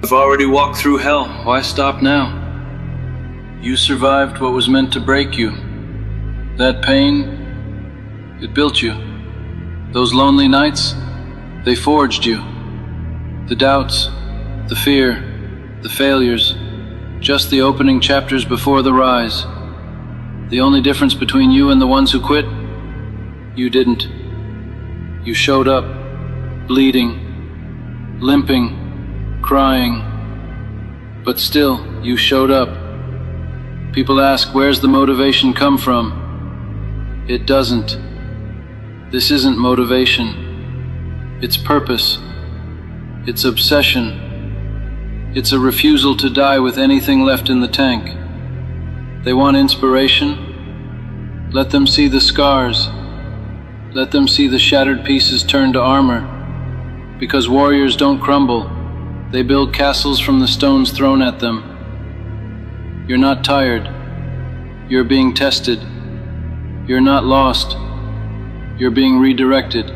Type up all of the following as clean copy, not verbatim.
You've already walked through hell. Why stop now? You survived what was meant to break you. That pain, it built you. Those lonely nights, they forged you. The doubts, the fear, the failures, just the opening chapters before the rise. The only difference between you and the ones who quit, you didn't. You showed up, bleeding, limping, crying, but still, you showed up. People ask, where's the motivation come from? It doesn't. This isn't motivation. It's purpose. It's obsession. It's a refusal to die with anything left in the tank. They want inspiration? Let them see the scars. Let them see the shattered pieces turned to armor. Because warriors don't crumble. They build castles from the stones thrown at them. You're not tired. You're being tested. You're not lost. You're being redirected.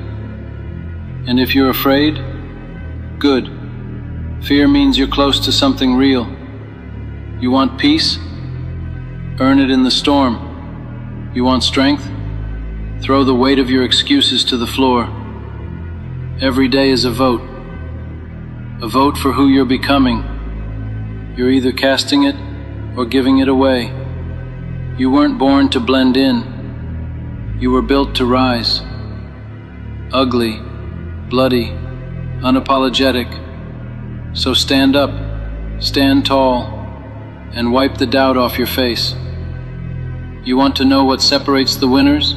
And if you're afraid, good. Fear means you're close to something real. You want peace? Earn it in the storm. You want strength? Throw the weight of your excuses to the floor. Every day is a vote. A vote for who you're becoming. You're either casting it or giving it away. You weren't born to blend in. You were built to rise. Ugly, bloody, unapologetic. So stand up, stand tall, and wipe the doubt off your face. You want to know what separates the winners?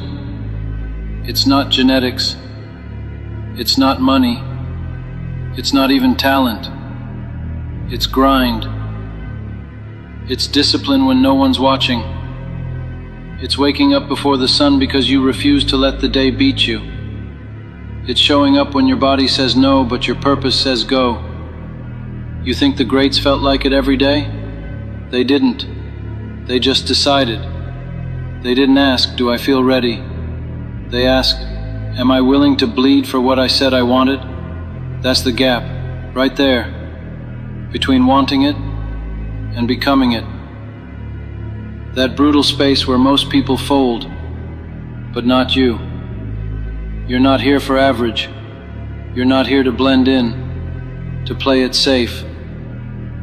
It's not genetics. It's not money. It's not even talent. It's grind. It's discipline when no one's watching. It's waking up before the sun because you refuse to let the day beat you. It's showing up when your body says no, but your purpose says go. You think the greats felt like it every day? They didn't. They just decided. They didn't ask, do I feel ready? They asked, am I willing to bleed for what I said I wanted? That's the gap, right there, between wanting it and becoming it. That brutal space where most people fold, but not you. You're not here for average. You're not here to blend in, to play it safe,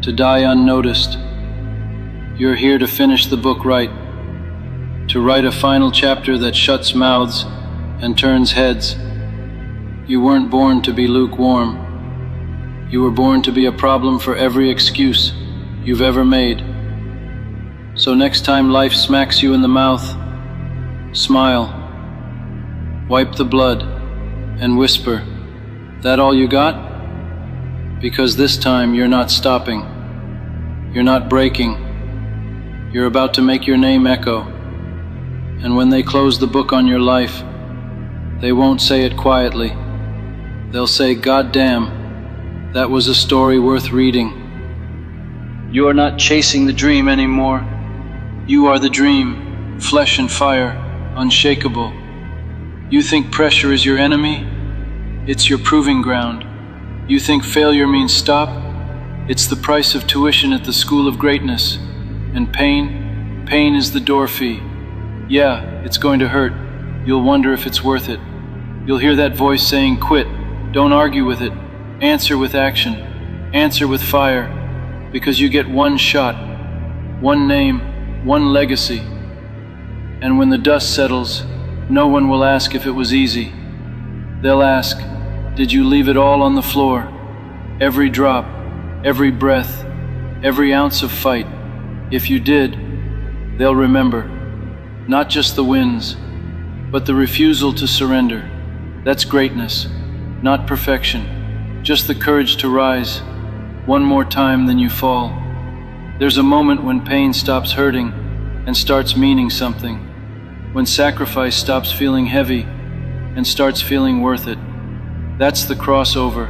to die unnoticed. You're here to finish the book right, to write a final chapter that shuts mouths and turns heads. You weren't born to be lukewarm. You were born to be a problem for every excuse you've ever made. So next time life smacks you in the mouth, smile, wipe the blood, and whisper, that all you got? Because this time you're not stopping. You're not breaking. You're about to make your name echo. And when they close the book on your life, they won't say it quietly. They'll say, God damn, that was a story worth reading. You're not chasing the dream anymore. You are the dream, flesh and fire, unshakable. You think pressure is your enemy? It's your proving ground. You think failure means stop? It's the price of tuition at the school of greatness. And pain is the door fee. Yeah, it's going to hurt. You'll wonder if it's worth it. You'll hear that voice saying, quit, don't argue with it. Answer with action, answer with fire, because you get one shot, one name, one legacy. And when the dust settles, no one will ask if it was easy. They'll ask, did you leave it all on the floor? Every drop, every breath, every ounce of fight. If you did, they'll remember, not just the wins, but the refusal to surrender. That's greatness, not perfection, just the courage to rise one more time than you fall. There's a moment when pain stops hurting and starts meaning something, when sacrifice stops feeling heavy and starts feeling worth it. That's the crossover,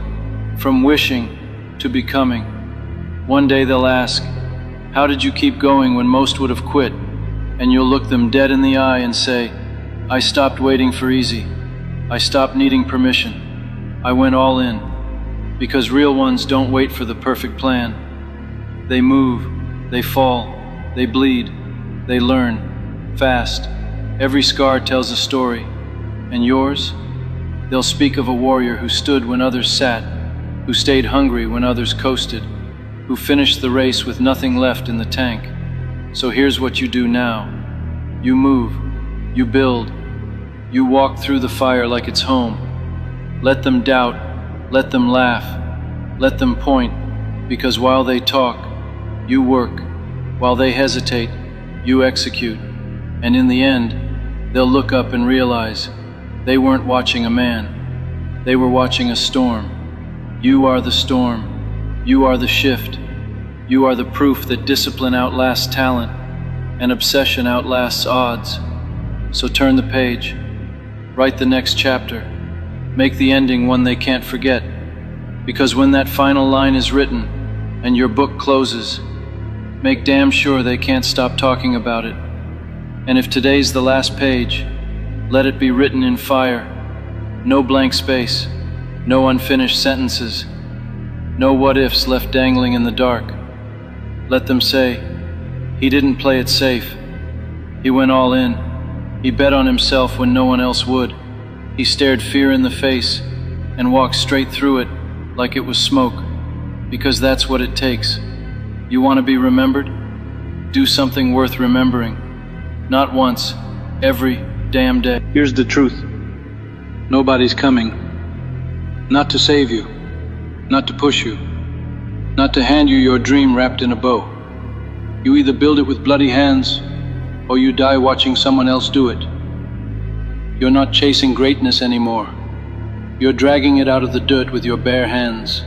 from wishing to becoming. One day they'll ask, how did you keep going when most would have quit? And you'll look them dead in the eye and say, I stopped waiting for easy. I stopped needing permission. I went all in. Because real ones don't wait for the perfect plan. They move, they fall, they bleed, they learn, fast. Every scar tells a story. And yours? They'll speak of a warrior who stood when others sat, who stayed hungry when others coasted, who finished the race with nothing left in the tank. So here's what you do now. You move, you build, you walk through the fire like it's home. Let them doubt, let them laugh, let them point, because while they talk, you work. While they hesitate, you execute. And in the end, they'll look up and realize they weren't watching a man, they were watching a storm. You are the storm, you are the shift, you are the proof that discipline outlasts talent and obsession outlasts odds. So turn the page, write the next chapter, make the ending one they can't forget, because when that final line is written and your book closes, make damn sure they can't stop talking about it. And if today's the last page, let it be written in fire. No blank space, no unfinished sentences, no what-ifs left dangling in the dark. Let them say, he didn't play it safe. He went all in. He bet on himself when no one else would. He stared fear in the face and walked straight through it like it was smoke, because that's what it takes. You want to be remembered? Do something worth remembering. Not once, every damn day. Here's the truth. Nobody's coming. Not to save you. Not to push you. Not to hand you your dream wrapped in a bow. You either build it with bloody hands, or you die watching someone else do it. You're not chasing greatness anymore. You're dragging it out of the dirt with your bare hands.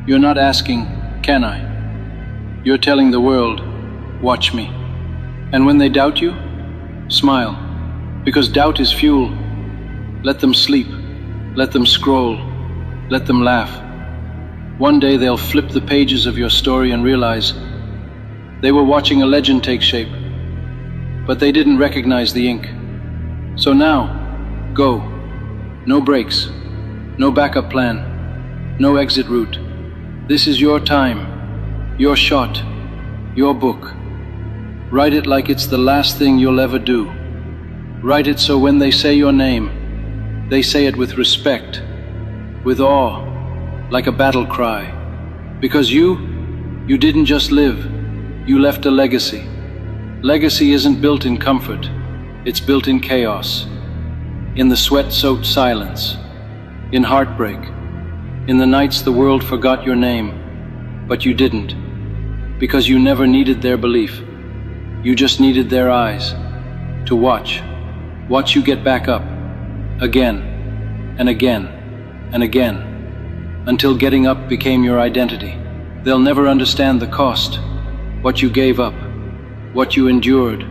You're not asking, can I? You're telling the world, watch me. And when they doubt you, smile, because doubt is fuel. Let them sleep, let them scroll, let them laugh. One day they'll flip the pages of your story and realize they were watching a legend take shape, but they didn't recognize the ink. So now, go. No breaks, no backup plan, no exit route. This is your time, your shot, your book. Write it like it's the last thing you'll ever do. Write it so when they say your name, they say it with respect, with awe, like a battle cry. Because you didn't just live, you left a legacy. Legacy isn't built in comfort, it's built in chaos, in the sweat-soaked silence, in heartbreak, in the nights the world forgot your name, but you didn't, because you never needed their belief. You just needed their eyes to watch you get back up, again and again and again, until getting up became your identity. They'll never understand the cost, what you gave up, what you endured,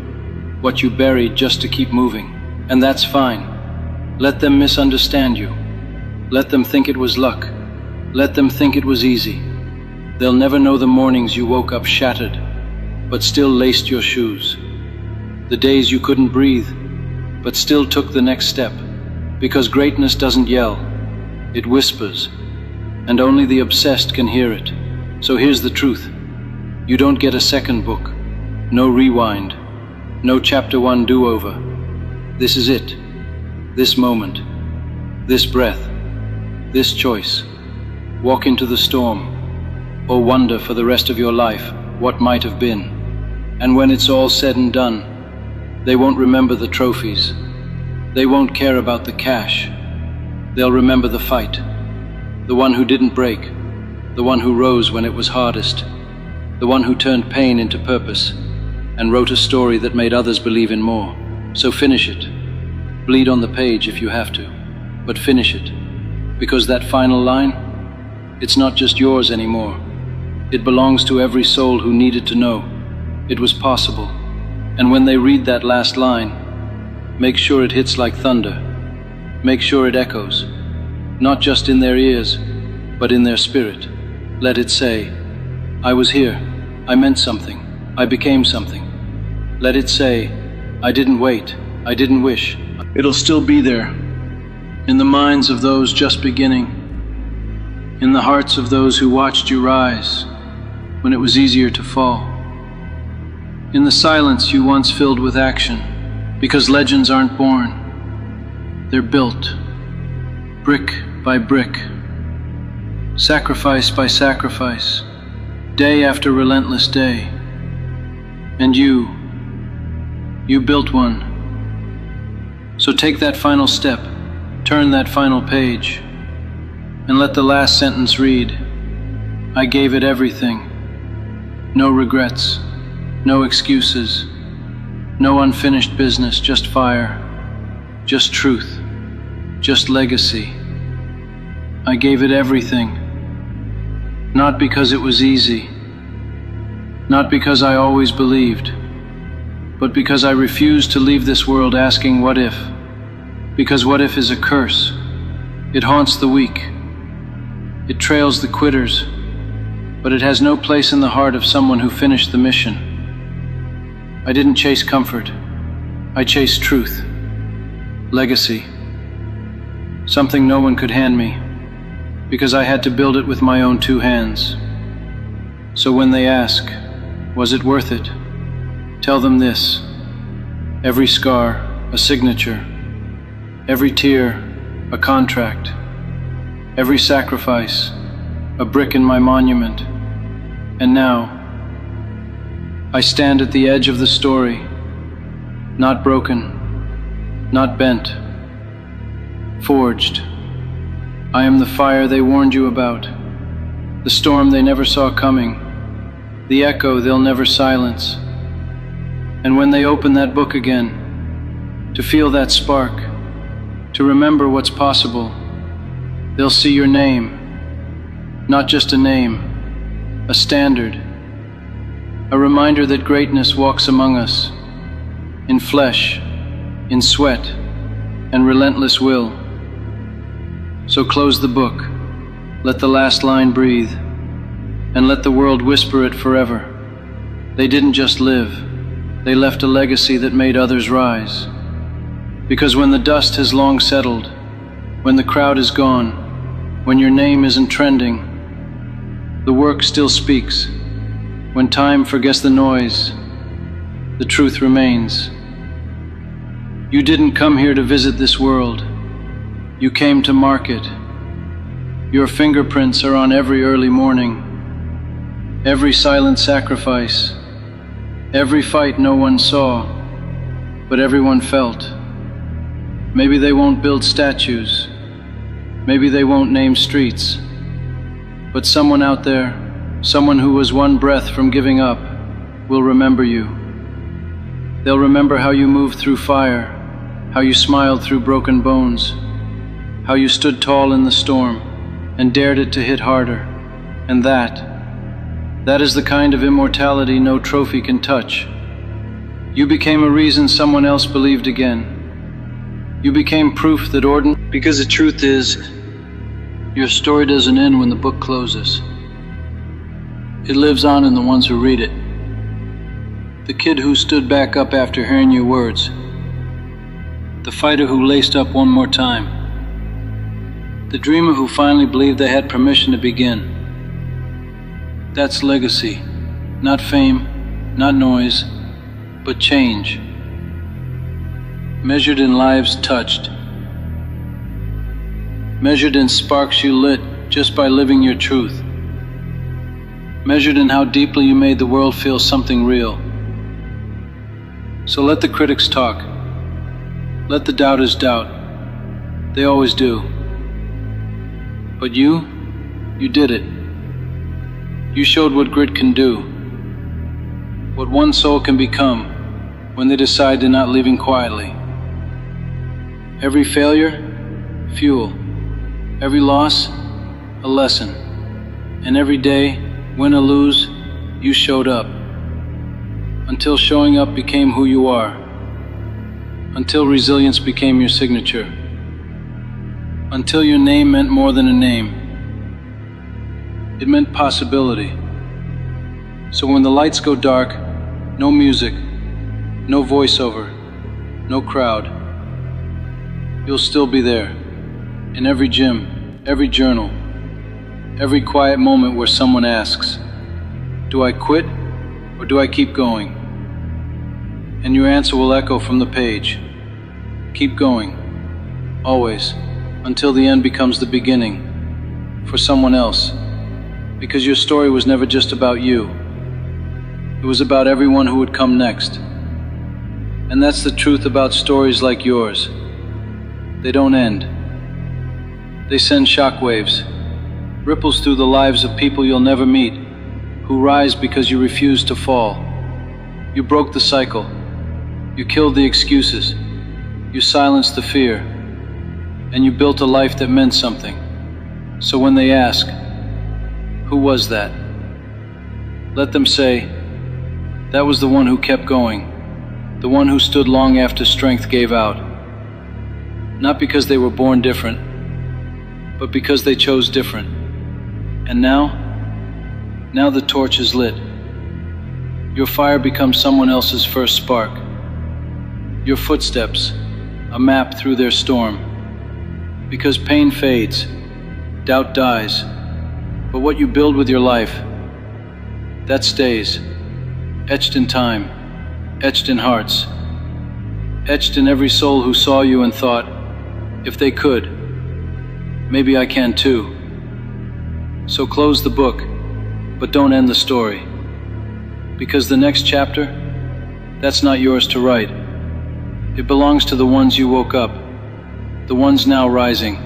what you buried just to keep moving. And that's fine. Let them misunderstand you. Let them think it was luck. Let them think it was easy. They'll never know the mornings you woke up shattered, but still laced your shoes. The days you couldn't breathe, but still took the next step. Because greatness doesn't yell, it whispers, and only the obsessed can hear it. So here's the truth. You don't get a second book, no rewind, no chapter 1 do-over. This is it, this moment, this breath, this choice. Walk into the storm, or wonder for the rest of your life what might have been. And when it's all said and done, they won't remember the trophies. They won't care about the cash. They'll remember the fight. The one who didn't break. The one who rose when it was hardest. The one who turned pain into purpose and wrote a story that made others believe in more. So finish it. Bleed on the page if you have to, but finish it. Because that final line, it's not just yours anymore. It belongs to every soul who needed to know it was possible. And when they read that last line, make sure it hits like thunder. Make sure it echoes, not just in their ears, but in their spirit. Let it say, I was here, I meant something, I became something. Let it say, I didn't wait, I didn't wish. It'll still be there, in the minds of those just beginning, in the hearts of those who watched you rise when it was easier to fall. In the silence you once filled with action, because legends aren't born, they're built, brick by brick, sacrifice by sacrifice, day after relentless day. And you built one. So take that final step, turn that final page, and let the last sentence read, I gave it everything. No regrets, no excuses, no unfinished business, just fire, just truth, just legacy. I gave it everything, not because it was easy, not because I always believed, but because I refused to leave this world asking what if, because what if is a curse. It haunts the weak, it trails the quitters, but it has no place in the heart of someone who finished the mission. I didn't chase comfort, I chased truth, legacy, something no one could hand me, because I had to build it with my own 2 hands. So when they ask, was it worth it? Tell them this: every scar, a signature, every tear, a contract, every sacrifice, a brick in my monument. And now, I stand at the edge of the story, not broken, not bent, forged. I am the fire they warned you about, the storm they never saw coming, the echo they'll never silence. And when they open that book again, to feel that spark, to remember what's possible, they'll see your name, not just a name, a standard, a reminder that greatness walks among us, in flesh, in sweat, and relentless will. So close the book, let the last line breathe, and let the world whisper it forever. They didn't just live, they left a legacy that made others rise. Because when the dust has long settled, when the crowd is gone, when your name isn't trending, the work still speaks. When time forgets the noise, the truth remains. You didn't come here to visit this world, you came to mark it. Your fingerprints are on every early morning, every silent sacrifice, every fight no one saw, but everyone felt. Maybe they won't build statues, maybe they won't name streets, but someone out there, someone who was one breath from giving up, will remember you. They'll remember how you moved through fire, how you smiled through broken bones, how you stood tall in the storm and dared it to hit harder. And that is the kind of immortality no trophy can touch. You became a reason someone else believed again. You became proof that because the truth is, your story doesn't end when the book closes. It lives on in the ones who read it. The kid who stood back up after hearing your words. The fighter who laced up one more time. The dreamer who finally believed they had permission to begin. That's legacy. Not fame, not noise, but change. Measured in lives touched. Measured in sparks you lit just by living your truth. Measured in how deeply you made the world feel something real. So let the critics talk. Let the doubters doubt. They always do. But you did it. You showed what grit can do. What one soul can become when they decide they're not leaving quietly. Every failure, fuel. Every loss, a lesson. And every day, win or lose, you showed up. Until showing up became who you are. Until resilience became your signature. Until your name meant more than a name. It meant possibility. So when the lights go dark, no music, no voiceover, no crowd, you'll still be there. In every gym, every journal, Every quiet moment where someone asks, "Do I quit or do I keep going?" And your answer will echo from the page. Keep going, always, until the end becomes the beginning, for someone else, because your story was never just about you. It was about everyone who would come next. And that's the truth about stories like yours. They don't end. They send shockwaves, ripples through the lives of people you'll never meet, who rise because you refused to fall. You broke the cycle. You killed the excuses. You silenced the fear. And you built a life that meant something. So when they ask, "Who was that?" let them say, "That was the one who kept going, the one who stood long after strength gave out." Not because they were born different, but because they chose different. And now the torch is lit. Your fire becomes someone else's first spark. Your footsteps, a map through their storm. Because pain fades, doubt dies, but what you build with your life, that stays, etched in time, etched in hearts, etched in every soul who saw you and thought, if they could, maybe I can too. So close the book, but don't end the story. Because the next chapter, that's not yours to write. It belongs to the ones you woke up, the ones now rising,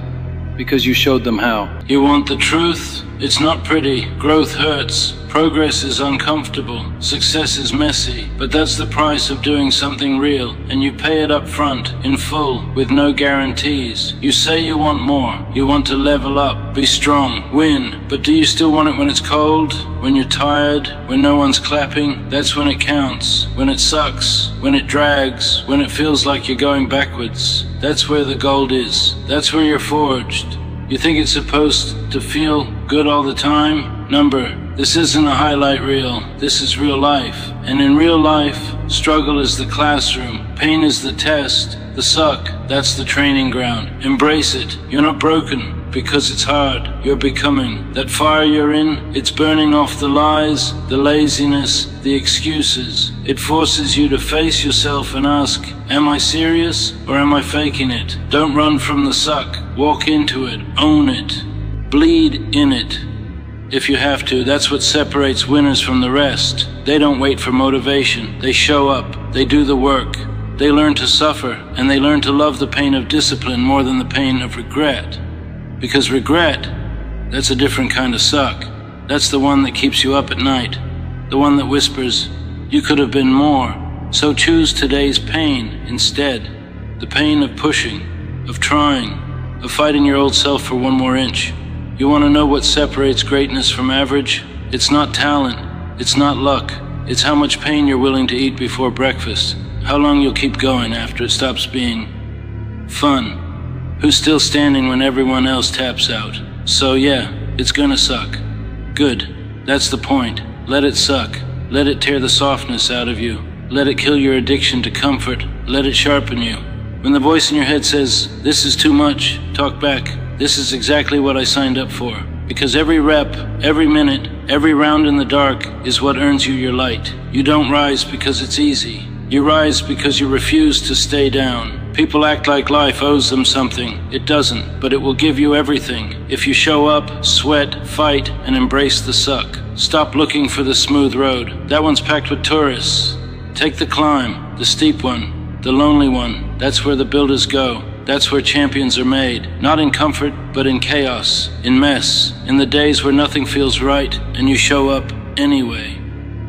because you showed them how. You want the truth? It's not pretty. Growth hurts. Progress is uncomfortable. Success is messy. But that's the price of doing something real, and you pay it up front, in full, with no guarantees. You say you want more. You want to level up, be strong, win. But do you still want it when it's cold? When you're tired? When no one's clapping? That's when it counts. When it sucks. When it drags. When it feels like you're going backwards. That's where the gold is. That's where you're forged. You think it's supposed to feel good all the time? Number, this isn't a highlight reel. This is real life. And in real life, struggle is the classroom. Pain is the test. The suck, that's the training ground. Embrace it. You're not broken because it's hard. You're becoming. That fire you're in, it's burning off the lies, the laziness, the excuses. It forces you to face yourself and ask, am I serious or am I faking it? Don't run from the suck. Walk into it. Own it. Bleed in it. If you have to. That's what separates winners from the rest. They don't wait for motivation. They show up. They do the work. They learn to suffer, and they learn to love the pain of discipline more than the pain of regret. Because regret, that's a different kind of suck. That's the one that keeps you up at night. The one that whispers, you could have been more. So choose today's pain instead. The pain of pushing, of trying, of fighting your old self for one more inch. You want to know what separates greatness from average? It's not talent. It's not luck. It's how much pain you're willing to eat before breakfast. How long you'll keep going after it stops being fun. Who's still standing when everyone else taps out? So yeah, it's gonna suck. Good. That's the point. Let it suck. Let it tear the softness out of you. Let it kill your addiction to comfort. Let it sharpen you. When the voice in your head says, this is too much, talk back. This is exactly what I signed up for. Because every rep, every minute, every round in the dark is what earns you your light. You don't rise because it's easy. You rise because you refuse to stay down. People act like life owes them something. It doesn't, but it will give you everything. If you show up, sweat, fight, and embrace the suck. Stop looking for the smooth road. That one's packed with tourists. Take the climb, the steep one, the lonely one. That's where the builders go. That's where champions are made. Not in comfort, but in chaos, in mess, in the days where nothing feels right, and you show up anyway.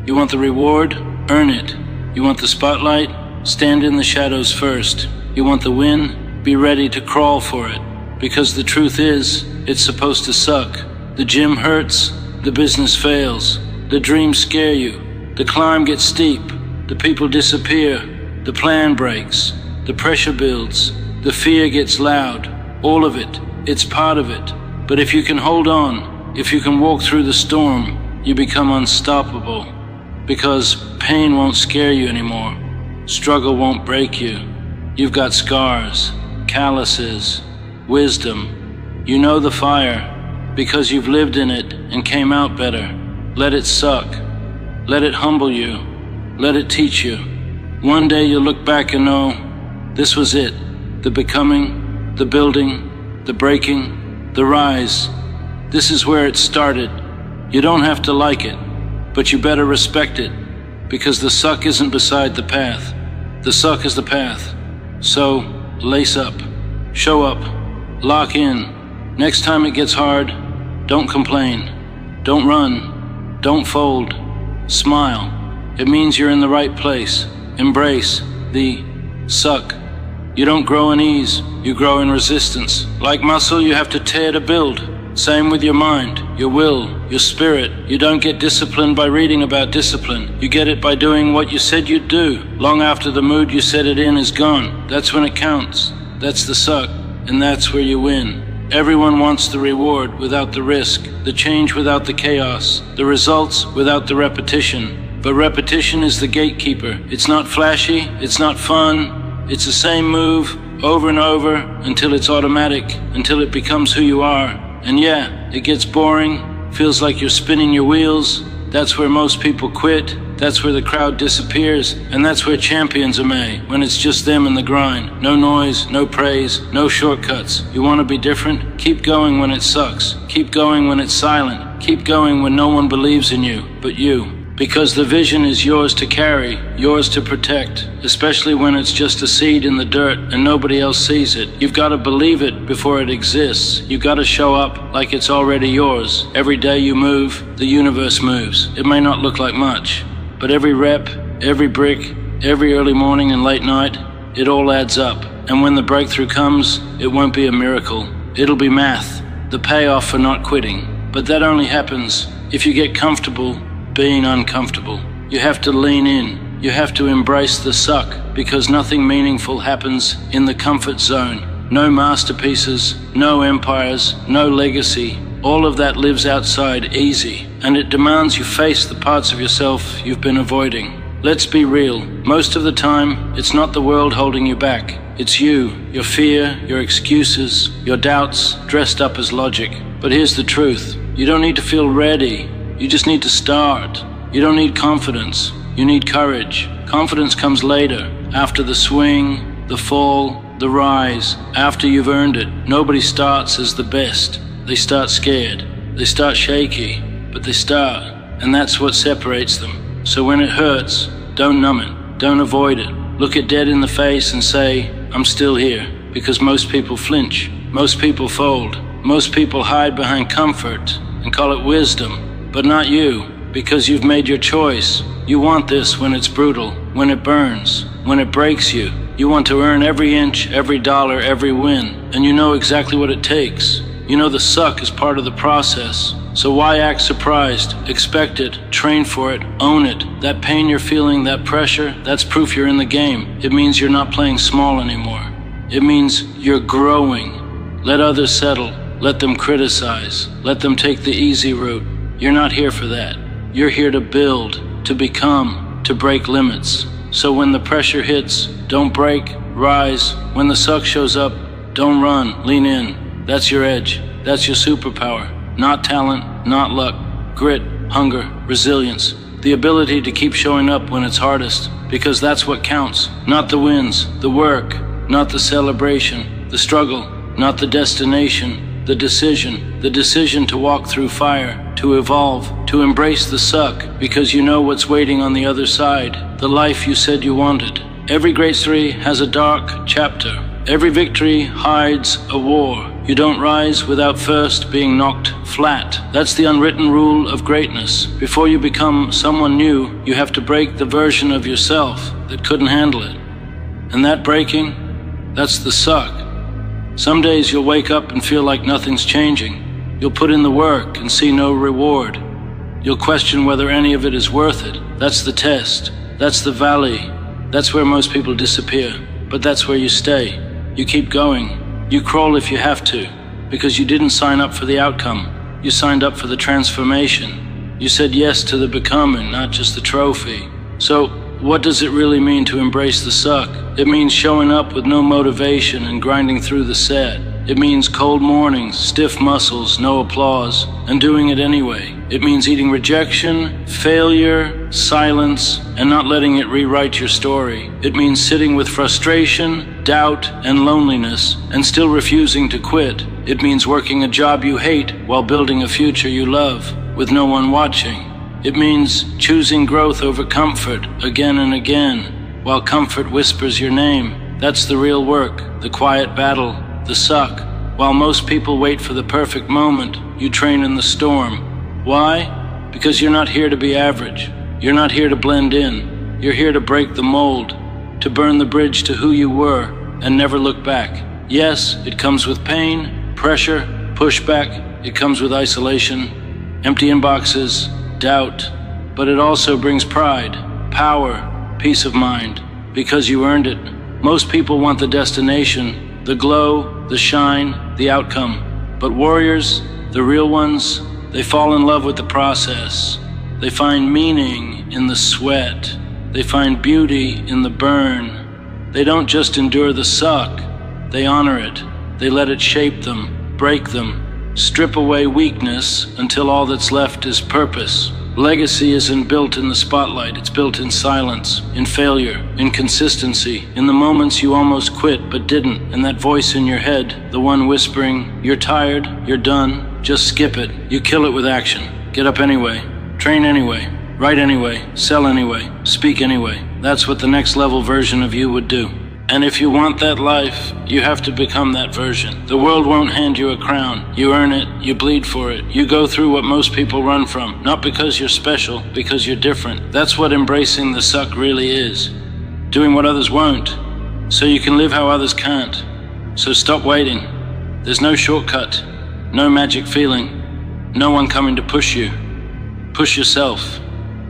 You want the reward? Earn it. You want the spotlight? Stand in the shadows first. You want the win? Be ready to crawl for it. Because the truth is, it's supposed to suck. The gym hurts, the business fails. The dreams scare you. The climb gets steep. The people disappear. The plan breaks. The pressure builds. The fear gets loud. All of it. It's part of it. But if you can hold on, if you can walk through the storm, you become unstoppable. Because pain won't scare you anymore. Struggle won't break you. You've got scars, calluses, wisdom. You know the fire. because you've lived in it and came out better. Let it suck. Let it humble you. Let it teach you. One day you'll look back and know, this was it. The becoming, the building, the breaking, the rise. This is where it started. You don't have to like it, but you better respect it, because the suck isn't beside the path. The suck is the path. So, lace up, show up, lock in. Next time it gets hard, don't complain, don't run, don't fold, smile. It means you're in the right place. Embrace the suck. You don't grow in ease, you grow in resistance. Like muscle, you have to tear to build. Same with your mind, your will, your spirit. You don't get discipline by reading about discipline. You get it by doing what you said you'd do, long after the mood you set it in is gone. That's when it counts. That's the suck, and that's where you win. Everyone wants the reward without the risk, the change without the chaos, the results without the repetition. But repetition is the gatekeeper. It's not flashy, it's not fun. It's the same move over and over until it's automatic, until it becomes who you are. And yeah, it gets boring, feels like you're spinning your wheels. That's where most people quit. That's where the crowd disappears. And that's where champions are made, when it's just them and the grind. No noise, no praise, no shortcuts. You want to be different? Keep going when it sucks. Keep going when it's silent. Keep going when no one believes in you but you. Because the vision is yours to carry, yours to protect, especially when it's just a seed in the dirt and nobody else sees it. You've got to believe it before it exists. You've got to show up like it's already yours. Every day you move, the universe moves. It may not look like much, but every rep, every brick, every early morning and late night, it all adds up. And when the breakthrough comes, it won't be a miracle. It'll be math, the payoff for not quitting. But that only happens if you get comfortable being uncomfortable. You have to lean in. You have to embrace the suck, because nothing meaningful happens in the comfort zone. No masterpieces, no empires, no legacy. All of that lives outside easy, and it demands you face the parts of yourself you've been avoiding. Let's be real. Most of the time, it's not the world holding you back. It's you, your fear, your excuses, your doubts dressed up as logic. But here's the truth. You don't need to feel ready. You just need to start. You don't need confidence. You need courage. Confidence comes later, after the swing, the fall, the rise, after you've earned it. Nobody starts as the best. They start scared. They start shaky, but they start. And that's what separates them. So when it hurts, don't numb it. Don't avoid it. Look it dead in the face and say, I'm still here. Because most people flinch. Most people fold. Most people hide behind comfort and call it wisdom. But not you, because you've made your choice. You want this when it's brutal, when it burns, when it breaks you. You want to earn every inch, every dollar, every win. And you know exactly what it takes. You know the suck is part of the process. So why act surprised? Expect it, train for it, own it. That pain you're feeling, that pressure, that's proof you're in the game. It means you're not playing small anymore. It means you're growing. Let others settle. Let them criticize. Let them take the easy route. You're not here for that. You're here to build, to become, to break limits. So when the pressure hits, don't break, rise. When the suck shows up, don't run, lean in. That's your edge. That's your superpower. Not talent, not luck. Grit, hunger, resilience. The ability to keep showing up when it's hardest, because that's what counts. Not the wins, the work, not the celebration, the struggle, not the destination. The decision to walk through fire, to evolve, to embrace the suck, because you know what's waiting on the other side, the life you said you wanted. Every great story has a dark chapter. Every victory hides a war. You don't rise without first being knocked flat. That's the unwritten rule of greatness. Before you become someone new, you have to break the version of yourself that couldn't handle it. And that breaking, that's the suck. Some days you'll wake up and feel like nothing's changing. You'll put in the work and see no reward. You'll question whether any of it is worth it. That's the test. That's the valley. That's where most people disappear. But that's where you stay. You keep going. You crawl if you have to, because you didn't sign up for the outcome. You signed up for the transformation. You said yes to the becoming, not just the trophy. So, what does it really mean to embrace the suck? It means showing up with no motivation and grinding through the set. It means cold mornings, stiff muscles, no applause, and doing it anyway. It means eating rejection, failure, silence, and not letting it rewrite your story. It means sitting with frustration, doubt, and loneliness, and still refusing to quit. It means working a job you hate while building a future you love, with no one watching. It means choosing growth over comfort again and again, while comfort whispers your name. That's the real work, the quiet battle, the suck. While most people wait for the perfect moment, you train in the storm. Why? Because you're not here to be average. You're not here to blend in. You're here to break the mold, to burn the bridge to who you were and never look back. Yes, it comes with pain, pressure, pushback. It comes with isolation, empty inboxes, doubt. But it also brings pride, power, peace of mind, because you earned it. Most people want the destination, the glow, the shine, the outcome. But warriors, the real ones, they fall in love with the process. They find meaning in the sweat. They find beauty in the burn. They don't just endure the suck, they honor it. They let it shape them, break them, strip away weakness until all that's left is purpose. Legacy isn't built in the spotlight, it's built in silence, in failure, in consistency, in the moments you almost quit but didn't, and that voice in your head, the one whispering, "You're tired, you're done, just skip it." You kill it with action. Get up anyway, train anyway, write anyway, sell anyway, speak anyway. That's what the next level version of you would do. And if you want that life, you have to become that version. The world won't hand you a crown. You earn it, you bleed for it. You go through what most people run from, not because you're special, because you're different. That's what embracing the suck really is. Doing what others won't, so you can live how others can't. So stop waiting. There's no shortcut, no magic feeling, no one coming to push you. Push yourself,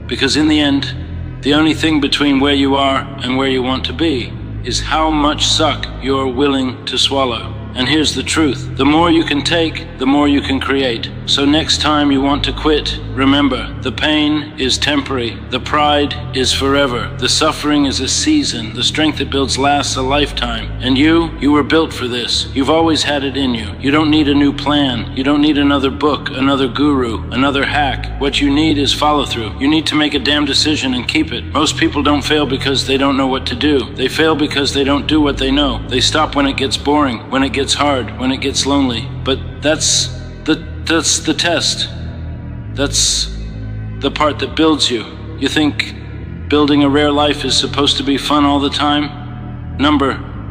because in the end, the only thing between where you are and where you want to be is how much suck you're willing to swallow. And here's the truth. The more you can take, the more you can create. So next time you want to quit, remember, the pain is temporary. The pride is forever. The suffering is a season. The strength it builds lasts a lifetime. And you were built for this. You've always had it in you. You don't need a new plan. You don't need another book, another guru, another hack. What you need is follow through. You need to make a damn decision and keep it. Most people don't fail because they don't know what to do. They fail because they don't do what they know. They stop when it gets boring, when it gets hard, when it gets lonely. But that's the test. That's the part that builds you. You think building a rare life is supposed to be fun all the time?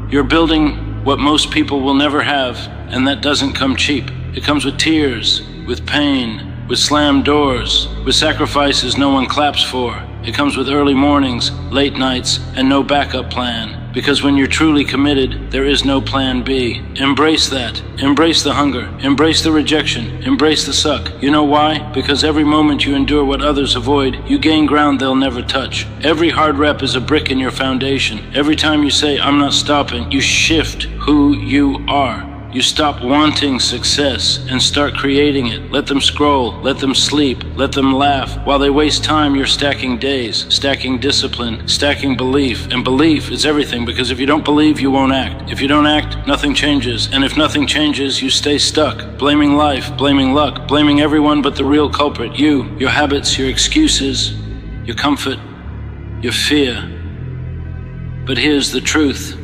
You're building what most people will never have, and that doesn't come cheap. It comes with tears, with pain, with slammed doors, with sacrifices no one claps for. It comes with early mornings, late nights, and no backup plan. Because when you're truly committed, there is no plan B. Embrace that. Embrace the hunger. Embrace the rejection. Embrace the suck. You know why? Because every moment you endure what others avoid, you gain ground they'll never touch. Every hard rep is a brick in your foundation. Every time you say, "I'm not stopping," you shift who you are. You stop wanting success and start creating it. Let them scroll, let them sleep, let them laugh. While they waste time, you're stacking days, stacking discipline, stacking belief. And belief is everything, because if you don't believe, you won't act. If you don't act, nothing changes. And if nothing changes, you stay stuck, blaming life, blaming luck, blaming everyone but the real culprit, you, your habits, your excuses, your comfort, your fear. But here's the truth.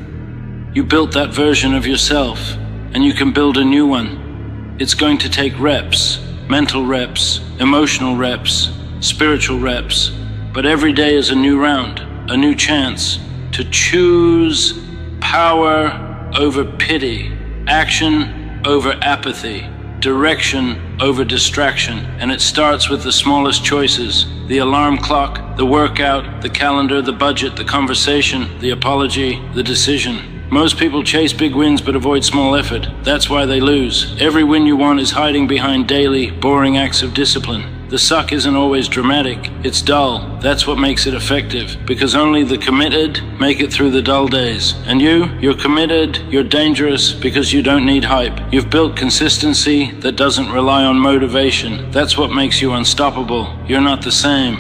You built that version of yourself, and you can build a new one. It's going to take reps, mental reps, emotional reps, spiritual reps. But every day is a new round, a new chance to choose power over pity, action over apathy, direction over distraction. And it starts with the smallest choices: the alarm clock, the workout, the calendar, the budget, the conversation, the apology, the decision. Most people chase big wins but avoid small effort. That's why they lose. Every win you want is hiding behind daily, boring acts of discipline. The suck isn't always dramatic, it's dull. That's what makes it effective, because only the committed make it through the dull days. And you're committed, you're dangerous, because you don't need hype. You've built consistency that doesn't rely on motivation. That's what makes you unstoppable. You're not the same.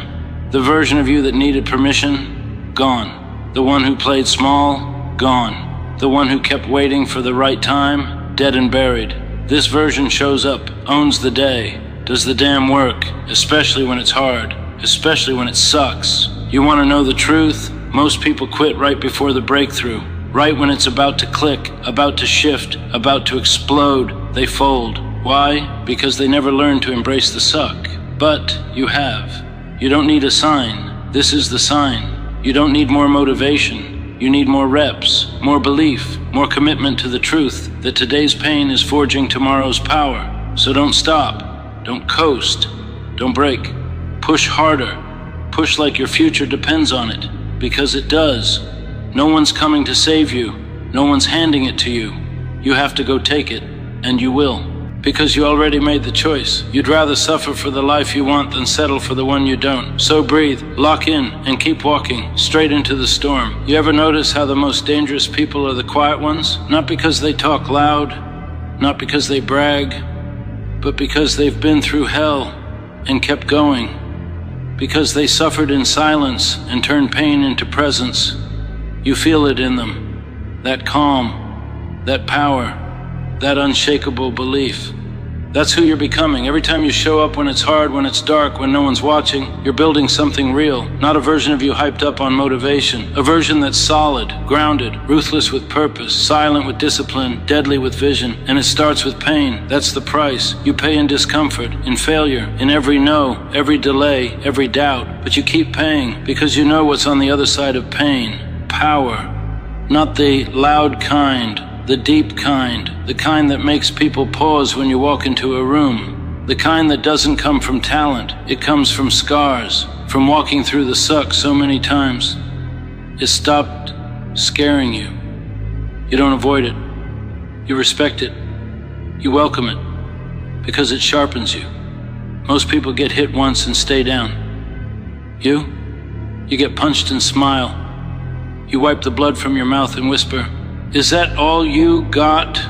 The version of you that needed permission, gone. The one who played small, gone. The one who kept waiting for the right time, dead and buried. This version shows up, owns the day, does the damn work, especially when it's hard, especially when it sucks. You want to know the truth? Most people quit right before the breakthrough. Right when it's about to click, about to shift, about to explode, they fold. Why? Because they never learned to embrace the suck. But you have. You don't need a sign. This is the sign. You don't need more motivation. You need more reps, more belief, more commitment to the truth that today's pain is forging tomorrow's power. So don't stop. Don't coast. Don't break. Push harder. Push like your future depends on it. Because it does. No one's coming to save you. No one's handing it to you. You have to go take it. And you will. Because you already made the choice. You'd rather suffer for the life you want than settle for the one you don't. So breathe, lock in, and keep walking, straight into the storm. You ever notice how the most dangerous people are the quiet ones? Not because they talk loud, not because they brag, but because they've been through hell and kept going. Because they suffered in silence and turned pain into presence. You feel it in them. That calm, that power, that unshakable belief. That's who you're becoming. Every time you show up when it's hard, when it's dark, when no one's watching, you're building something real. Not a version of you hyped up on motivation. A version that's solid, grounded, ruthless with purpose, silent with discipline, deadly with vision. And it starts with pain. That's the price. You pay in discomfort, in failure, in every no, every delay, every doubt. But you keep paying because you know what's on the other side of pain. Power. Not the loud kind. The deep kind, the kind that makes people pause when you walk into a room. The kind that doesn't come from talent, it comes from scars, from walking through the suck so many times. It stopped scaring you. You don't avoid it. You respect it. You welcome it, because it sharpens you. Most people get hit once and stay down. You get punched and smile. You wipe the blood from your mouth and whisper, "Is that all you got?"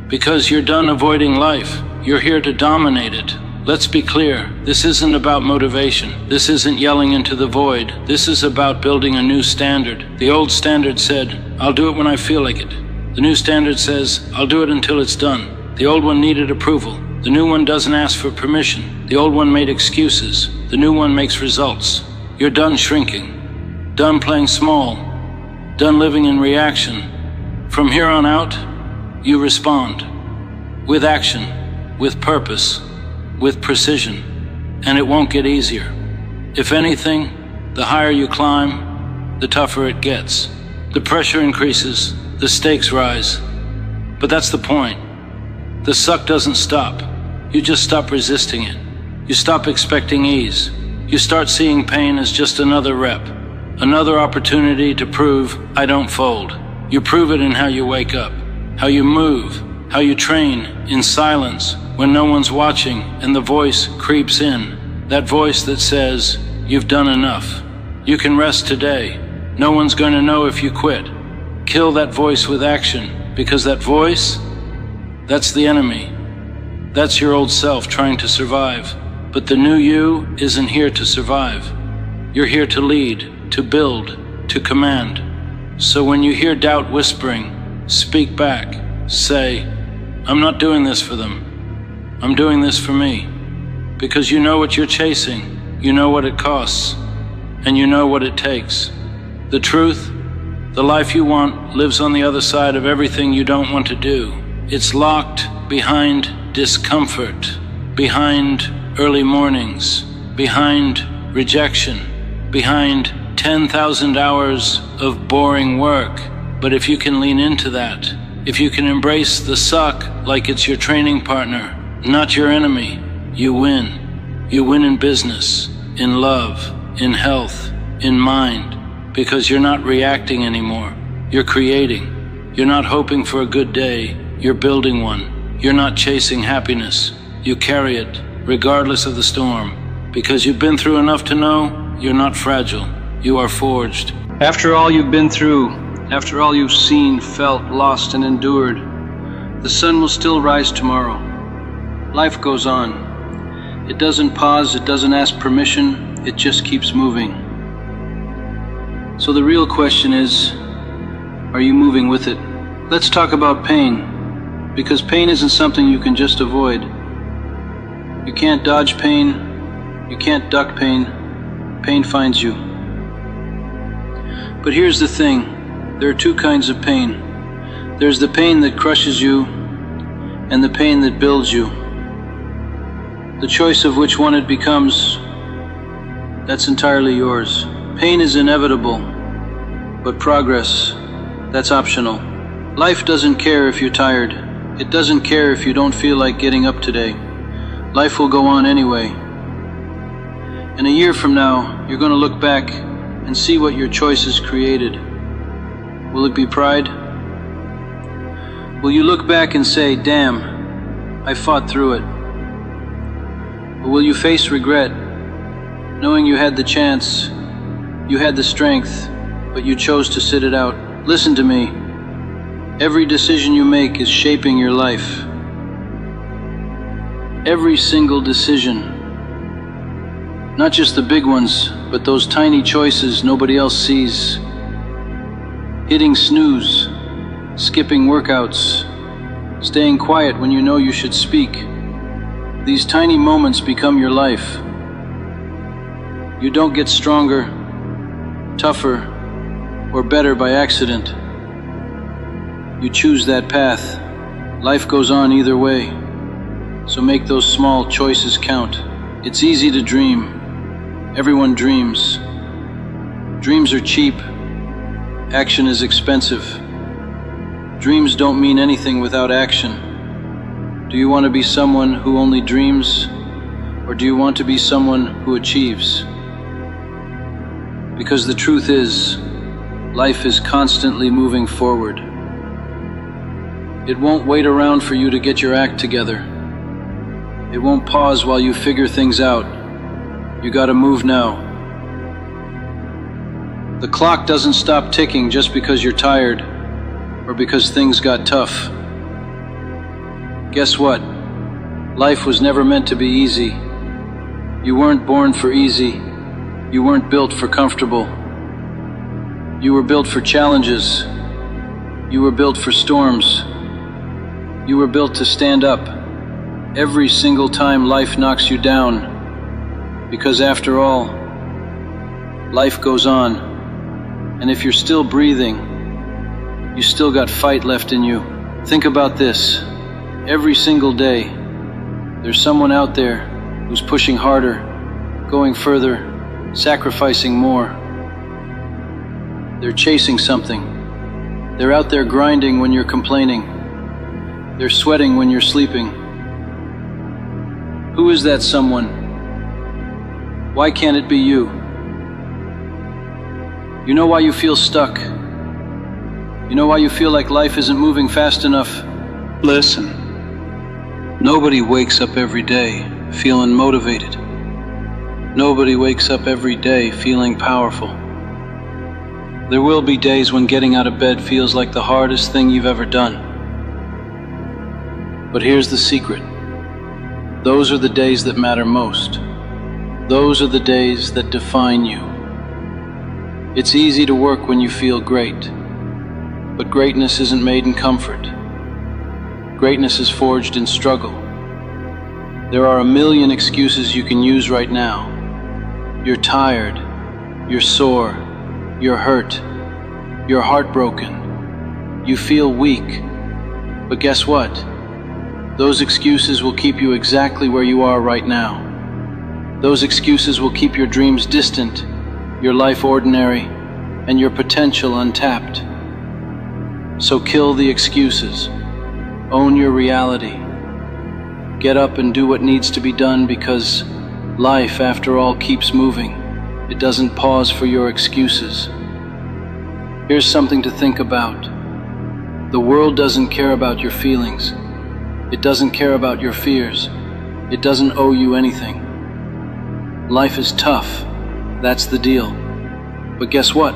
Because you're done avoiding life. You're here to dominate it. Let's be clear. This isn't about motivation. This isn't yelling into the void. This is about building a new standard. The old standard said, "I'll do it when I feel like it." The new standard says, "I'll do it until it's done." The old one needed approval. The new one doesn't ask for permission. The old one made excuses. The new one makes results. You're done shrinking. Done playing small. Done living in reaction. From here on out, you respond. With action, with purpose, with precision. And it won't get easier. If anything, the higher you climb, the tougher it gets. The pressure increases, the stakes rise. But that's the point. The suck doesn't stop. You just stop resisting it. You stop expecting ease. You start seeing pain as just another rep. Another opportunity to prove I don't fold. You prove it in how you wake up, how you move, how you train in silence when no one's watching and the voice creeps in. That voice that says, "You've done enough. You can rest today. No one's going to know if you quit." Kill that voice with action, because that voice, that's the enemy. That's your old self trying to survive. But the new you isn't here to survive. You're here to lead, to build, to command. So when you hear doubt whispering, speak back. Say, "I'm not doing this for them. I'm doing this for me." Because you know what you're chasing, you know what it costs, and you know what it takes. The truth, the life you want, lives on the other side of everything you don't want to do. It's locked behind discomfort, behind early mornings, behind rejection, behind 10,000 hours of boring work. But if you can lean into that, if you can embrace the suck like it's your training partner, not your enemy, you win. You win in business, in love, in health, in mind, because you're not reacting anymore. You're creating. You're not hoping for a good day. You're building one. You're not chasing happiness. You carry it, regardless of the storm, because you've been through enough to know you're not fragile. You are forged. After all you've been through, after all you've seen, felt, lost, and endured, the sun will still rise tomorrow. Life goes on. It doesn't pause, it doesn't ask permission, it just keeps moving. So the real question is, are you moving with it? Let's talk about pain. Because pain isn't something you can just avoid. You can't dodge pain, you can't duck pain. Pain finds you. But here's the thing, there are two kinds of pain. There's the pain that crushes you, and the pain that builds you. The choice of which one it becomes, that's entirely yours. Pain is inevitable, but progress, that's optional. Life doesn't care if you're tired. It doesn't care if you don't feel like getting up today. Life will go on anyway. And a year from now, you're going to look back and see what your choices created. Will it be pride? Will you look back and say, damn, I fought through it? Or will you face regret, knowing you had the chance, you had the strength, but you chose to sit it out? Listen to me. Every decision you make is shaping your life. Every single decision. Not just the big ones, but those tiny choices nobody else sees. Hitting snooze, skipping workouts, staying quiet when you know you should speak. These tiny moments become your life. You don't get stronger, tougher, or better by accident. You choose that path. Life goes on either way. So make those small choices count. It's easy to dream. Everyone dreams. Dreams are cheap. Action is expensive. Dreams don't mean anything without action. Do you want to be someone who only dreams, or do you want to be someone who achieves? Because the truth is, life is constantly moving forward. It won't wait around for you to get your act together. It won't pause while you figure things out. You gotta move now. The clock doesn't stop ticking just because you're tired or because things got tough. Guess what? Life was never meant to be easy. You weren't born for easy. You weren't built for comfortable. You were built for challenges. You were built for storms. You were built to stand up every single time life knocks you down, because after all, life goes on, and if you're still breathing, you still got fight left in you. Think about this. Every single day, there's someone out there who's pushing harder, going further, sacrificing more. They're chasing something. They're out there grinding when you're complaining. They're sweating when you're sleeping. Who is that someone? Why can't it be you? You know why you feel stuck? You know why you feel like life isn't moving fast enough? Listen, nobody wakes up every day feeling motivated. Nobody wakes up every day feeling powerful. There will be days when getting out of bed feels like the hardest thing you've ever done. But here's the secret. Those are the days that matter most. Those are the days that define you. It's easy to work when you feel great, but greatness isn't made in comfort. Greatness is forged in struggle. There are a million excuses you can use right now. You're tired, you're sore, you're hurt, you're heartbroken, you feel weak. But guess what? Those excuses will keep you exactly where you are right now. Those excuses will keep your dreams distant, your life ordinary, and your potential untapped. So kill the excuses. Own your reality. Get up and do what needs to be done, because life, after all, keeps moving. It doesn't pause for your excuses. Here's something to think about. The world doesn't care about your feelings. It doesn't care about your fears. It doesn't owe you anything. Life is tough. That's the deal. But guess what?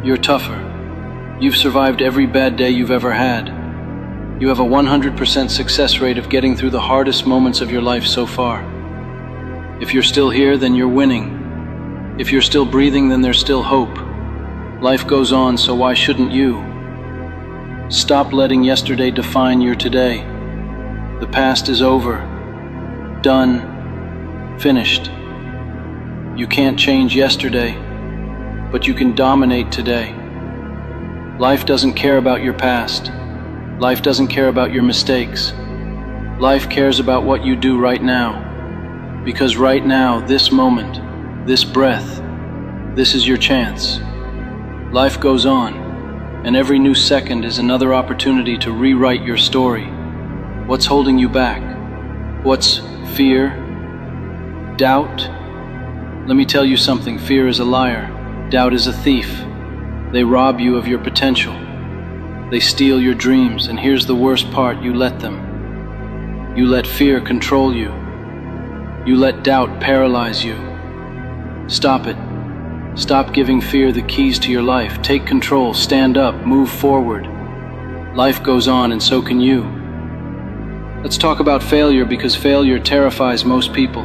You're tougher. You've survived every bad day you've ever had. You have a 100% success rate of getting through the hardest moments of your life so far. If you're still here, then you're winning. If you're still breathing, then there's still hope. Life goes on, so why shouldn't you? Stop letting yesterday define your today. The past is over. Done. Finished. You can't change yesterday, but you can dominate today. Life doesn't care about your past. Life doesn't care about your mistakes. Life cares about what you do right now. Because right now, this moment, this breath, this is your chance. Life goes on, and every new second is another opportunity to rewrite your story. What's holding you back? What's fear? Doubt? Let me tell you something. Fear is a liar. Doubt is a thief. They rob you of your potential. They steal your dreams, and here's the worst part, you let them. You let fear control you. You let doubt paralyze you. Stop it. Stop giving fear the keys to your life. Take control, stand up, move forward. Life goes on, and so can you. Let's talk about failure, because failure terrifies most people.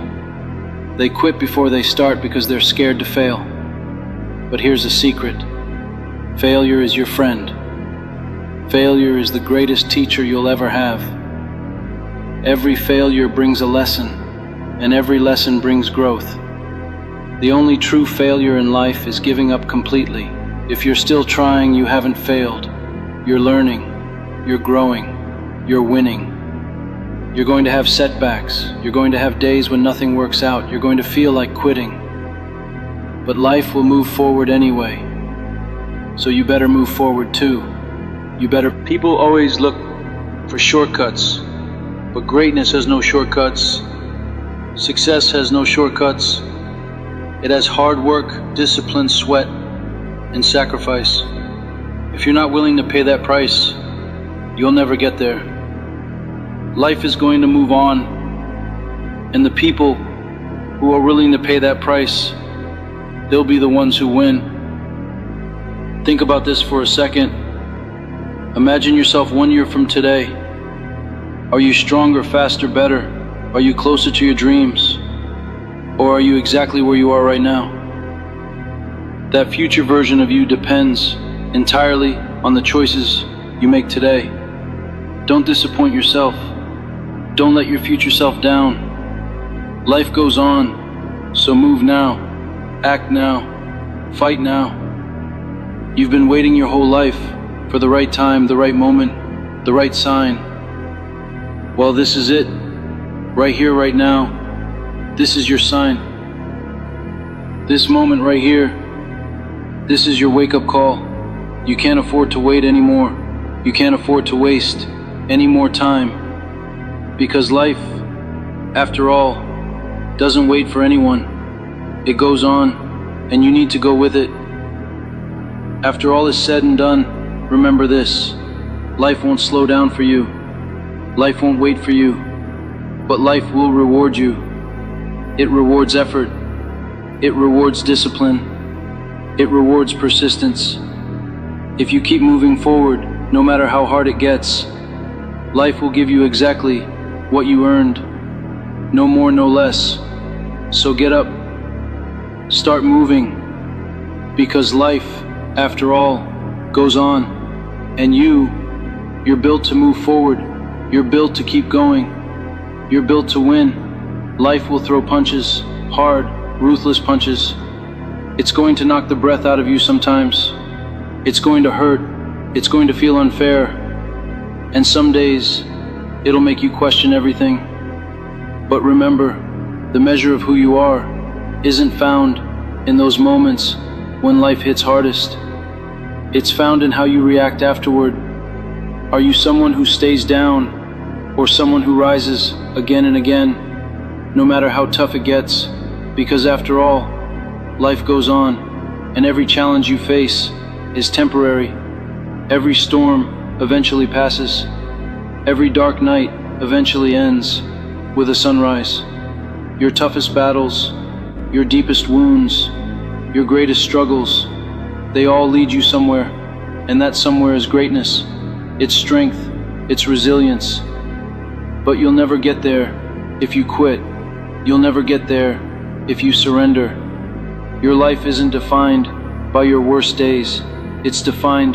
They quit before they start because they're scared to fail. But here's a secret. Failure is your friend. Failure is the greatest teacher you'll ever have. Every failure brings a lesson, and every lesson brings growth. The only true failure in life is giving up completely. If you're still trying, you haven't failed. You're learning, you're growing, you're winning. You're going to have setbacks. You're going to have days when nothing works out. You're going to feel like quitting. But life will move forward anyway. So you better move forward too. People always look for shortcuts, but greatness has no shortcuts. Success has no shortcuts. It has hard work, discipline, sweat, and sacrifice. If you're not willing to pay that price, you'll never get there. Life is going to move on, and the people who are willing to pay that price, they'll be the ones who win. Think about this for a second. Imagine yourself 1 year from today. Are you stronger, faster, better? Are you closer to your dreams? Or are you exactly where you are right now? That future version of you depends entirely on the choices you make today. Don't disappoint yourself. Don't let your future self down. Life goes on, so move now, act now, fight now. You've been waiting your whole life for the right time, the right moment, the right sign. Well, this is it. Right here, right now. This is your sign. This moment right here, this is your wake-up call. You can't afford to wait anymore. You can't afford to waste any more time. Because life, after all, doesn't wait for anyone. It goes on, and you need to go with it. After all is said and done, remember this. Life won't slow down for you. Life won't wait for you. But life will reward you. It rewards effort. It rewards discipline. It rewards persistence. If you keep moving forward, no matter how hard it gets, life will give you exactly what you earned. No more, no less. So get up. Start moving. Because life, after all, goes on. And you're built to move forward. You're built to keep going. You're built to win. Life will throw punches, hard, ruthless punches. It's going to knock the breath out of you sometimes. It's going to hurt. It's going to feel unfair. And some days, it'll make you question everything. But remember, the measure of who you are isn't found in those moments when life hits hardest. It's found in how you react afterward. Are you someone who stays down, or someone who rises again and again, no matter how tough it gets? Because after all, life goes on, and every challenge you face is temporary. Every storm eventually passes. Every dark night eventually ends with a sunrise. Your toughest battles, your deepest wounds, your greatest struggles, they all lead you somewhere, and that somewhere is greatness. It's strength, it's resilience. But you'll never get there if you quit. You'll never get there if you surrender. Your life isn't defined by your worst days. It's defined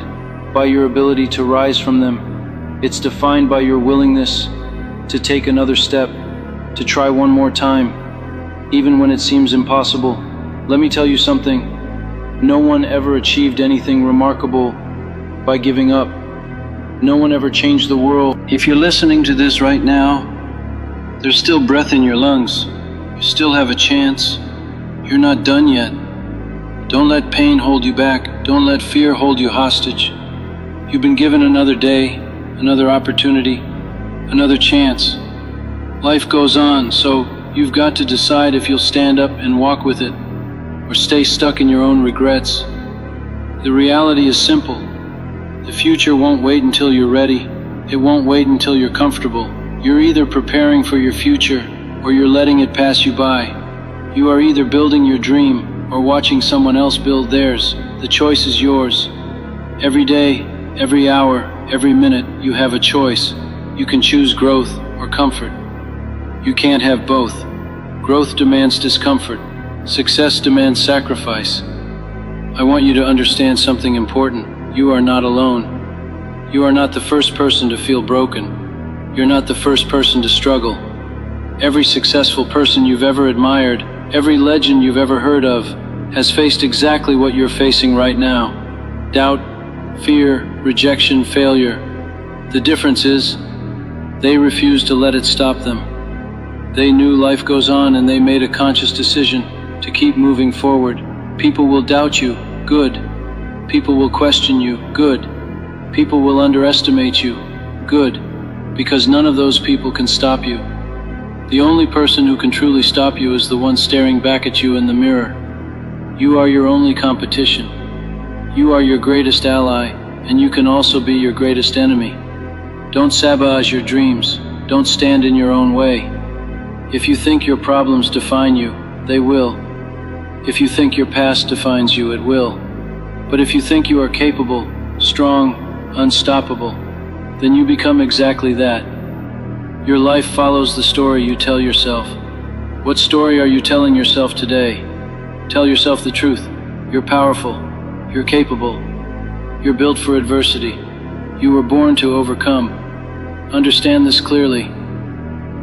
by your ability to rise from them. It's defined by your willingness to take another step, to try one more time, even when it seems impossible. Let me tell you something. No one ever achieved anything remarkable by giving up. No one ever changed the world. If you're listening to this right now, there's still breath in your lungs. You still have a chance. You're not done yet. Don't let pain hold you back. Don't let fear hold you hostage. You've been given another day, another opportunity, another chance. Life goes on, so you've got to decide if you'll stand up and walk with it, or stay stuck in your own regrets. The reality is simple. The future won't wait until you're ready. It won't wait until you're comfortable. You're either preparing for your future, or you're letting it pass you by. You are either building your dream, or watching someone else build theirs. The choice is yours. Every day, every hour, every minute, you have a choice. You can choose growth or comfort. You can't have both. Growth demands discomfort. Success demands sacrifice. I want you to understand something important. You are not alone. You are not the first person to feel broken. You're not the first person to struggle. Every successful person you've ever admired, every legend you've ever heard of, has faced exactly what you're facing right now. Doubt, fear, rejection, failure. The difference is, they refused to let it stop them. They knew life goes on, and they made a conscious decision to keep moving forward. People will doubt you, good. People will question you, good. People will underestimate you, good. Because none of those people can stop you. The only person who can truly stop you is the one staring back at you in the mirror. You are your only competition. You are your greatest ally, and you can also be your greatest enemy. Don't sabotage your dreams. Don't stand in your own way. If you think your problems define you, they will. If you think your past defines you, it will. But if you think you are capable, strong, unstoppable, then you become exactly that. Your life follows the story you tell yourself. What story are you telling yourself today? Tell yourself the truth. You're powerful. You're capable. You're built for adversity. You were born to overcome. Understand this clearly.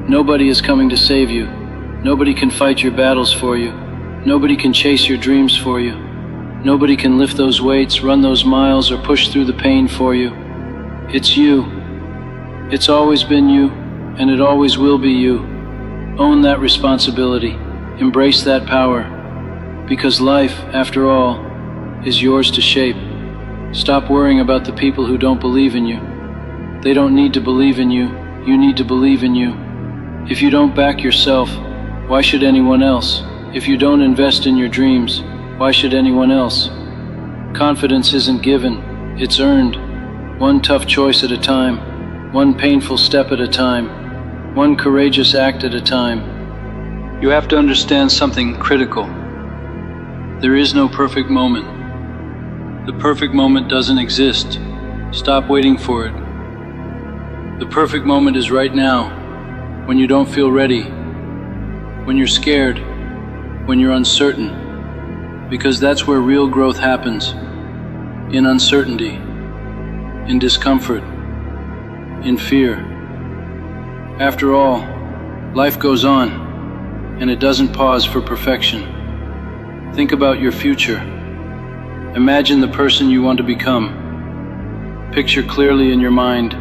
Nobody is coming to save you. Nobody can fight your battles for you. Nobody can chase your dreams for you. Nobody can lift those weights, run those miles, or push through the pain for you. It's you. It's always been you, and it always will be you. Own that responsibility. Embrace that power. Because life, after all, is yours to shape. Stop worrying about the people who don't believe in you. They don't need to believe in you. You need to believe in you. If you don't back yourself, why should anyone else? If you don't invest in your dreams, why should anyone else? Confidence isn't given, it's earned. One tough choice at a time, one painful step at a time, one courageous act at a time. You have to understand something critical. There is no perfect moment. The perfect moment doesn't exist. Stop waiting for it. The perfect moment is right now, when you don't feel ready, when you're scared, when you're uncertain. Because that's where real growth happens. In uncertainty, in discomfort, in fear. After all, life goes on, and it doesn't pause for perfection. Think about your future. Imagine the person you want to become. Picture clearly in your mind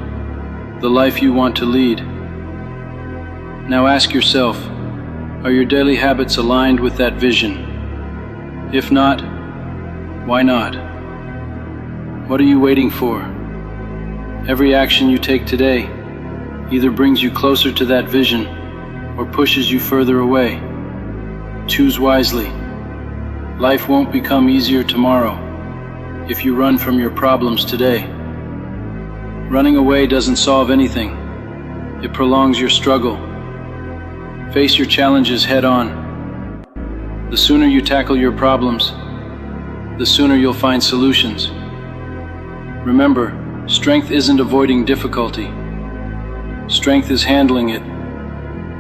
the life you want to lead. Now ask yourself, are your daily habits aligned with that vision? If not, why not? What are you waiting for? Every action you take today either brings you closer to that vision or pushes you further away. Choose wisely. Life won't become easier tomorrow if you run from your problems today. Running away doesn't solve anything. It prolongs your struggle. Face your challenges head on. The sooner you tackle your problems, the sooner you'll find solutions. Remember, strength isn't avoiding difficulty. Strength is handling it,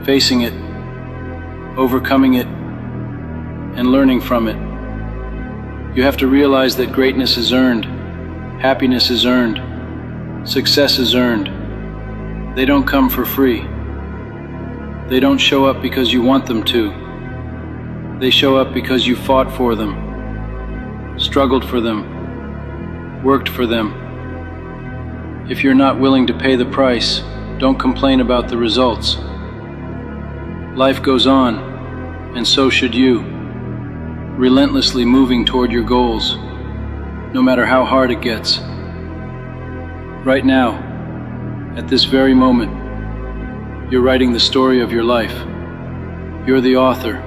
facing it, overcoming it, and learning from it. You have to realize that greatness is earned. Happiness is earned. Success is earned. They don't come for free. They don't show up because you want them to. They show up because you fought for them, struggled for them, worked for them. If you're not willing to pay the price, don't complain about the results. Life goes on, and so should you, relentlessly moving toward your goals, no matter how hard it gets. Right now, at this very moment, you're writing the story of your life. You're the author.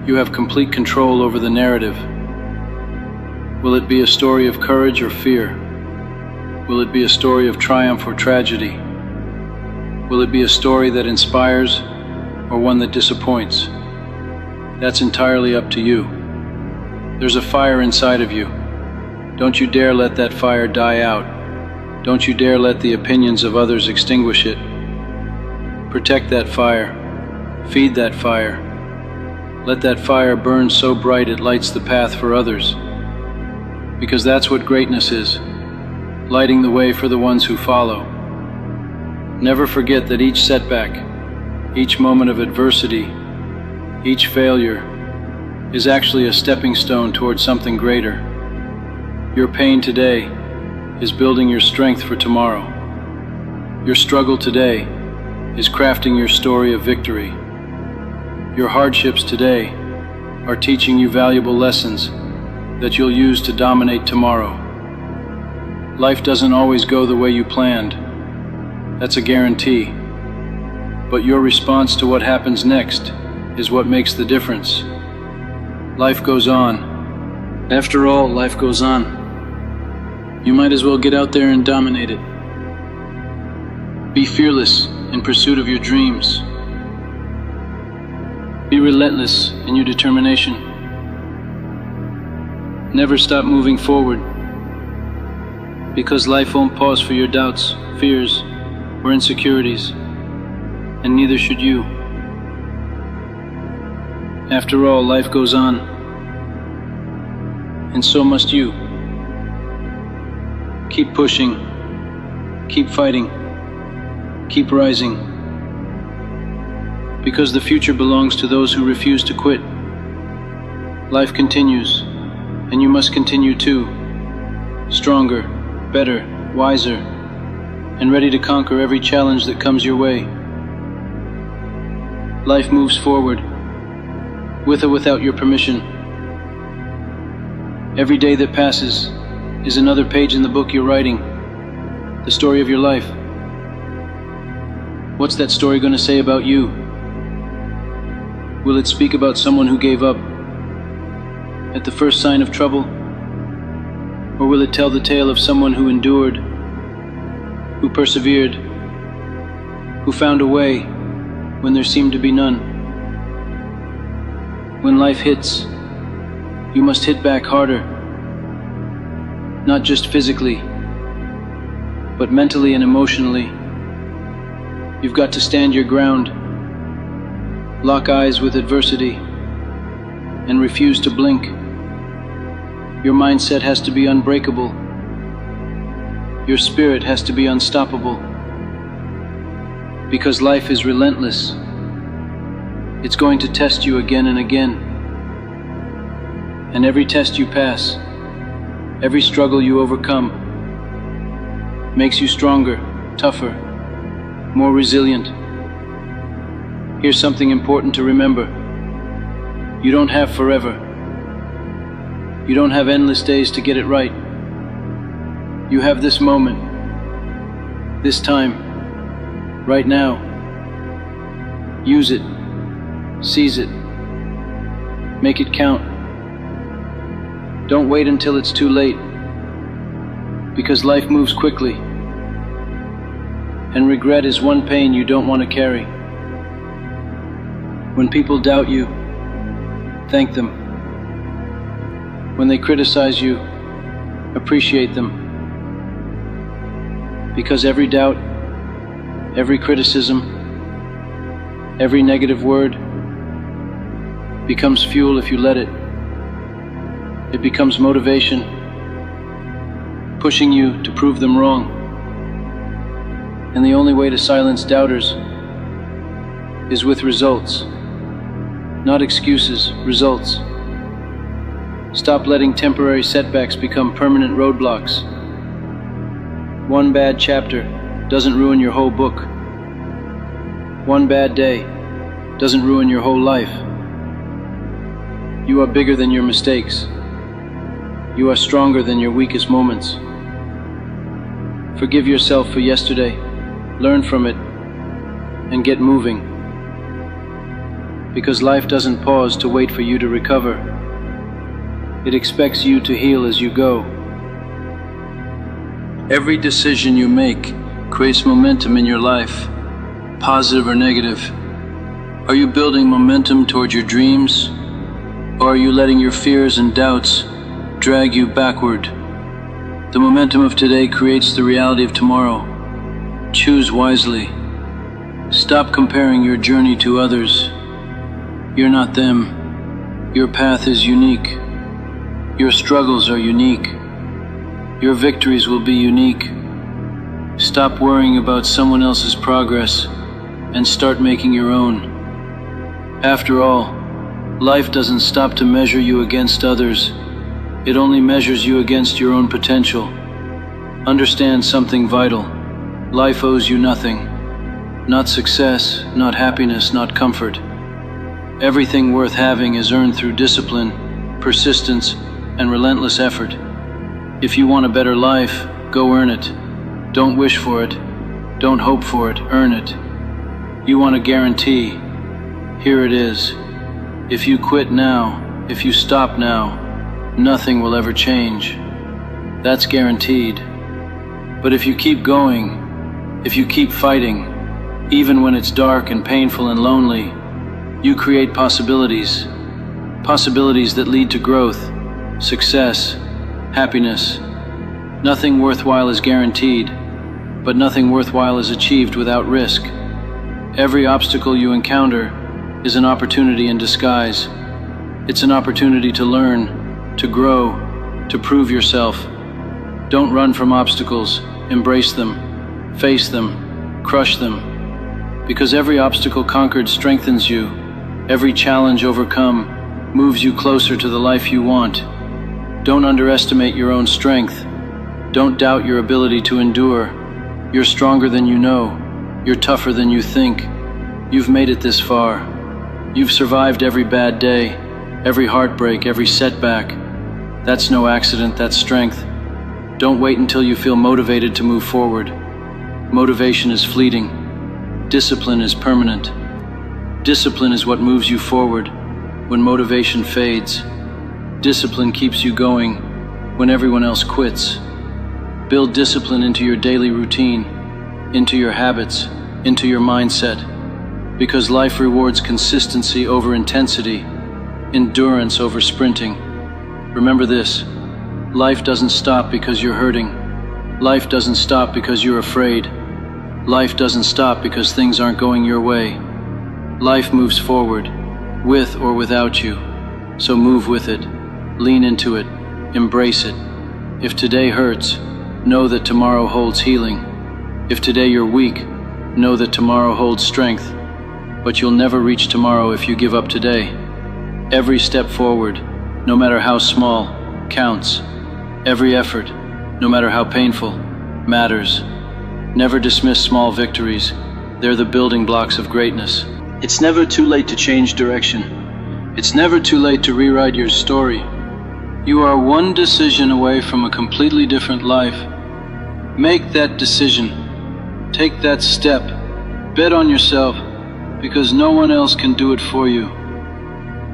You have complete control over the narrative. Will it be a story of courage or fear? Will it be a story of triumph or tragedy? Will it be a story that inspires or one that disappoints? That's entirely up to you. There's a fire inside of you. Don't you dare let that fire die out. Don't you dare let the opinions of others extinguish it. Protect that fire. Feed that fire. Let that fire burn so bright it lights the path for others. Because that's what greatness is, lighting the way for the ones who follow. Never forget that each setback, each moment of adversity, each failure is actually a stepping stone towards something greater. Your pain today is building your strength for tomorrow. Your struggle today is crafting your story of victory. Your hardships today are teaching you valuable lessons that you'll use to dominate tomorrow. Life doesn't always go the way you planned. That's a guarantee. But your response to what happens next is what makes the difference. Life goes on. After all, life goes on. You might as well get out there and dominate it. Be fearless in pursuit of your dreams. Be relentless in your determination. Never stop moving forward, because life won't pause for your doubts, fears, or insecurities, and neither should you. After all, life goes on, and so must you. Keep pushing, keep fighting, keep rising, because the future belongs to those who refuse to quit. Life continues, and you must continue too, stronger, better, wiser, and ready to conquer every challenge that comes your way. Life moves forward, with or without your permission. Every day that passes is another page in the book you're writing, the story of your life. What's that story going to say about you? Will it speak about someone who gave up at the first sign of trouble? Or will it tell the tale of someone who endured, who persevered, who found a way when there seemed to be none? When life hits, you must hit back harder, not just physically, but mentally and emotionally. You've got to stand your ground, lock eyes with adversity, and refuse to blink. Your mindset has to be unbreakable. Your spirit has to be unstoppable. Because life is relentless. It's going to test you again and again. And every test you pass, every struggle you overcome, makes you stronger, tougher, more resilient. Here's something important to remember. You don't have forever. You don't have endless days to get it right. You have this moment, this time, right now. Use it, seize it, make it count. Don't wait until it's too late, because life moves quickly, and regret is one pain you don't want to carry. When people doubt you, thank them. When they criticize you, appreciate them. Because every doubt, every criticism, every negative word becomes fuel if you let it. It becomes motivation, pushing you to prove them wrong. And the only way to silence doubters is with results. Not excuses, results. Stop letting temporary setbacks become permanent roadblocks. One bad chapter doesn't ruin your whole book. One bad day doesn't ruin your whole life. You are bigger than your mistakes. You are stronger than your weakest moments. Forgive yourself for yesterday, learn from it, and get moving. Because life doesn't pause to wait for you to recover. It expects you to heal as you go. Every decision you make creates momentum in your life, positive or negative. Are you building momentum toward your dreams, or are you letting your fears and doubts drag you backward? The momentum of today creates the reality of tomorrow. Choose wisely. Stop comparing your journey to others. You're not them. Your path is unique. Your struggles are unique. Your victories will be unique. Stop worrying about someone else's progress and start making your own. After all, life doesn't stop to measure you against others. It only measures you against your own potential. Understand something vital. Life owes you nothing. Not success, not happiness, not comfort. Everything worth having is earned through discipline, persistence, and relentless effort. If you want a better life, go earn it. Don't wish for it. Don't hope for it. Earn it. You want a guarantee. Here it is. If you quit now, if you stop now, nothing will ever change. That's guaranteed. But if you keep going, if you keep fighting, even when it's dark and painful and lonely, you create possibilities. Possibilities that lead to growth, success, happiness. Nothing worthwhile is guaranteed, but nothing worthwhile is achieved without risk. Every obstacle you encounter is an opportunity in disguise. It's an opportunity to learn, to grow, to prove yourself. Don't run from obstacles, embrace them, face them, crush them. Because every obstacle conquered strengthens you. Every challenge overcome moves you closer to the life you want. Don't underestimate your own strength. Don't doubt your ability to endure. You're stronger than you know. You're tougher than you think. You've made it this far. You've survived every bad day, every heartbreak, every setback. That's no accident, that's strength. Don't wait until you feel motivated to move forward. Motivation is fleeting. Discipline is permanent. Discipline is what moves you forward when motivation fades. Discipline keeps you going when everyone else quits. Build discipline into your daily routine, into your habits, into your mindset, because life rewards consistency over intensity, endurance over sprinting. Remember this, life doesn't stop because you're hurting. Life doesn't stop because you're afraid. Life doesn't stop because things aren't going your way. Life moves forward, with or without you, so move with it. Lean into it, embrace it. If today hurts, know that tomorrow holds healing. If today you're weak, know that tomorrow holds strength. But you'll never reach tomorrow if you give up today. Every step forward, no matter how small, counts. Every effort, no matter how painful, matters. Never dismiss small victories. They're the building blocks of greatness. It's never too late to change direction. It's never too late to rewrite your story. You are one decision away from a completely different life. Make that decision. Take that step. Bet on yourself, because no one else can do it for you.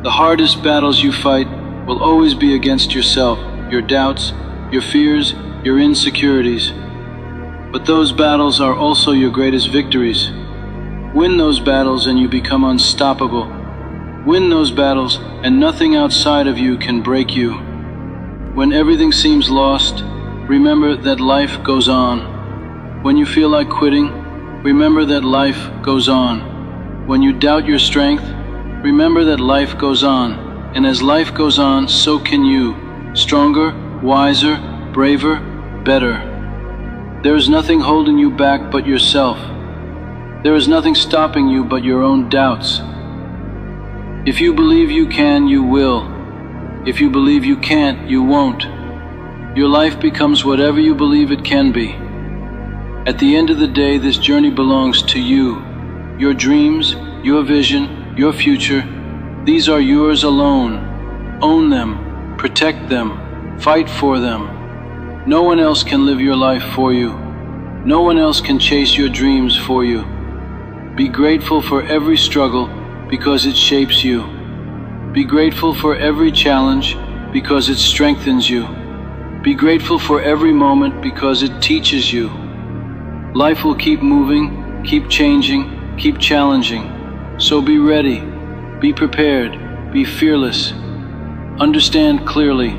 The hardest battles you fight will always be against yourself, your doubts, your fears, your insecurities. But those battles are also your greatest victories. Win those battles and you become unstoppable. Win those battles and nothing outside of you can break you. When everything seems lost, remember that life goes on. When you feel like quitting, remember that life goes on. When you doubt your strength, remember that life goes on. And as life goes on, so can you. Stronger, wiser, braver, better. There is nothing holding you back but yourself. There is nothing stopping you but your own doubts. If you believe you can, you will. If you believe you can't, you won't. Your life becomes whatever you believe it can be. At the end of the day, this journey belongs to you. Your dreams, your vision, your future, these are yours alone. Own them, protect them, fight for them. No one else can live your life for you. No one else can chase your dreams for you. Be grateful for every struggle because it shapes you. Be grateful for every challenge because it strengthens you. Be grateful for every moment because it teaches you. Life will keep moving, keep changing, keep challenging. So be ready, be prepared, be fearless. Understand clearly,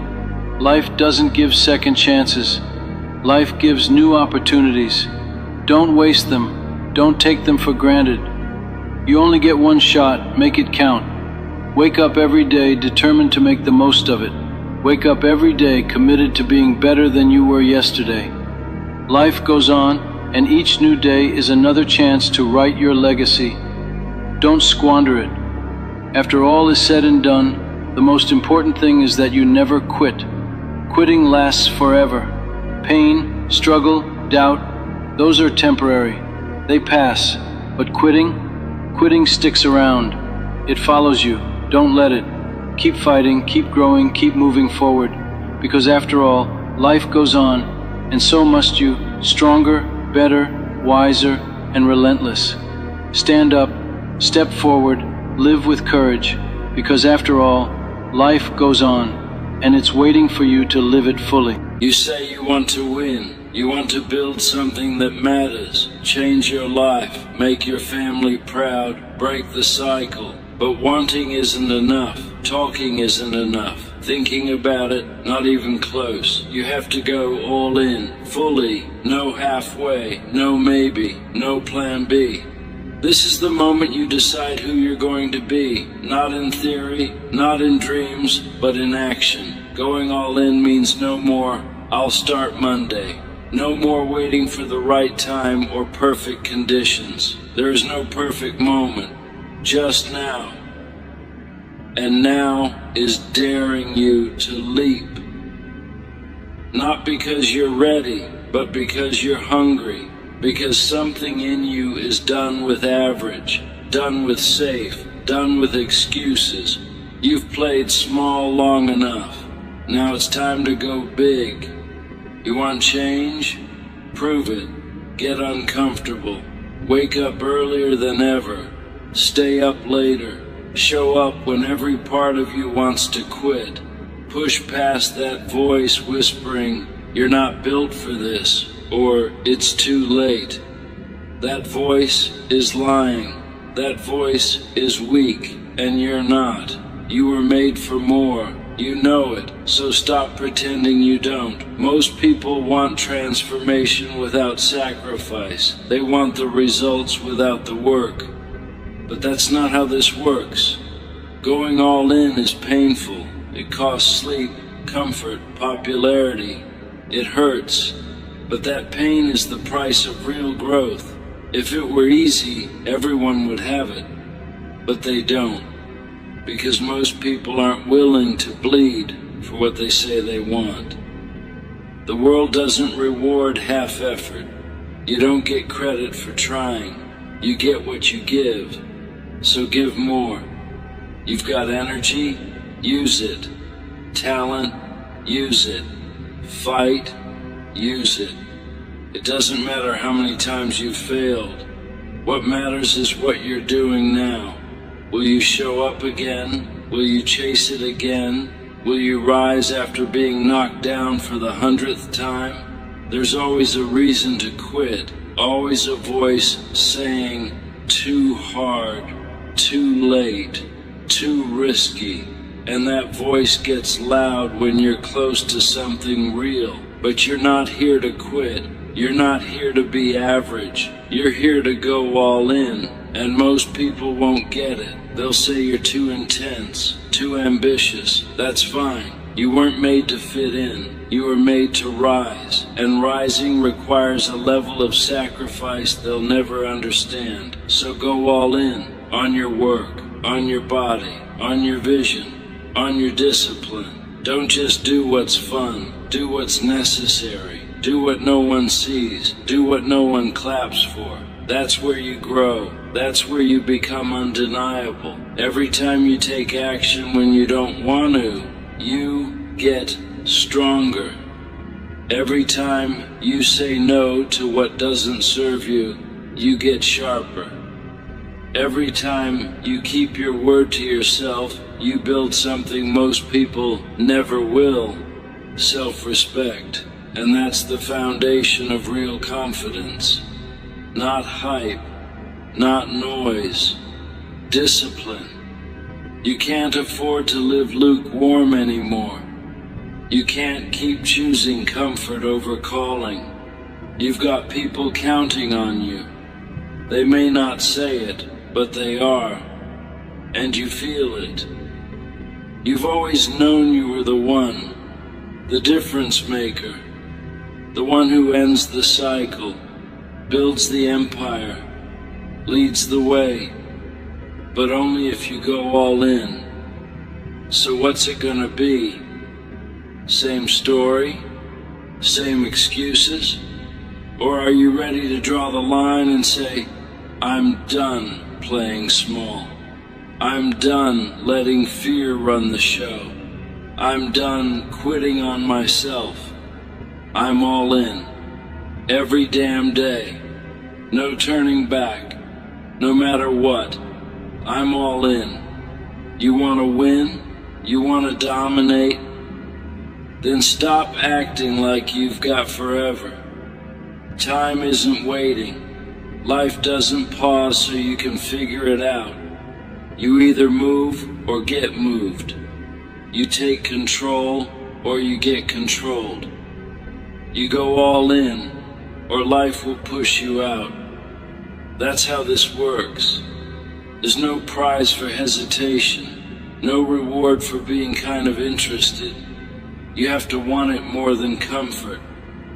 life doesn't give second chances. Life gives new opportunities. Don't waste them, don't take them for granted. You only get one shot, make it count. Wake up every day determined to make the most of it. Wake up every day committed to being better than you were yesterday. Life goes on, and each new day is another chance to write your legacy. Don't squander it. After all is said and done, the most important thing is that you never quit. Quitting lasts forever. Pain, struggle, doubt, those are temporary. They pass. But quitting sticks around. It follows you. Don't let it. Keep fighting, keep growing, keep moving forward. Because after all, life goes on, and so must you, stronger, better, wiser, and relentless. Stand up, step forward, live with courage, because after all, life goes on, and it's waiting for you to live it fully. You say you want to win. You want to build something that matters, change your life, make your family proud, break the cycle. But wanting isn't enough. Talking isn't enough. Thinking about it, not even close. You have to go all in, fully, no halfway, no maybe, no plan B. This is the moment you decide who you're going to be, not in theory, not in dreams, but in action. Going all in means no more, I'll start Monday. No more waiting for the right time or perfect conditions. There is no perfect moment, just now. And now is daring you to leap. Not because you're ready, but because you're hungry. Because something in you is done with average, done with safe, done with excuses. You've played small long enough. Now it's time to go big. You want change? Prove it. Get uncomfortable. Wake up earlier than ever. Stay up later. Show up when every part of you wants to quit. Push past that voice whispering, "You're not built for this," or "It's too late." That voice is lying. That voice is weak, and you're not. You were made for more. You know it, so stop pretending you don't. Most people want transformation without sacrifice. They want the results without the work. But that's not how this works. Going all in is painful. It costs sleep, comfort, popularity. It hurts. But that pain is the price of real growth. If it were easy, everyone would have it. But they don't. Because most people aren't willing to bleed for what they say they want. The world doesn't reward half effort. You don't get credit for trying. You get what you give. So give more. You've got energy, use it. Talent, use it. Fight, use it. It doesn't matter how many times you've failed. What matters is what you're doing now. Will you show up again? Will you chase it again? Will you rise after being knocked down for the 100th time? There's always a reason to quit. Always a voice saying, too hard. Too late, too risky, and that voice gets loud when you're close to something real. But you're not here to quit. You're not here to be average. You're here to go all in, and most people won't get it. They'll say you're too intense, too ambitious. That's fine. You weren't made to fit in. You were made to rise, and rising requires a level of sacrifice they'll never understand. So go all in on your work, on your body, on your vision, on your discipline. Don't just do what's fun, do what's necessary. Do what no one sees, do what no one claps for. That's where you grow, that's where you become undeniable. Every time you take action when you don't want to, you get stronger. Every time you say no to what doesn't serve you, you get sharper. Every time you keep your word to yourself, you build something most people never will, self-respect. And that's the foundation of real confidence. Not hype, not noise, discipline. You can't afford to live lukewarm anymore. You can't keep choosing comfort over calling. You've got people counting on you. They may not say it, but they are. And you feel it. You've always known you were the one, the difference maker. The one who ends the cycle, builds the empire, leads the way, but only if you go all in. So what's it gonna be? Same story? Same excuses? Or are you ready to draw the line and say, I'm done playing small. I'm done letting fear run the show. I'm done quitting on myself. I'm all in, every damn day, no turning back, no matter what, I'm all in. You want to win? You want to dominate? Then stop acting like you've got forever. Time isn't waiting. Life doesn't pause so you can figure it out. You either move or get moved. You take control or you get controlled. You go all in, or life will push you out. That's how this works. There's no prize for hesitation, no reward for being kind of interested. You have to want it more than comfort,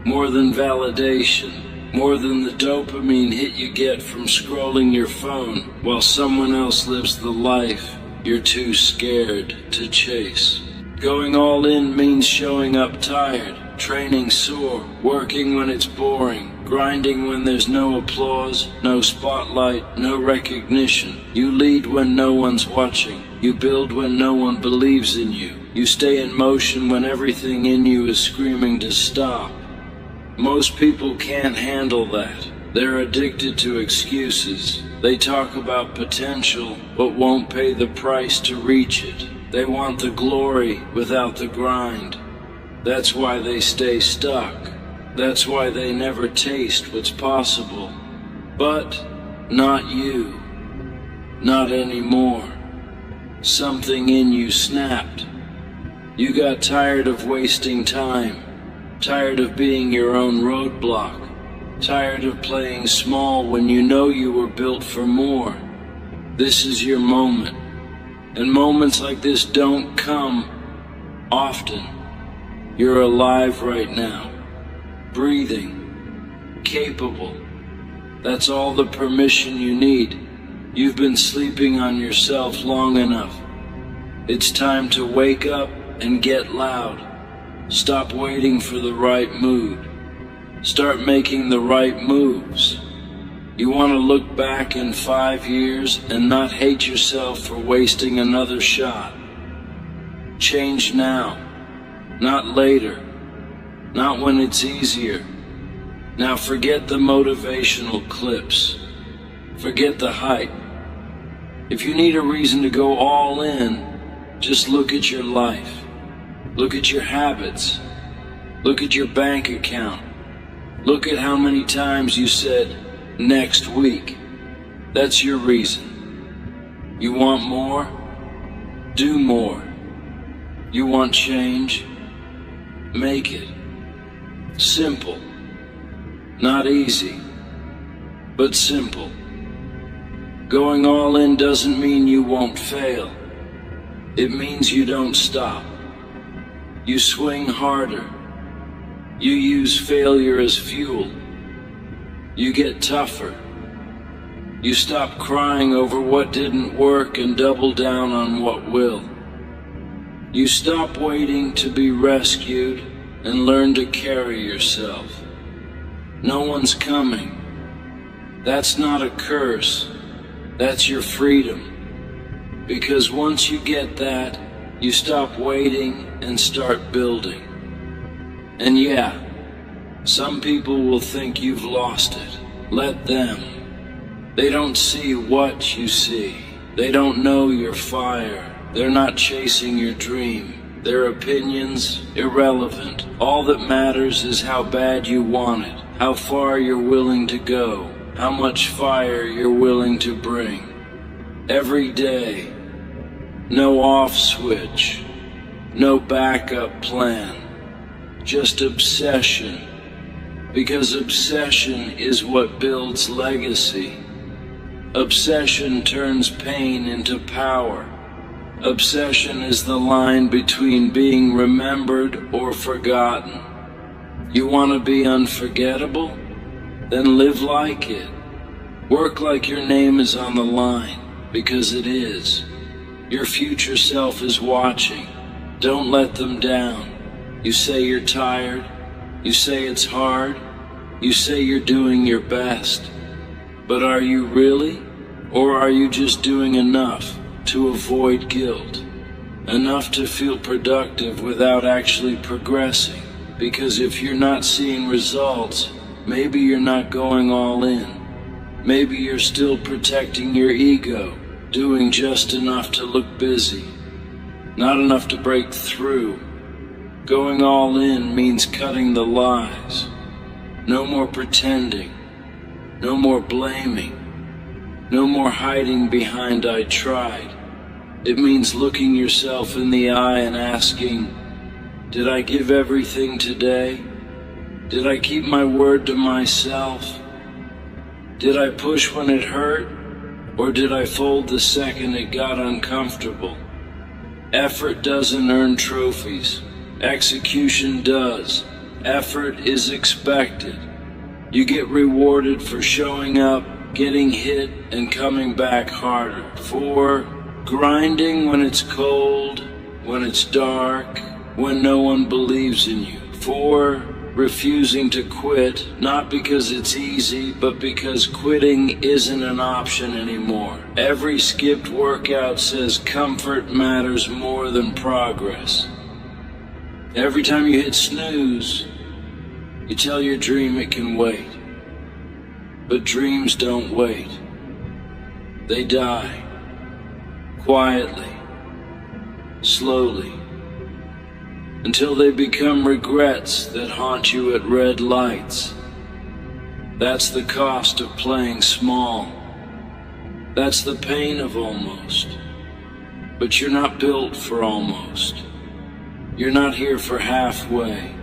more than validation, more than the dopamine hit you get from scrolling your phone while someone else lives the life you're too scared to chase. Going all in means showing up tired, training sore, working when it's boring, grinding when there's no applause, no spotlight, no recognition. You lead when no one's watching. You build when no one believes in you. You stay in motion when everything in you is screaming to stop. Most people can't handle that. They're addicted to excuses. They talk about potential, but won't pay the price to reach it. They want the glory without the grind. That's why they stay stuck. That's why they never taste what's possible. But not you. Not anymore. Something in you snapped. You got tired of wasting time. Tired of being your own roadblock. Tired of playing small when you know you were built for more. This is your moment. And moments like this don't come often. You're alive right now, breathing, capable. That's all the permission you need. You've been sleeping on yourself long enough. It's time to wake up and get loud. Stop waiting for the right mood. Start making the right moves. You want to look back in 5 years and not hate yourself for wasting another shot. Change now, not later, not when it's easier. Now forget the motivational clips. Forget the hype. If you need a reason to go all in, just look at your life. Look at your habits. Look at your bank account. Look at how many times you said, next week. That's your reason. You want more? Do more. You want change? Make it. Simple. Not easy, but simple. Going all in doesn't mean you won't fail. It means you don't stop. You swing harder. You use failure as fuel. You get tougher. You stop crying over what didn't work and double down on what will. You stop waiting to be rescued and learn to carry yourself. No one's coming. That's not a curse. That's your freedom. Because once you get that, you stop waiting and start building. And yeah, some people will think you've lost it. Let them. They don't see what you see. They don't know your fire. They're not chasing your dream. Their opinions, irrelevant. All that matters is how bad you want it, how far you're willing to go, how much fire you're willing to bring. Every day, no off switch, no backup plan, just obsession. Because obsession is what builds legacy. Obsession turns pain into power. Obsession is the line between being remembered or forgotten. You want to be unforgettable? Then live like it. Work like your name is on the line, because it is. Your future self is watching. Don't let them down. You say you're tired. You say it's hard. You say you're doing your best. But are you really? Or are you just doing enough to avoid guilt? Enough to feel productive without actually progressing? Because if you're not seeing results, maybe you're not going all in. Maybe you're still protecting your ego, doing just enough to look busy, not enough to break through. Going all in means cutting the lies. No more pretending. No more blaming. No more hiding behind "I tried." It means looking yourself in the eye and asking, did I give everything today? Did I keep my word to myself? Did I push when it hurt? Or did I fold the second it got uncomfortable? Effort doesn't earn trophies. Execution does. Effort is expected. You get rewarded for showing up, getting hit, and coming back harder. For grinding when it's cold, when it's dark, when no one believes in you. For refusing to quit, not because it's easy, but because quitting isn't an option anymore. Every skipped workout says comfort matters more than progress. Every time you hit snooze, you tell your dream it can wait. But dreams don't wait. They die. Quietly. Slowly. Until they become regrets that haunt you at red lights. That's the cost of playing small. That's the pain of almost. But you're not built for almost. You're not here for halfway.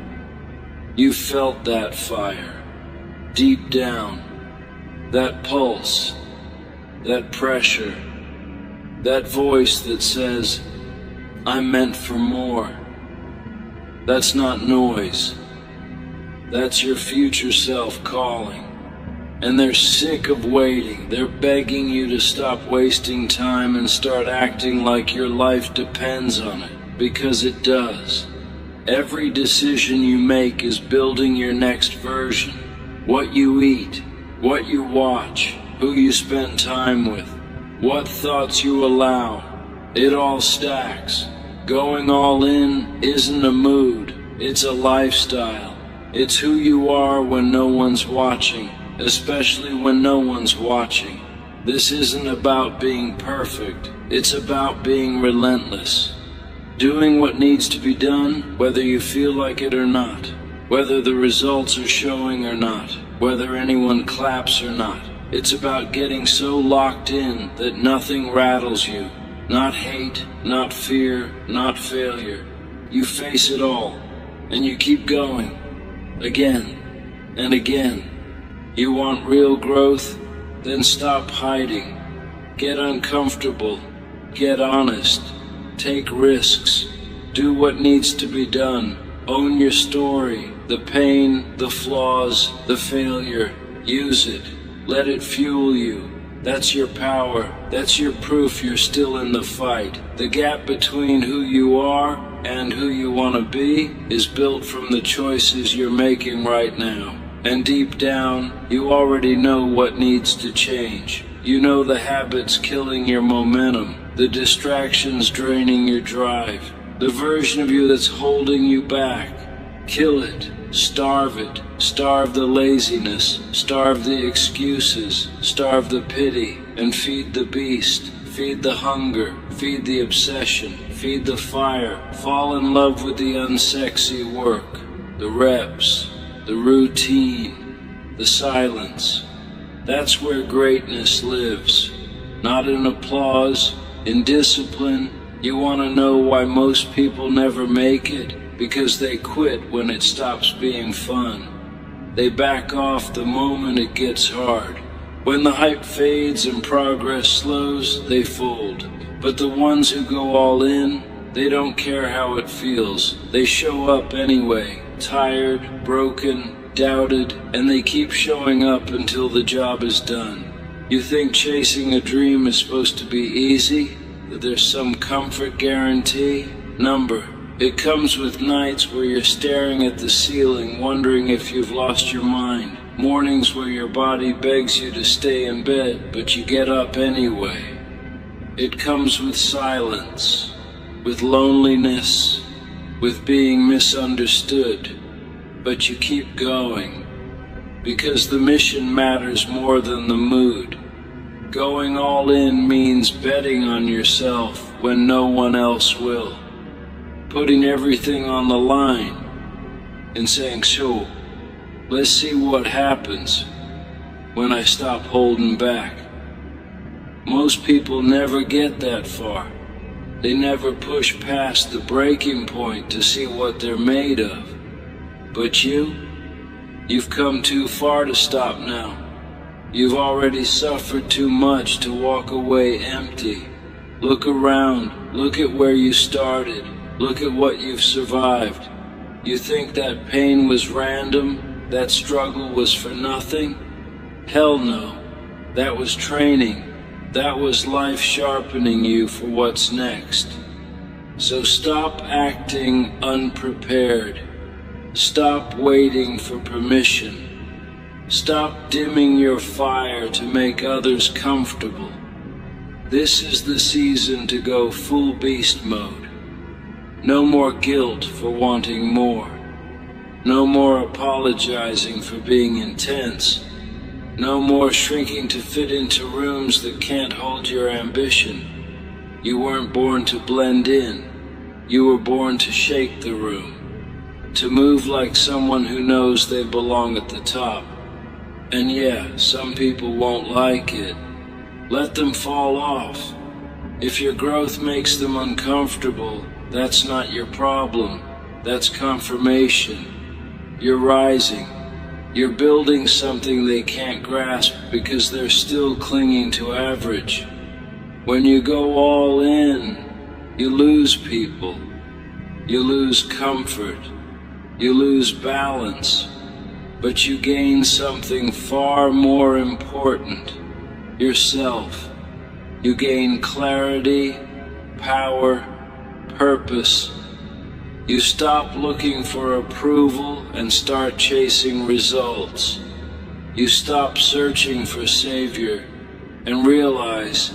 You felt that fire, deep down, that pulse, that pressure, that voice that says, I'm meant for more. That's not noise. That's your future self calling. And they're sick of waiting. They're begging you to stop wasting time and start acting like your life depends on it. Because it does. Every decision you make is building your next version. What you eat, what you watch, who you spend time with, what thoughts you allow. It all stacks. Going all in isn't a mood, it's a lifestyle. It's who you are when no one's watching, especially when no one's watching. This isn't about being perfect, it's about being relentless. Doing what needs to be done, whether you feel like it or not, whether the results are showing or not, whether anyone claps or not. It's about getting so locked in that nothing rattles you. Not hate, not fear, not failure. You face it all, and you keep going, again and again. You want real growth? Then stop hiding. Get uncomfortable. Get honest. Take risks. Do what needs to be done. Own your story, the pain, the flaws, the failure. Use it. Let it fuel you. That's your power. That's your proof you're still in the fight. The gap between who you are and who you want to be is built from the choices you're making right now. And deep down, you already know what needs to change. You know the habits killing your momentum, the distractions draining your drive, the version of you that's holding you back. Kill it. Starve it. Starve the laziness. Starve the excuses. Starve the pity. And feed the beast. Feed the hunger. Feed the obsession. Feed the fire. Fall in love with the unsexy work. The reps. The routine. The silence. That's where greatness lives. Not in applause. In discipline. You want to know why most people never make it? Because they quit when it stops being fun. They back off the moment it gets hard. When the hype fades and progress slows, they fold. But the ones who go all in, they don't care how it feels. They show up anyway, tired, broken, doubted, and they keep showing up until the job is done. You think chasing a dream is supposed to be easy? That there's some comfort guarantee? Number. It comes with nights where you're staring at the ceiling, wondering if you've lost your mind. Mornings where your body begs you to stay in bed, but you get up anyway. It comes with silence, with loneliness, with being misunderstood. But you keep going, because the mission matters more than the mood. Going all in means betting on yourself when no one else will. Putting everything on the line and saying, so, let's see what happens when I stop holding back. Most people never get that far. They never push past the breaking point to see what they're made of. But you've come too far to stop now. You've already suffered too much to walk away empty. Look around, look at where you started. Look at what you've survived. You think that pain was random? That struggle was for nothing? Hell no. That was training. That was life sharpening you for what's next. So stop acting unprepared. Stop waiting for permission. Stop dimming your fire to make others comfortable. This is the season to go full beast mode. No more guilt for wanting more. No more apologizing for being intense. No more shrinking to fit into rooms that can't hold your ambition. You weren't born to blend in. You were born to shake the room. To move like someone who knows they belong at the top. And yeah, some people won't like it. Let them fall off. If your growth makes them uncomfortable, that's not your problem. That's confirmation. You're rising. You're building something they can't grasp because they're still clinging to average. When you go all in, you lose people. You lose comfort. You lose balance. But you gain something far more important. Yourself. You gain clarity, power, purpose. You stop looking for approval and start chasing results. You stop searching for savior and realize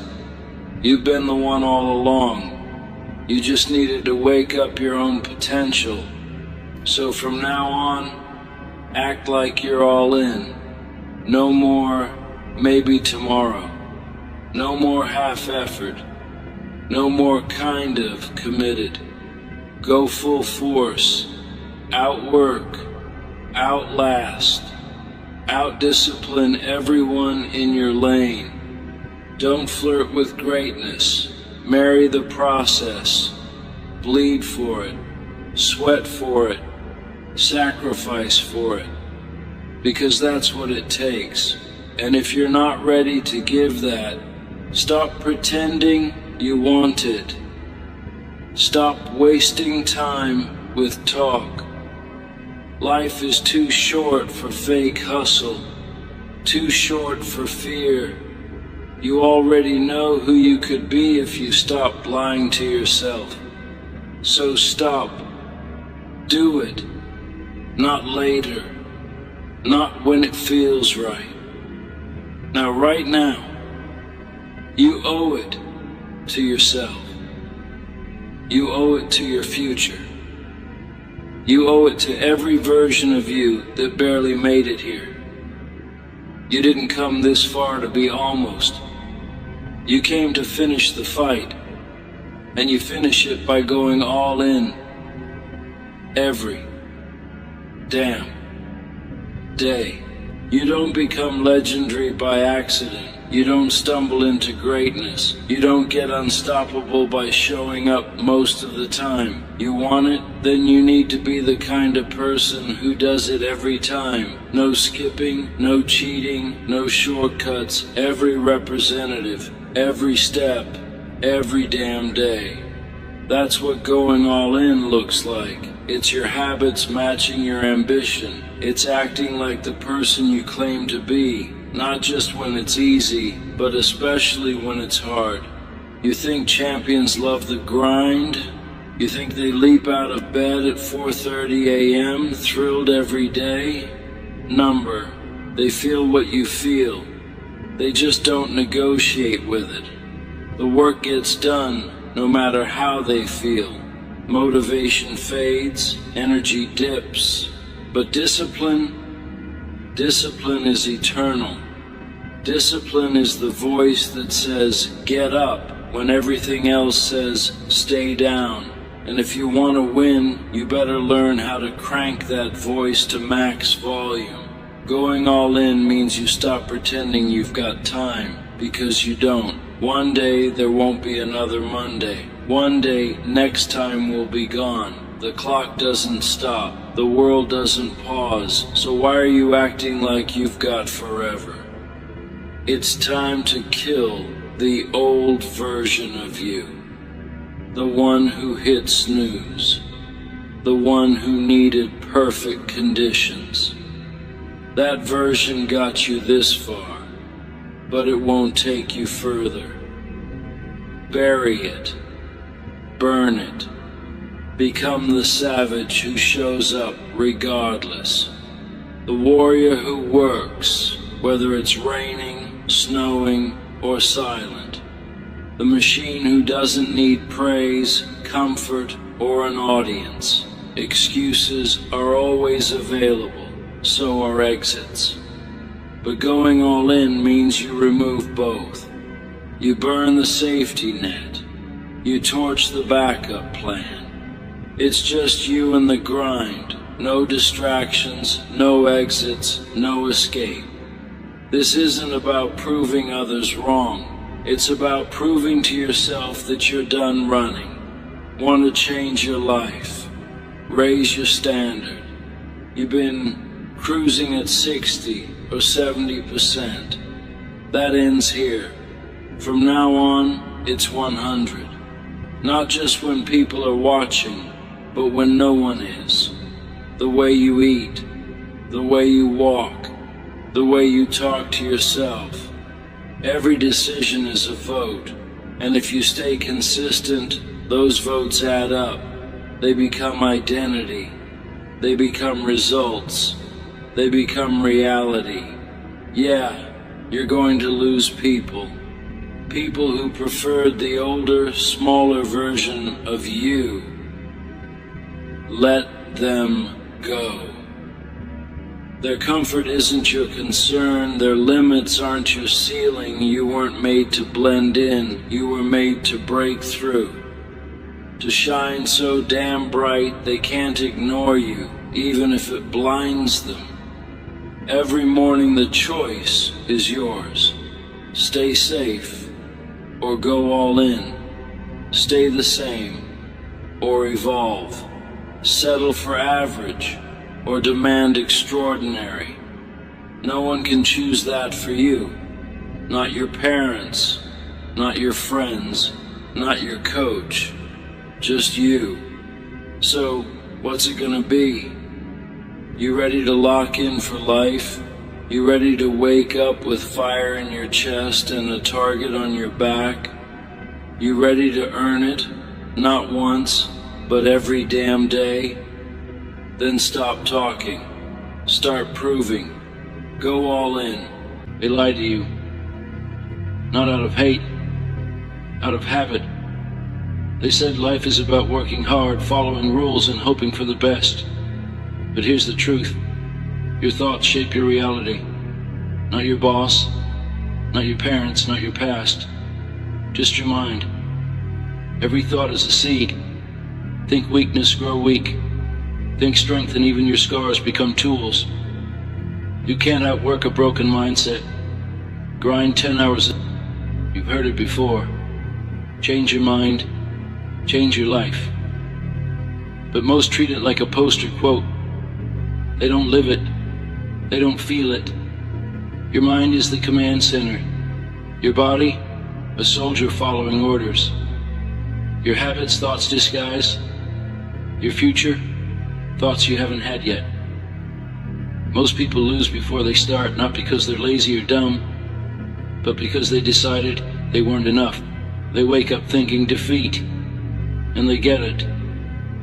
you've been the one all along. You just needed to wake up your own potential. So from now on, act like you're all in. No more maybe tomorrow. No more half effort. No more kind of committed. Go full force. Outwork. Outlast. Outdiscipline everyone in your lane. Don't flirt with greatness. Marry the process. Bleed for it. Sweat for it. Sacrifice for it. Because that's what it takes. And if you're not ready to give that, stop pretending you want it. Stop wasting time with talk. Life is too short for fake hustle, too short for fear. You already know who you could be if you stopped lying to yourself. So stop. Do it. Not later. Not when it feels right. Now, right now, you owe it to yourself. You owe it to your future. You owe it to every version of you that barely made it here. You didn't come this far to be almost. You came to finish the fight, and you finish it by going all in. Every damn day. You don't become legendary by accident. You don't stumble into greatness. You don't get unstoppable by showing up most of the time. You want it, then you need to be the kind of person who does it every time. No skipping, no cheating, no shortcuts. Every representative, every step, every damn day. That's what going all in looks like. It's your habits matching your ambition. It's acting like the person you claim to be, not just when it's easy, but especially when it's hard. You think champions love the grind? You think they leap out of bed at 4:30 a.m., thrilled every day? Number. They feel what you feel. They just don't negotiate with it. The work gets done, no matter how they feel. Motivation fades, energy dips, but discipline is eternal. Discipline is the voice that says, get up, when everything else says, stay down. And if you want to win, you better learn how to crank that voice to max volume. Going all in means you stop pretending you've got time, because you don't. One day there won't be another Monday. One day, next time will be gone. The clock doesn't stop. The world doesn't pause. So why are you acting like you've got forever? It's time to kill the old version of you. The one who hit snooze. The one who needed perfect conditions. That version got you this far, but it won't take you further. Bury it. Burn it. Become the savage who shows up regardless. The warrior who works, whether it's raining, snowing, or silent. The machine who doesn't need praise, comfort, or an audience. Excuses are always available, so are exits. But going all in means you remove both. You burn the safety net. You torch the backup plan. It's just you and the grind. No distractions, no exits, no escape. This isn't about proving others wrong. It's about proving to yourself that you're done running. Want to change your life. Raise your standard. You've been cruising at 60 or 70%. That ends here. From now on, it's 100. Not just when people are watching, but when no one is. The way you eat, the way you walk, the way you talk to yourself. Every decision is a vote, and if you stay consistent, those votes add up. They become identity. They become results. They become reality. Yeah, you're going to lose people. People who preferred the older, smaller version of you. Let them go. Their comfort isn't your concern. Their limits aren't your ceiling. You weren't made to blend in. You were made to break through. To shine so damn bright they can't ignore you, even if it blinds them. Every morning the choice is yours. Stay safe or go all in. Stay the same or evolve. Settle for average or demand extraordinary. No one can choose that for you. Not your parents, not your friends, not your coach. Just you. So, what's it gonna be? You ready to lock in for life? You ready to wake up with fire in your chest and a target on your back? You ready to earn it? Not once, but every damn day? Then stop talking. Start proving. Go all in. They lie to you. Not out of hate, out of habit. They said life is about working hard, following rules, and hoping for the best. But here's the truth. Your thoughts shape your reality. Not your boss, not your parents, not your past. Just your mind. Every thought is a seed. Think weakness, grow weak. Think strength, and even your scars become tools. You can't outwork a broken mindset. Grind 10 hours. You've heard it before. Change your mind, change your life. But most treat it like a poster quote. They don't live it. They don't feel it. Your mind is the command center. Your body, a soldier following orders. Your habits, thoughts disguise. Your future, thoughts you haven't had yet. Most people lose before they start, not because they're lazy or dumb, but because they decided they weren't enough. They wake up thinking defeat, and they get it.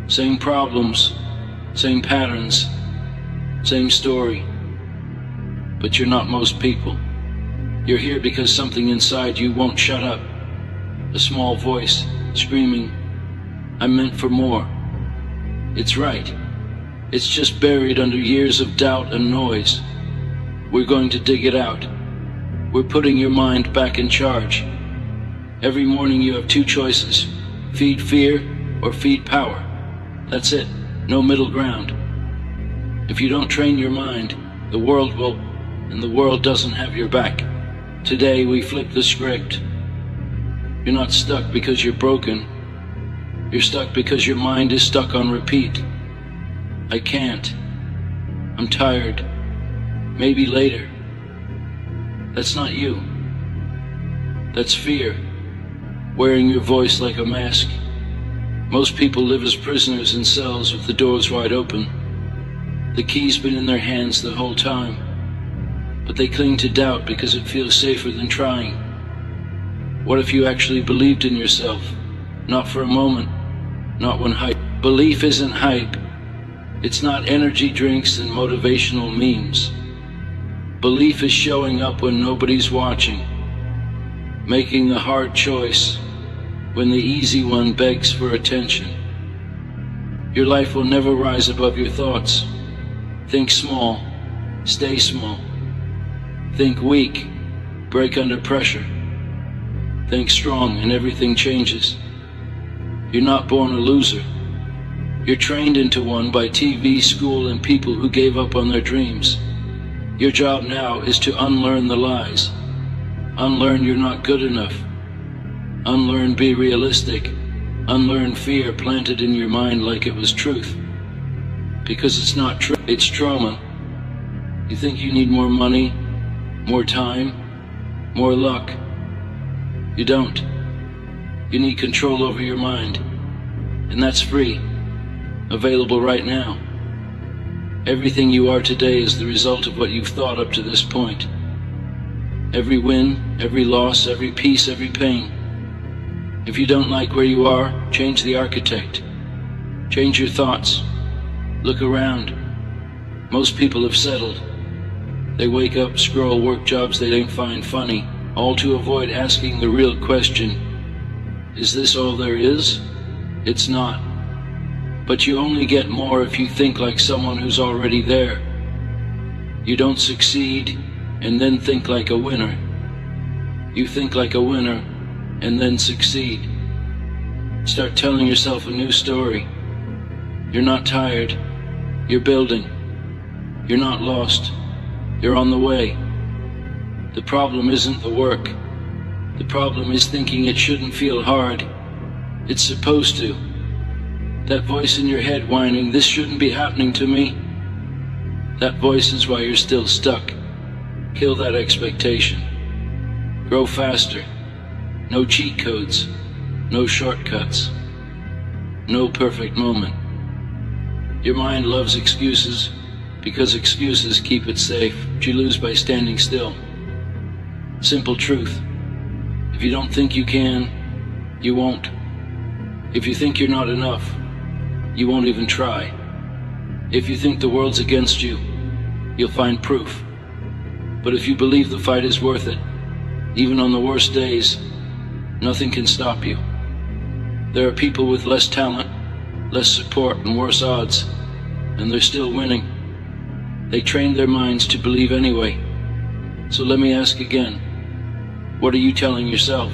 Same problems, same patterns, same story. But you're not most people. You're here because something inside you won't shut up. A small voice screaming, I'm meant for more. It's right. It's just buried under years of doubt and noise. We're going to dig it out. We're putting your mind back in charge. Every morning you have two choices. Feed fear or feed power. That's it. No middle ground. If you don't train your mind, the world will, and the world doesn't have your back. Today we flip the script. You're not stuck because you're broken. You're stuck because your mind is stuck on repeat. I can't. I'm tired. Maybe later. That's not you. That's fear, wearing your voice like a mask. Most people live as prisoners in cells with the doors wide open. The key's been in their hands the whole time, but they cling to doubt because it feels safer than trying. What if you actually believed in yourself? Not for a moment, not when hype. Belief isn't hype. It's not energy drinks and motivational memes. Belief is showing up when nobody's watching, making the hard choice when the easy one begs for attention. Your life will never rise above your thoughts. Think small, stay small. Think weak, break under pressure. Think strong and everything changes. You're not born a loser. You're trained into one by TV, school, and people who gave up on their dreams. Your job now is to unlearn the lies. Unlearn you're not good enough. Unlearn be realistic. Unlearn fear planted in your mind like it was truth. Because it's not true, it's trauma. You think you need more money, more time, more luck. You don't. You need control over your mind. And that's free. Available right now. Everything you are today is the result of what you've thought up to this point. Every win, every loss, every peace, every pain. If you don't like where you are, change the architect. Change your thoughts. Look around. Most people have settled. They wake up, scroll, work jobs they don't find funny, all to avoid asking the real question. Is this all there is? It's not. But you only get more if you think like someone who's already there. You don't succeed and then think like a winner. You think like a winner and then succeed. Start telling yourself a new story. You're not tired. You're building. You're not lost. You're on the way. The problem isn't the work. The problem is thinking it shouldn't feel hard. It's supposed to. That voice in your head whining, this shouldn't be happening to me. That voice is why you're still stuck. Kill that expectation. Grow faster. No cheat codes. No shortcuts. no perfect moment. Your mind loves excuses because excuses keep it safe. You lose by standing still. Simple truth. If you don't think you can, you won't. If you think you're not enough, you won't even try. If you think the world's against you, you'll find proof. But if you believe the fight is worth it, even on the worst days, nothing can stop you. There are people with less talent, less support, and worse odds, and they're still winning. They trained their minds to believe anyway. So let me ask again, what are you telling yourself?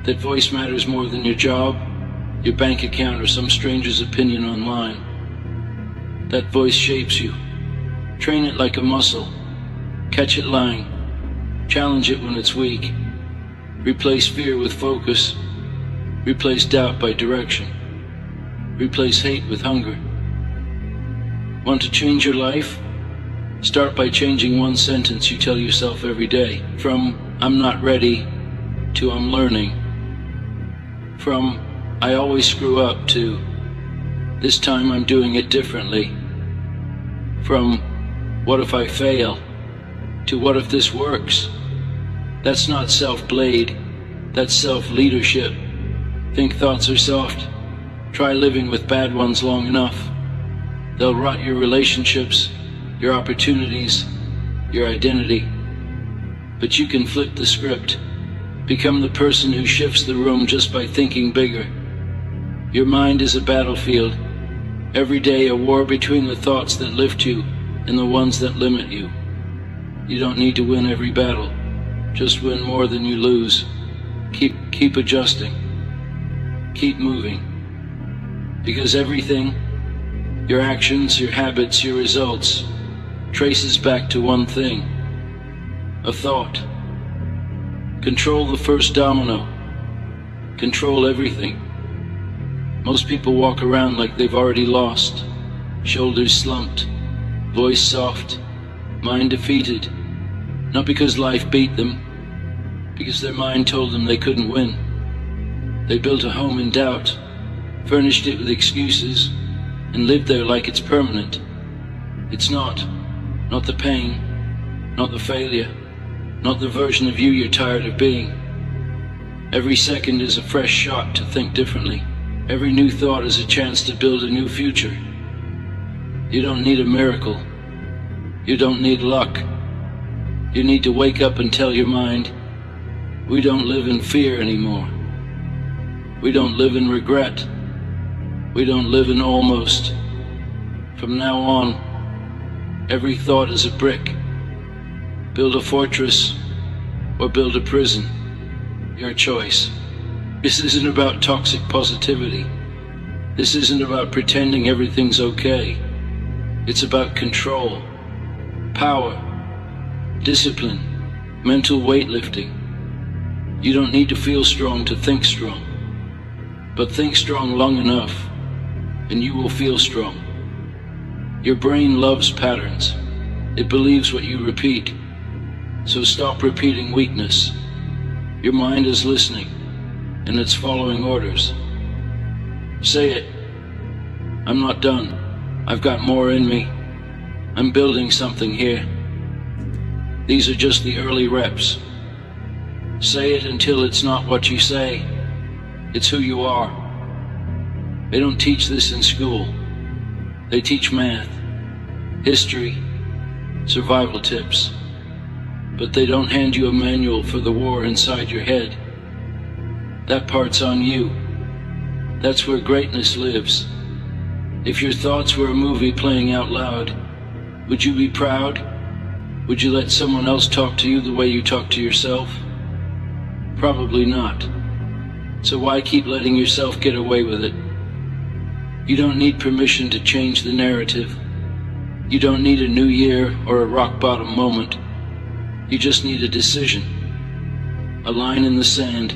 That voice matters more than your job, your bank account, or some stranger's opinion online. That voice shapes you. Train it like a muscle. Catch it lying. Challenge it when it's weak. Replace fear with focus. Replace doubt by direction. Replace hate with hunger. Want to change your life? Start by changing one sentence you tell yourself every day. From "I'm not ready" to "I'm learning." From "I always screw up" to "This time I'm doing it differently." From "What if I fail" to "What if this works?" That's not self-blade, that's self-leadership. Think thoughts are soft. Try living with bad ones long enough. They'll rot your relationships, your opportunities, your identity. But you can flip the script. Become the person who shifts the room just by thinking bigger. Your mind is a battlefield. Every day a war between the thoughts that lift you and the ones that limit you. You don't need to win every battle. Just win more than you lose. Keep adjusting. Keep moving. Because everything, your actions, your habits, your results, traces back to one thing: a thought. Control the first domino. Control everything. Most people walk around like they've already lost. Shoulders slumped, voice soft, mind defeated. Not because life beat them, because their mind told them they couldn't win. They built a home in doubt, furnished it with excuses, and lived there like it's permanent. It's not. Not the pain, not the failure, not the version of you you're tired of being. Every second is a fresh shot to think differently. Every new thought is a chance to build a new future. You don't need a miracle. You don't need luck. You need to wake up and tell your mind, we don't live in fear anymore. We don't live in regret. We don't live in almost. From now on, every thought is a brick. Build a fortress or build a prison. Your choice. This isn't about toxic positivity. This isn't about pretending everything's okay. It's about control, power, discipline, mental weightlifting. You don't need to feel strong to think strong. But think strong long enough, and you will feel strong. Your brain loves patterns. It believes what you repeat. So stop repeating weakness. Your mind is listening, and it's following orders. Say it. I'm not done. I've got more in me. I'm building something here. These are just the early reps. Say it until it's not what you say. It's who you are. They don't teach this in school. They teach math, history, survival tips. But they don't hand you a manual for the war inside your head. That part's on you. That's where greatness lives. If your thoughts were a movie playing out loud, would you be proud? Would you let someone else talk to you the way you talk to yourself? Probably not. So why keep letting yourself get away with it? You don't need permission to change the narrative. You don't need a new year or a rock bottom moment. You just need a decision, a line in the sand,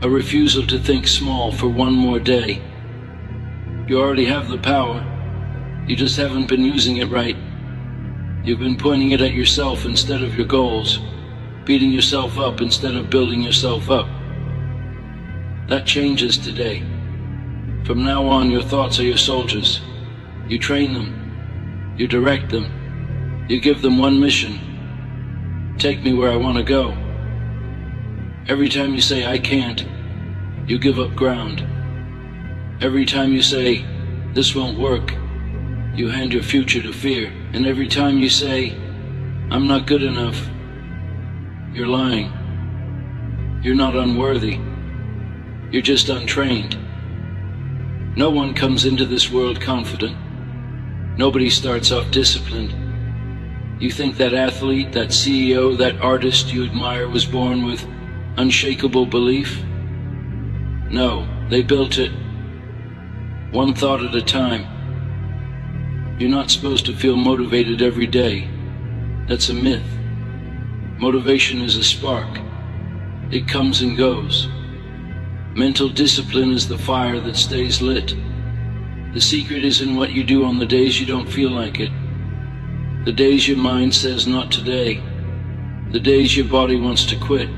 a refusal to think small for one more day. You already have the power. You just haven't been using it right. You've been pointing it at yourself instead of your goals, beating yourself up instead of building yourself up. That changes today. From now on, your thoughts are your soldiers. You train them. You direct them. You give them one mission. Take me where I want to go. Every time you say, I can't, you give up ground. Every time you say, this won't work, you hand your future to fear. And every time you say, I'm not good enough, you're lying. You're not unworthy. You're just untrained. No one comes into this world confident. Nobody starts off disciplined. You think that athlete, that CEO, that artist you admire was born with unshakable belief? No, they built it one thought at a time. You're not supposed to feel motivated every day. That's a myth. Motivation is a spark. It comes and goes. Mental discipline is the fire that stays lit. The secret is in what you do on the days you don't feel like it. The days your mind says not today. The days your body wants to quit.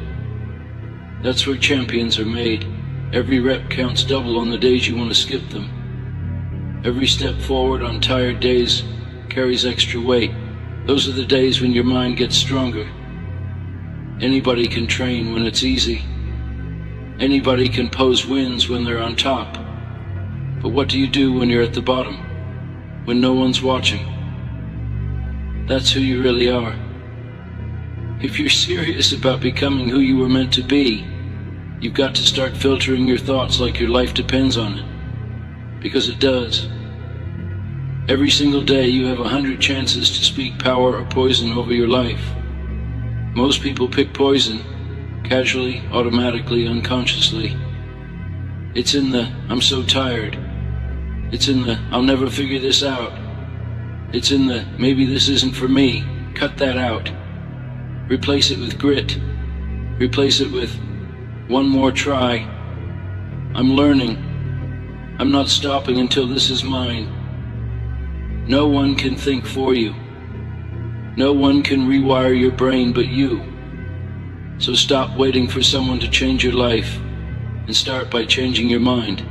That's where champions are made. Every rep counts double on the days you want to skip them. Every step forward on tired days carries extra weight. Those are the days when your mind gets stronger. Anybody can train when it's easy. Anybody can pose wins when they're on top. But what do you do when you're at the bottom? When no one's watching? That's who you really are. If you're serious about becoming who you were meant to be, you've got to start filtering your thoughts like your life depends on it. Because it does. Every single day you have 100 chances to speak power or poison over your life. Most people pick poison, casually, automatically, unconsciously. It's in the, I'm so tired. It's in the, I'll never figure this out. It's in the, maybe this isn't for me. Cut that out. Replace it with grit. Replace it with, one more try. I'm learning. I'm not stopping until this is mine. No one can think for you. No one can rewire your brain but you. So stop waiting for someone to change your life and start by changing your mind.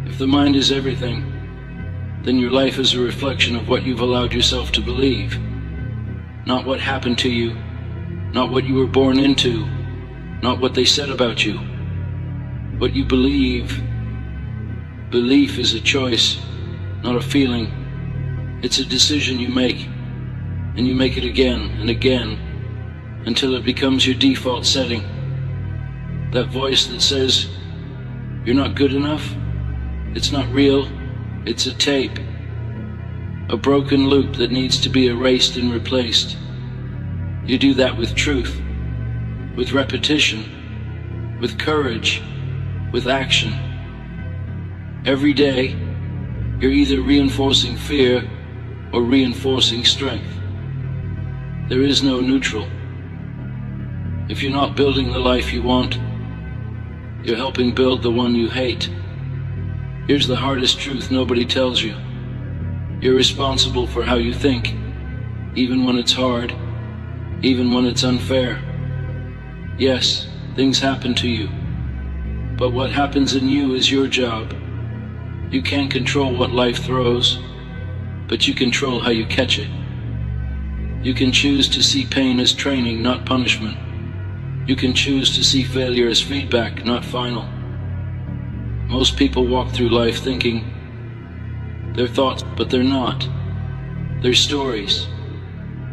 If the mind is everything, then your life is a reflection of what you've allowed yourself to believe. Not what happened to you, not what you were born into, not what they said about you. What you believe. Belief is a choice, not a feeling. It's a decision you make, and you make it again and again, until it becomes your default setting. That voice that says, you're not good enough, it's not real, it's a tape. A broken loop that needs to be erased and replaced. You do that with truth, with repetition, with courage, with action. Every day, you're either reinforcing fear or reinforcing strength. There is no neutral. If you're not building the life you want, you're helping build the one you hate. Here's the hardest truth nobody tells you. You're responsible for how you think, even when it's hard, even when it's unfair. Yes, things happen to you, but what happens in you is your job. You can't control what life throws, but you control how you catch it. You can choose to see pain as training, not punishment. You can choose to see failure as feedback, not final. Most people walk through life thinking they're thoughts, but they're not. They're stories,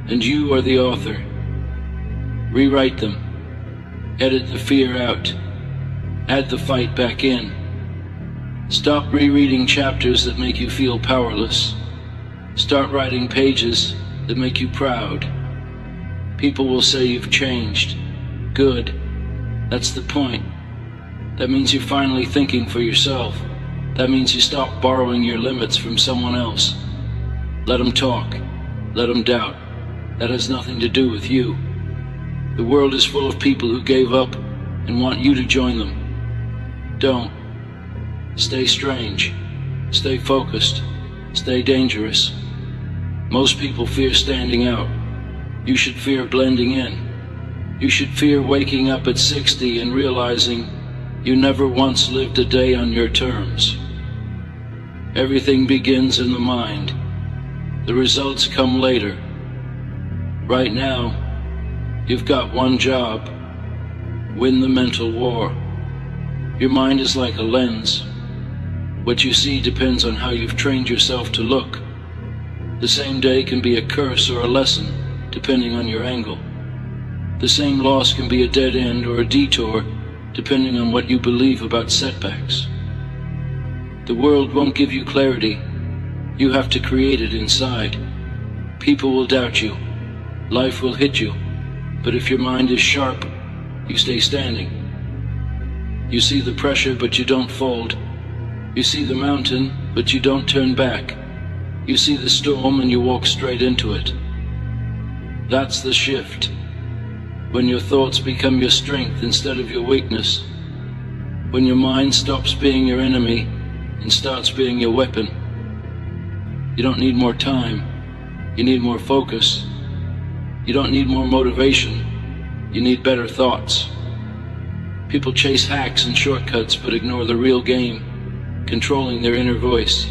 and you are the author. Rewrite them. Edit the fear out. Add the fight back in. Stop rereading chapters that make you feel powerless. Start writing pages that make you proud. People will say you've changed. Good. That's the point. That means you're finally thinking for yourself. That means you stop borrowing your limits from someone else. Let them talk. Let them doubt. That has nothing to do with you. The world is full of people who gave up and want you to join them. Don't. Stay strange. Stay focused. Stay dangerous. Most people fear standing out. You should fear blending in. You should fear waking up at 60 and realizing you never once lived a day on your terms. Everything begins in the mind. The results come later. Right now, you've got one job: win the mental war. Your mind is like a lens. What you see depends on how you've trained yourself to look. The same day can be a curse or a lesson, depending on your angle. The same loss can be a dead end or a detour, depending on what you believe about setbacks. The world won't give you clarity. You have to create it inside. People will doubt you. Life will hit you. But if your mind is sharp, you stay standing. You see the pressure, but you don't fold. You see the mountain, but you don't turn back. You see the storm and you walk straight into it. That's the shift. When your thoughts become your strength instead of your weakness. When your mind stops being your enemy and starts being your weapon. You don't need more time. You need more focus. You don't need more motivation. You need better thoughts. People chase hacks and shortcuts but ignore the real game, controlling their inner voice.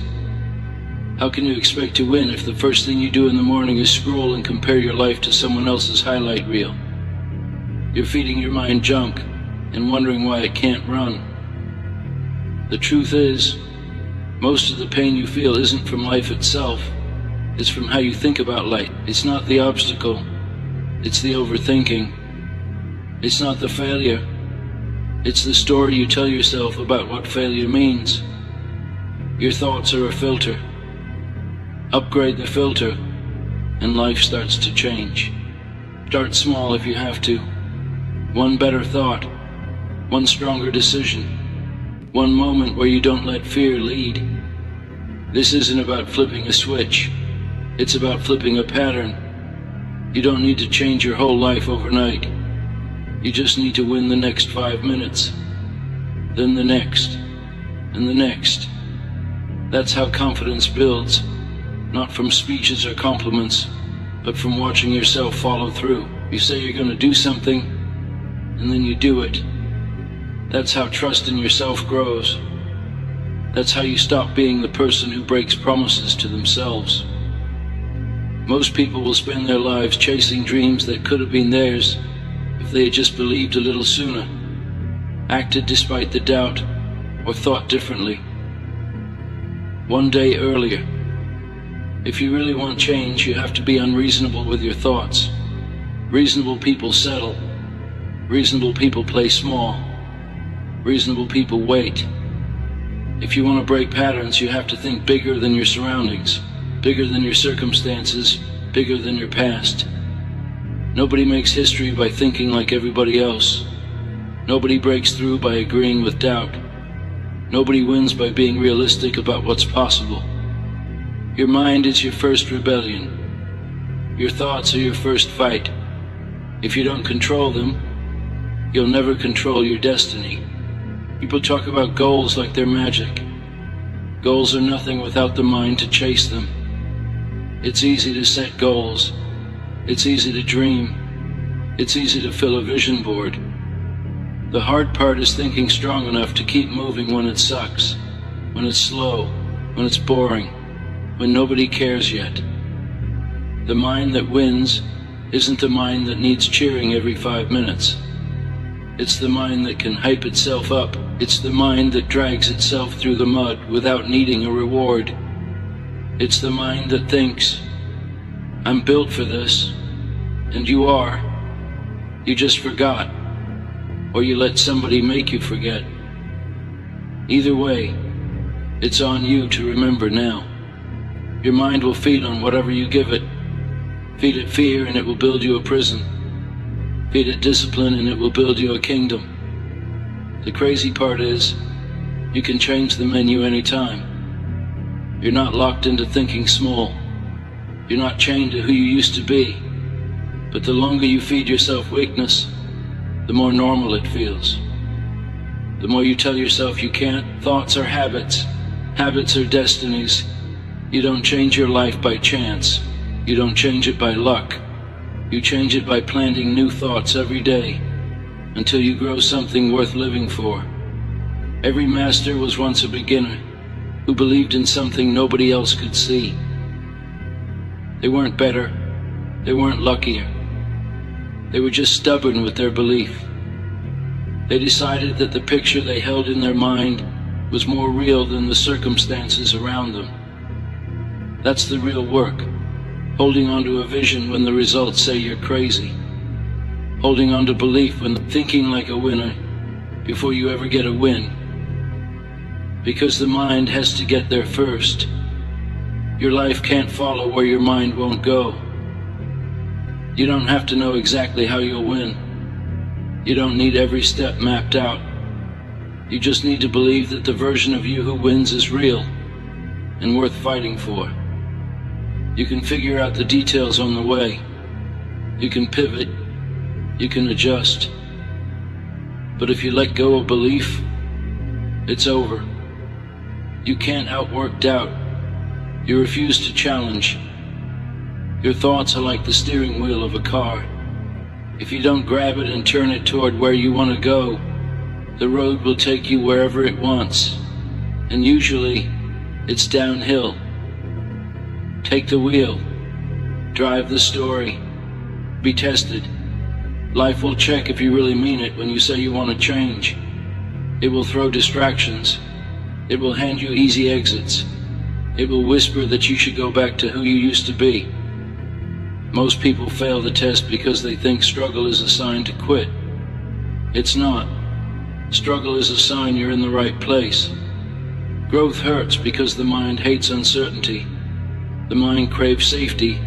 How can you expect to win if the first thing you do in the morning is scroll and compare your life to someone else's highlight reel? You're feeding your mind junk and wondering why it can't run. The truth is, most of the pain you feel isn't from life itself. It's from how you think about life. It's not the obstacle. It's the overthinking. It's not the failure. It's the story you tell yourself about what failure means. Your thoughts are a filter. Upgrade the filter, and life starts to change. Start small if you have to. One better thought, one stronger decision, one moment where you don't let fear lead. This isn't about flipping a switch. It's about flipping a pattern. You don't need to change your whole life overnight. You just need to win the next 5 minutes, then the next, and the next. That's how confidence builds, not from speeches or compliments, but from watching yourself follow through. You say you're going to do something, and then you do it. That's how trust in yourself grows. That's how you stop being the person who breaks promises to themselves. Most people will spend their lives chasing dreams that could have been theirs if they had just believed a little sooner, acted despite the doubt, or thought differently. One day earlier. If you really want change, you have to be unreasonable with your thoughts. Reasonable people settle. Reasonable people play small. Reasonable people wait. If you want to break patterns, you have to think bigger than your surroundings, bigger than your circumstances, bigger than your past. Nobody makes history by thinking like everybody else. Nobody breaks through by agreeing with doubt. Nobody wins by being realistic about what's possible. Your mind is your first rebellion. Your thoughts are your first fight. If you don't control them, you'll never control your destiny. People talk about goals like they're magic. Goals are nothing without the mind to chase them. It's easy to set goals. It's easy to dream. It's easy to fill a vision board. The hard part is thinking strong enough to keep moving when it sucks, when it's slow, when it's boring, when nobody cares yet. The mind that wins isn't the mind that needs cheering every 5 minutes. It's the mind that can hype itself up. It's the mind that drags itself through the mud without needing a reward. It's the mind that thinks, I'm built for this, and you are. You just forgot, or you let somebody make you forget. Either way, it's on you to remember now. Your mind will feed on whatever you give it. Feed it fear and it will build you a prison. Feed it discipline and it will build you a kingdom. The crazy part is, you can change the menu anytime. You're not locked into thinking small. You're not chained to who you used to be. But the longer you feed yourself weakness, the more normal it feels. The more you tell yourself you can't. Thoughts are habits. Habits are destinies. You don't change your life by chance. You don't change it by luck. You change it by planting new thoughts every day until you grow something worth living for. Every master was once a beginner who believed in something nobody else could see. They weren't better, they weren't luckier. They were just stubborn with their belief. They decided that the picture they held in their mind was more real than the circumstances around them. That's the real work, holding on to a vision when the results say you're crazy, holding on to belief when thinking like a winner before you ever get a win. Because the mind has to get there first. Your life can't follow where your mind won't go. You don't have to know exactly how you'll win. You don't need every step mapped out. You just need to believe that the version of you who wins is real and worth fighting for. You can figure out the details on the way. You can pivot. You can adjust. But if you let go of belief, it's over. You can't outwork doubt. You refuse to challenge. Your thoughts are like the steering wheel of a car. If you don't grab it and turn it toward where you want to go, the road will take you wherever it wants. And usually, it's downhill. Take the wheel. Drive the story. Be tested. Life will check if you really mean it when you say you want to change. It will throw distractions. It will hand you easy exits. It will whisper that you should go back to who you used to be. Most people fail the test because they think struggle is a sign to quit. It's not. Struggle is a sign you're in the right place. Growth hurts because the mind hates uncertainty. The mind craves safety,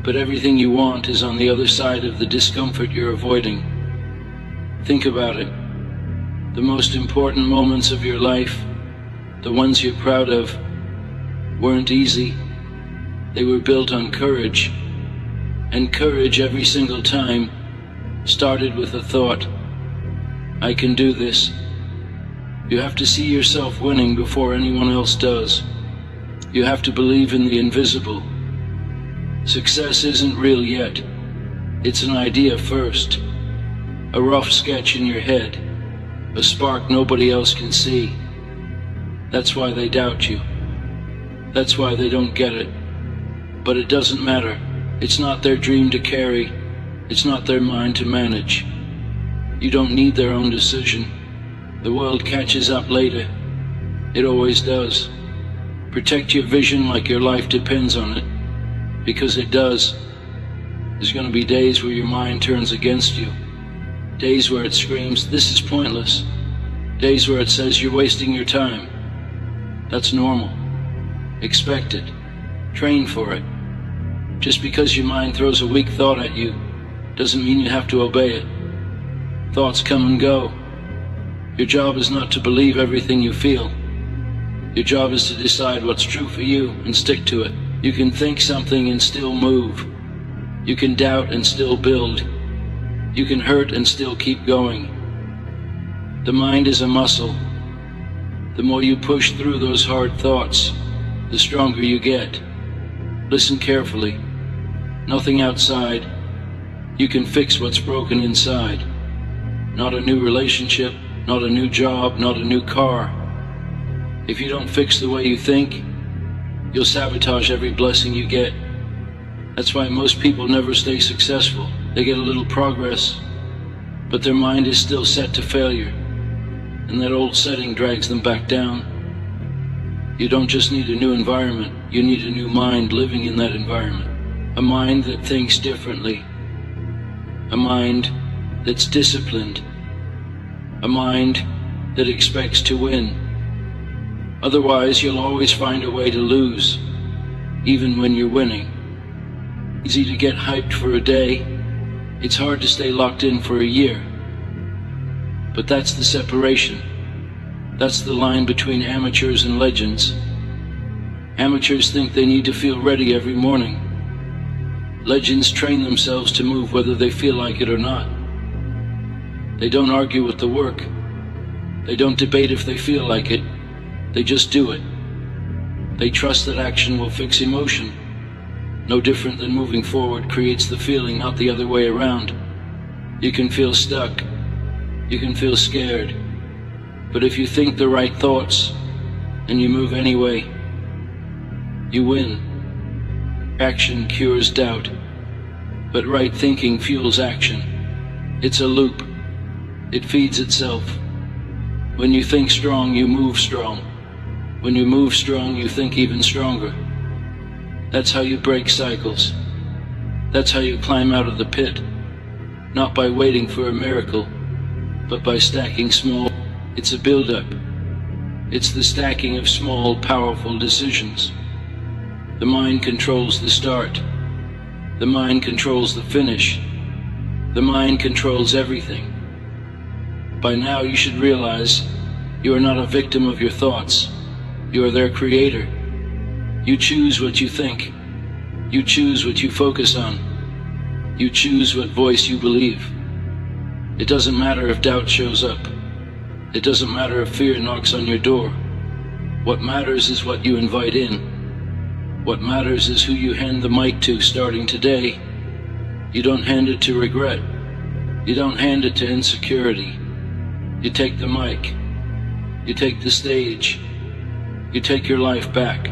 but everything you want is on the other side of the discomfort you're avoiding. Think about it. The most important moments of your life, the ones you're proud of, weren't easy. They were built on courage. And courage every single time started with a thought, I can do this. You have to see yourself winning before anyone else does. You have to believe in the invisible. Success isn't real yet. It's an idea first. A rough sketch in your head. A spark nobody else can see. That's why they doubt you. That's why they don't get it. But it doesn't matter. It's not their dream to carry. It's not their mind to manage. You don't need their own decision. The world catches up later. It always does. Protect your vision like your life depends on it. Because it does. There's going to be days where your mind turns against you. Days where it screams, this is pointless. Days where it says you're wasting your time. That's normal. Expect it. Train for it. Just because your mind throws a weak thought at you doesn't mean you have to obey it. Thoughts come and go. Your job is not to believe everything you feel. Your job is to decide what's true for you and stick to it. You can think something and still move. You can doubt and still build. You can hurt and still keep going. The mind is a muscle. The more you push through those hard thoughts, the stronger you get. Listen carefully. Nothing outside. You can fix what's broken inside. Not a new relationship, not a new job, not a new car. If you don't fix the way you think, you'll sabotage every blessing you get. That's why most people never stay successful. They get a little progress, but their mind is still set to failure, and that old setting drags them back down. You don't just need a new environment, you need a new mind living in that environment. A mind that thinks differently. A mind that's disciplined. A mind that expects to win. Otherwise, you'll always find a way to lose, even when you're winning. Easy to get hyped for a day. It's hard to stay locked in for a year. But that's the separation. That's the line between amateurs and legends. Amateurs think they need to feel ready every morning. Legends train themselves to move whether they feel like it or not. They don't argue with the work. They don't debate if they feel like it. They just do it. They trust that action will fix emotion. No different than moving forward creates the feeling, not the other way around. You can feel stuck. You can feel scared. But if you think the right thoughts and you move anyway. You win. Action cures doubt, but right thinking fuels action. It's a loop. It feeds itself. When you think strong, you move strong. When you move strong, you think even stronger. That's how you break cycles. That's how you climb out of the pit. Not by waiting for a miracle, but by stacking small. It's a build-up. It's the stacking of small, powerful decisions. The mind controls the start. The mind controls the finish. The mind controls everything. By now you should realize you are not a victim of your thoughts. You are their creator. You choose what you think. You choose what you focus on. You choose what voice you believe. It doesn't matter if doubt shows up. It doesn't matter if fear knocks on your door. What matters is what you invite in. What matters is who you hand the mic to starting today. You don't hand it to regret. You don't hand it to insecurity. You take the mic. You take the stage. You take your life back.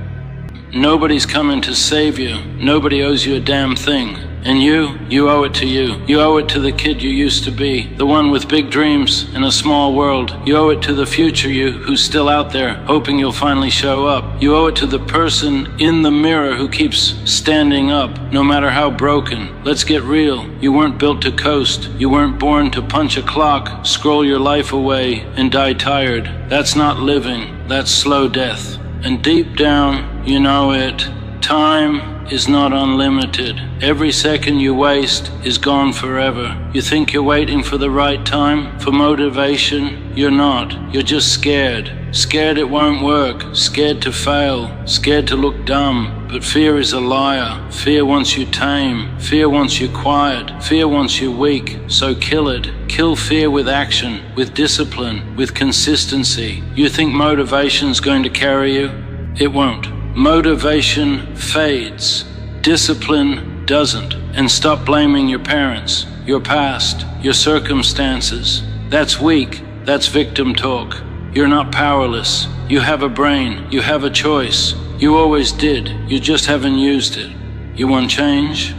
Nobody's coming to save you. Nobody owes you a damn thing. And you owe it to you. You owe it to the kid you used to be, the one with big dreams in a small world. You owe it to the future you who's still out there, hoping you'll finally show up. You owe it to the person in the mirror who keeps standing up, no matter how broken. Let's get real. You weren't built to coast. You weren't born to punch a clock, scroll your life away, and die tired. That's not living. That's slow death. And deep down, you know it. Time is not unlimited. Every second you waste is gone forever. You think you're waiting for the right time, for motivation? You're not. You're just scared. Scared it won't work. Scared to fail. Scared to look dumb. But fear is a liar. Fear wants you tame. Fear wants you quiet. Fear wants you weak. So kill it. Kill fear with action, with discipline, with consistency. You think motivation's going to carry you? It won't. Motivation fades. Discipline doesn't. And stop blaming your parents, your past, your circumstances. That's weak. That's victim talk. You're not powerless. You have a brain. You have a choice. You always did. You just haven't used it. You want change?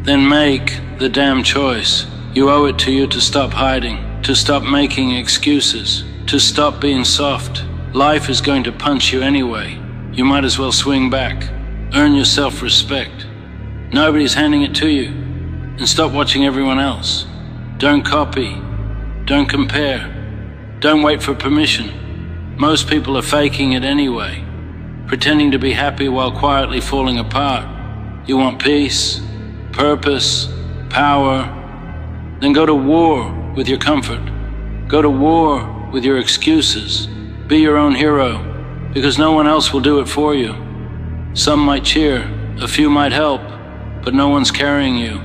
Then make the damn choice. You owe it to you to stop hiding, to stop making excuses, to stop being soft. Life is going to punch you anyway. You might as well swing back. Earn your self-respect. Nobody's handing it to you. And stop watching everyone else. Don't copy. Don't compare. Don't wait for permission. Most people are faking it anyway, pretending to be happy while quietly falling apart. You want peace, purpose, power? Then go to war with your comfort. Go to war with your excuses. Be your own hero, because no one else will do it for you. Some might cheer, a few might help, but no one's carrying you.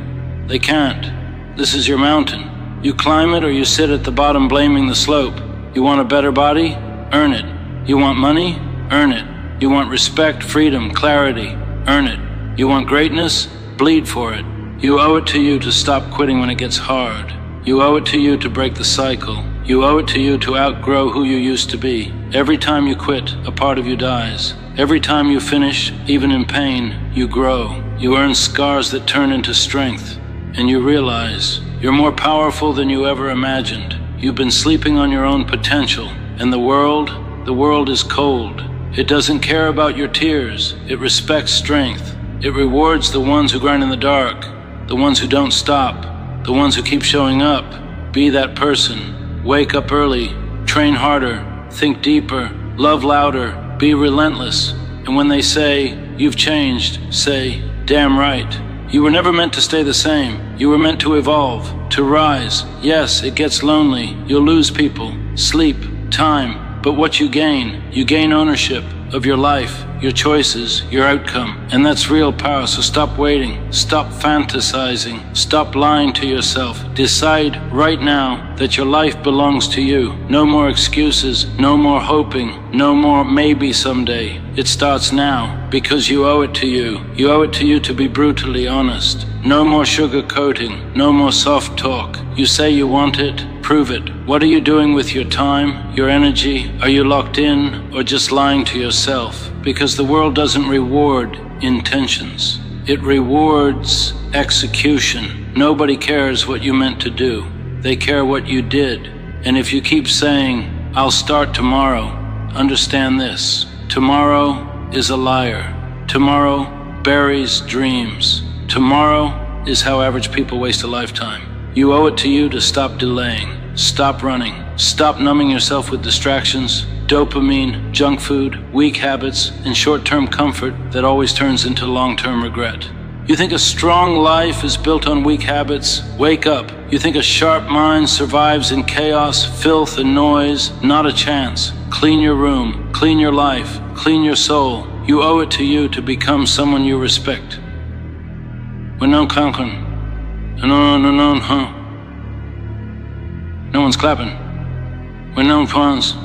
They can't. This is your mountain. You climb it or you sit at the bottom blaming the slope. You want a better body? Earn it. You want money? Earn it. You want respect, freedom, clarity? Earn it. You want greatness? Bleed for it. You owe it to you to stop quitting when it gets hard. You owe it to you to break the cycle. You owe it to you to outgrow who you used to be. Every time you quit, a part of you dies. Every time you finish, even in pain, you grow. You earn scars that turn into strength. And you realize you're more powerful than you ever imagined. You've been sleeping on your own potential. And the world is cold. It doesn't care about your tears. It respects strength. It rewards the ones who grind in the dark, the ones who don't stop, the ones who keep showing up. Be that person. Wake up early, train harder, think deeper, love louder, be relentless. And when they say, you've changed, say, damn right. You were never meant to stay the same. You were meant to evolve, to rise. Yes, it gets lonely. You'll lose people, sleep, time. But what you gain ownership of your life, your choices, your outcome. And that's real power, so stop waiting. Stop fantasizing. Stop lying to yourself. Decide right now that your life belongs to you. No more excuses, no more hoping, no more maybe someday. It starts now, because you owe it to you. You owe it to you to be brutally honest. No more sugarcoating, no more soft talk. You say you want it, Prove it. What are you doing with your time, your energy? Are you locked in or just lying to yourself? Because the world doesn't reward intentions. It rewards execution. Nobody cares what you meant to do. They care what you did. And if you keep saying, "I'll start tomorrow," understand this. Tomorrow is a liar. Tomorrow buries dreams. Tomorrow is how average people waste a lifetime. You owe it to you to stop delaying. Stop running. Stop numbing yourself with distractions, dopamine, junk food, weak habits, and short-term comfort that always turns into long-term regret. You think a strong life is built on weak habits? Wake up. You think a sharp mind survives in chaos, filth, and noise? Not a chance. Clean your room, clean your life, clean your soul. You owe it to you to become someone you respect. No one's clapping. When no one pawns,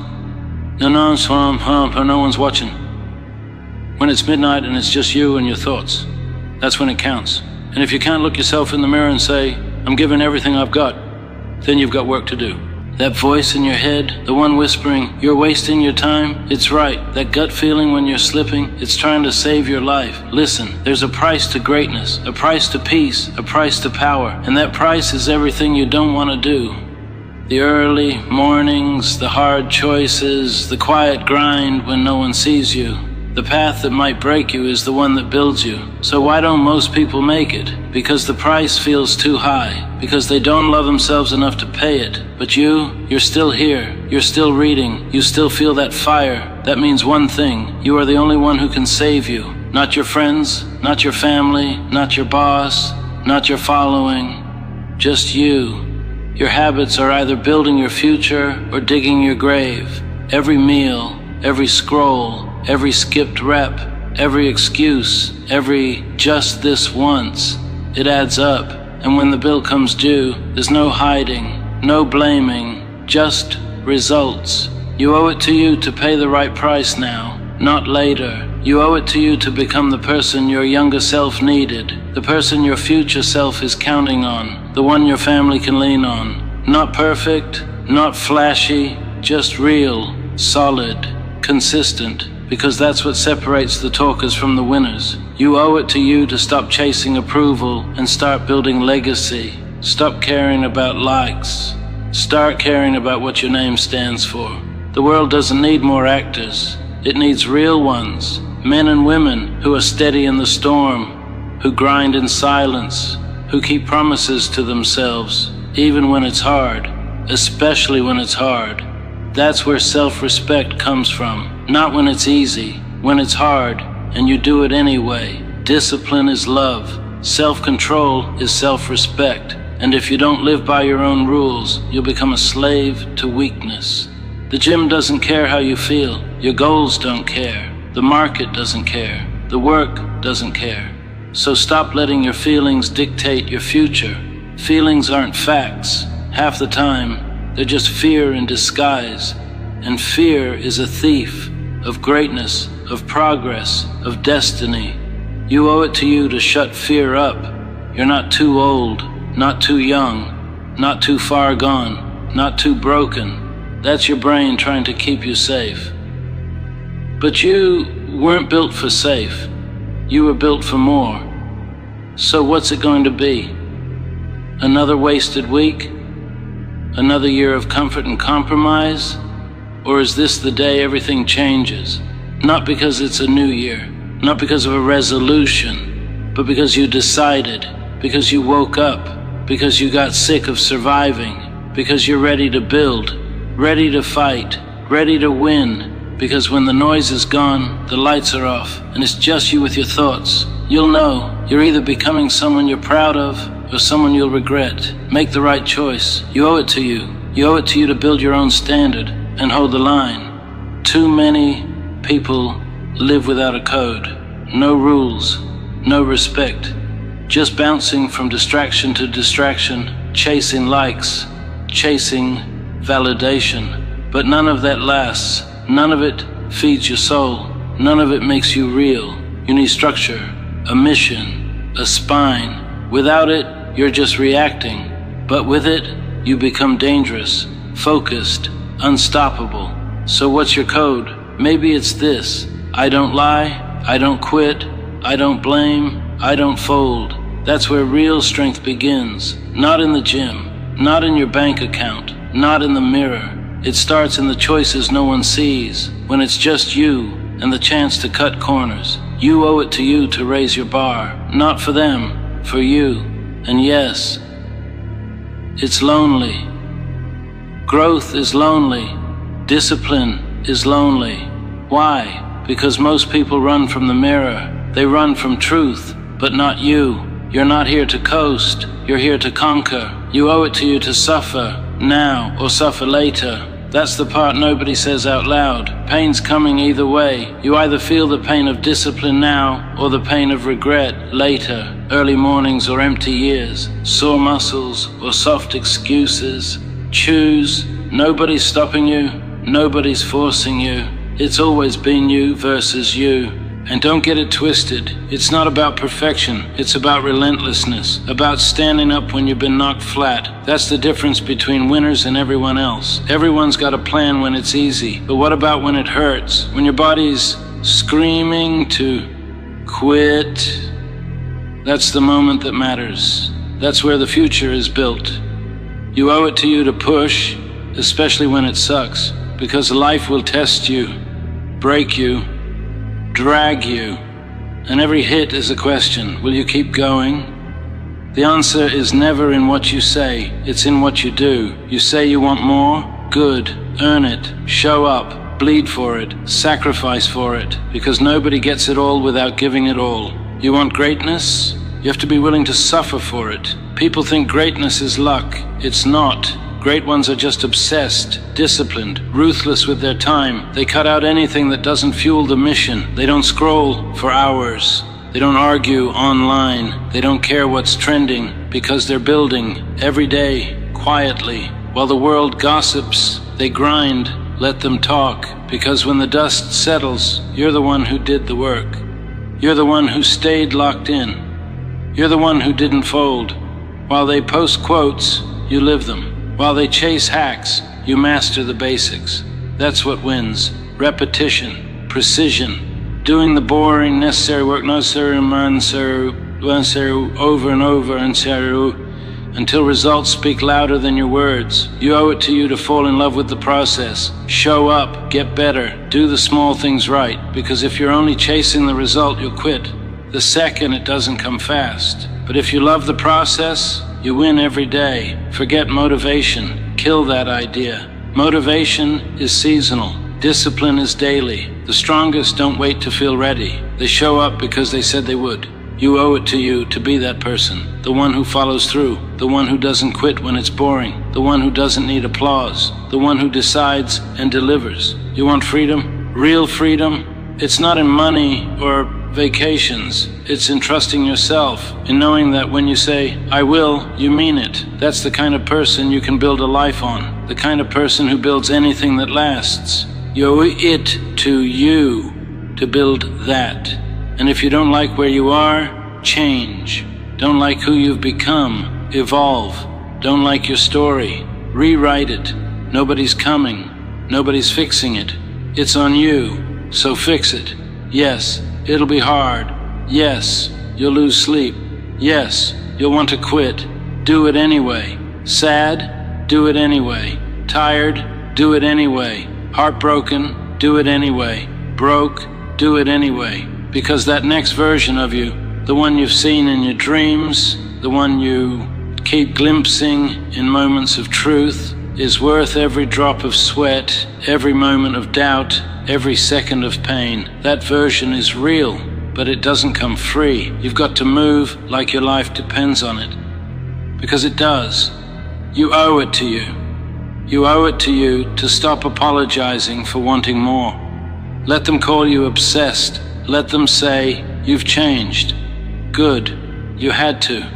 no one's watching. When it's midnight and it's just you and your thoughts, that's when it counts. And if you can't look yourself in the mirror and say, "I'm giving everything I've got," then you've got work to do. That voice in your head, the one whispering, "You're wasting your time," it's right. That gut feeling when you're slipping, it's trying to save your life. Listen, there's a price to greatness, a price to peace, a price to power, and that price is everything you don't want to do. The early mornings, the hard choices, the quiet grind when no one sees you. The path that might break you is the one that builds you. So why don't most people make it? Because the price feels too high. Because they don't love themselves enough to pay it. But you're still here. You're still reading. You still feel that fire. That means one thing. You are the only one who can save you. Not your friends, not your family, not your boss, not your following. Just you. Your habits are either building your future or digging your grave. Every meal, every scroll, every skipped rep, every excuse, every just this once, it adds up. And when the bill comes due, there's no hiding, no blaming, just results. You owe it to you to pay the right price now, not later. You owe it to you to become the person your younger self needed, the person your future self is counting on, the one your family can lean on. Not perfect, not flashy, just real, solid, consistent. Because that's what separates the talkers from the winners. You owe it to you to stop chasing approval and start building legacy. Stop caring about likes. Start caring about what your name stands for. The world doesn't need more actors. It needs real ones. Men and women who are steady in the storm, who grind in silence, who keep promises to themselves, even when it's hard, especially when it's hard. That's where self-respect comes from. Not when it's easy, when it's hard, and you do it anyway. Discipline is love. Self-control is self-respect. And if you don't live by your own rules, you'll become a slave to weakness. The gym doesn't care how you feel. Your goals don't care. The market doesn't care. The work doesn't care. So stop letting your feelings dictate your future. Feelings aren't facts. Half the time, they're just fear in disguise. And fear is a thief of greatness, of progress, of destiny. You owe it to you to shut fear up. You're not too old, not too young, not too far gone, not too broken. That's your brain trying to keep you safe. But you weren't built for safe. You were built for more. So what's it going to be? Another wasted week? Another year of comfort and compromise? Or is this the day everything changes? Not because it's a new year, not because of a resolution, but because you decided, because you woke up, because you got sick of surviving, because you're ready to build, ready to fight, ready to win. Because when the noise is gone, the lights are off, and it's just you with your thoughts, you'll know you're either becoming someone you're proud of or someone you'll regret. Make the right choice. You owe it to you. You owe it to you to build your own standard and hold the line. Too many people live without a code. No rules, no respect. Just bouncing from distraction to distraction, chasing likes, chasing validation. But none of that lasts. None of it feeds your soul. None of it makes you real. You need structure, a mission, a spine. Without it, you're just reacting. But with it, you become dangerous, focused, unstoppable. So what's your code? Maybe it's this: I don't lie, I don't quit, I don't blame, I don't fold. That's where real strength begins. Not in the gym, not in your bank account, not in the mirror. It starts in the choices no one sees, when it's just you and the chance to cut corners. You owe it to you to raise your bar, not for them, for you. And yes, it's lonely. Growth is lonely. Discipline is lonely. Why? Because most people run from the mirror. They run from truth, but not you. You're not here to coast. You're here to conquer. You owe it to you to suffer now or suffer later. That's the part nobody says out loud. Pain's coming either way. You either feel the pain of discipline now or the pain of regret later. Early mornings or empty years. Sore muscles or soft excuses. Choose. Nobody's stopping you. Nobody's forcing you. It's always been you versus you. And don't get it twisted. It's not about perfection. It's about relentlessness. About standing up when you've been knocked flat. That's the difference between winners and everyone else. Everyone's got a plan when it's easy. But what about when it hurts? When your body's screaming to quit? That's the moment that matters. That's where the future is built. You owe it to you to push, especially when it sucks. Because life will test you, break you, drag you, and every hit is a question. Will you keep going? The answer is never in what you say, it's in what you do. You say you want more? Good. Earn it. Show up. Bleed for it. Sacrifice for it. Because nobody gets it all without giving it all. You want greatness? You have to be willing to suffer for it. People think greatness is luck. It's not. Great ones are just obsessed, disciplined, ruthless with their time. They cut out anything that doesn't fuel the mission. They don't scroll for hours. They don't argue online. They don't care what's trending because they're building every day, quietly. While the world gossips, they grind. Let them talk, because when the dust settles, you're the one who did the work. You're the one who stayed locked in. You're the one who didn't fold. While they post quotes, you live them. While they chase hacks, you master the basics. That's what wins. Repetition, precision, doing the boring, necessary work, over and over, until results speak louder than your words. You owe it to you to fall in love with the process. Show up, get better, do the small things right, because if you're only chasing the result, you'll quit the second it doesn't come fast. But if you love the process, you win every day. Forget motivation. Kill that idea. Motivation is seasonal. Discipline is daily. The strongest don't wait to feel ready. They show up because they said they would. You owe it to you to be that person. The one who follows through. The one who doesn't quit when it's boring. The one who doesn't need applause. The one who decides and delivers. You want freedom? Real freedom? It's not in money or vacations. It's in trusting yourself, in knowing that when you say, I will, you mean it. That's the kind of person you can build a life on. The kind of person who builds anything that lasts. You owe it to you to build that. And if you don't like where you are, change. Don't like who you've become, evolve. Don't like your story, rewrite it. Nobody's coming. Nobody's fixing it. It's on you, so fix it. Yes, it'll be hard. Yes, you'll lose sleep. Yes, you'll want to quit. Do it anyway. Sad? Do it anyway. Tired? Do it anyway. Heartbroken? Do it anyway. Broke? Do it anyway. Because that next version of you, the one you've seen in your dreams, the one you keep glimpsing in moments of truth, is worth every drop of sweat, every moment of doubt, every second of pain. That version is real, but it doesn't come free. You've got to move like your life depends on it. Because it does. You owe it to you. You owe it to you to stop apologizing for wanting more. Let them call you obsessed. Let them say, you've changed. Good. You had to.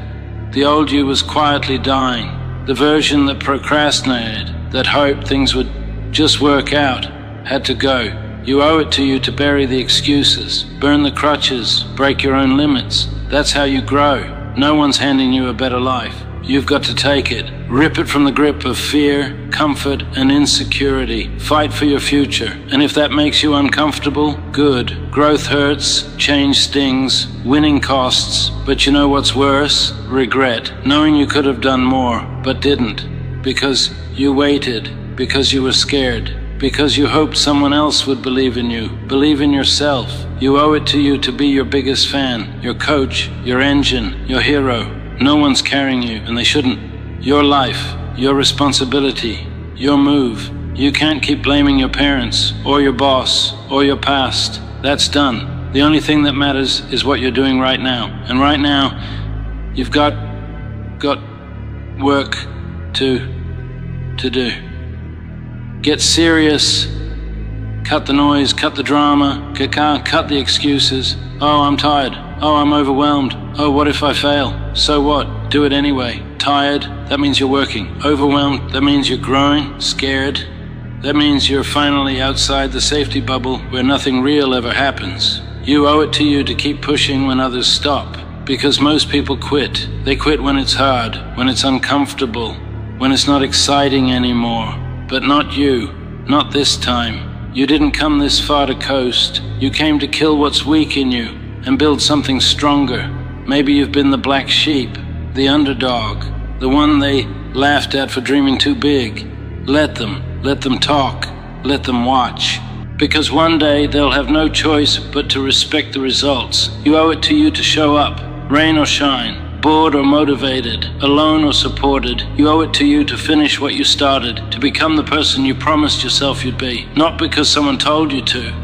The old you was quietly dying. The version that procrastinated, that hoped things would just work out, had to go. You owe it to you to bury the excuses, burn the crutches, break your own limits. That's how you grow. No one's handing you a better life. you've got to take it. Rip it from the grip of fear, comfort, and insecurity. Fight for your future. And if that makes you uncomfortable, good. Growth hurts, change stings, winning costs. But you know what's worse? Regret. Knowing you could have done more, but didn't. Because you waited. Because you were scared. Because you hoped someone else would believe in you. Believe in yourself. You owe it to you to be your biggest fan, your coach, your engine, your hero. No one's carrying you, and they shouldn't. Your life, your responsibility, your move. You can't keep blaming your parents, or your boss, or your past. That's done. The only thing that matters is what you're doing right now. And right now, you've got work to do. Get serious. Cut the noise, cut the drama, cut the excuses. Oh, I'm tired. Oh, I'm overwhelmed. Oh, what if I fail? So what? Do it anyway. Tired, that means you're working. Overwhelmed, that means you're growing. Scared, that means you're finally outside the safety bubble where nothing real ever happens. You owe it to you to keep pushing when others stop. Because most people quit. They quit when it's hard, when it's uncomfortable, when it's not exciting anymore. But not you. Not this time. You didn't come this far to coast. You came to kill what's weak in you and build something stronger. Maybe you've been the black sheep, the underdog, the one they laughed at for dreaming too big. Let them talk, let them watch. Because one day they'll have no choice but to respect the results. You owe it to you to show up, rain or shine. Bored or motivated, alone or supported, you owe it to you to finish what you started, to become the person you promised yourself you'd be. Not because someone told you to,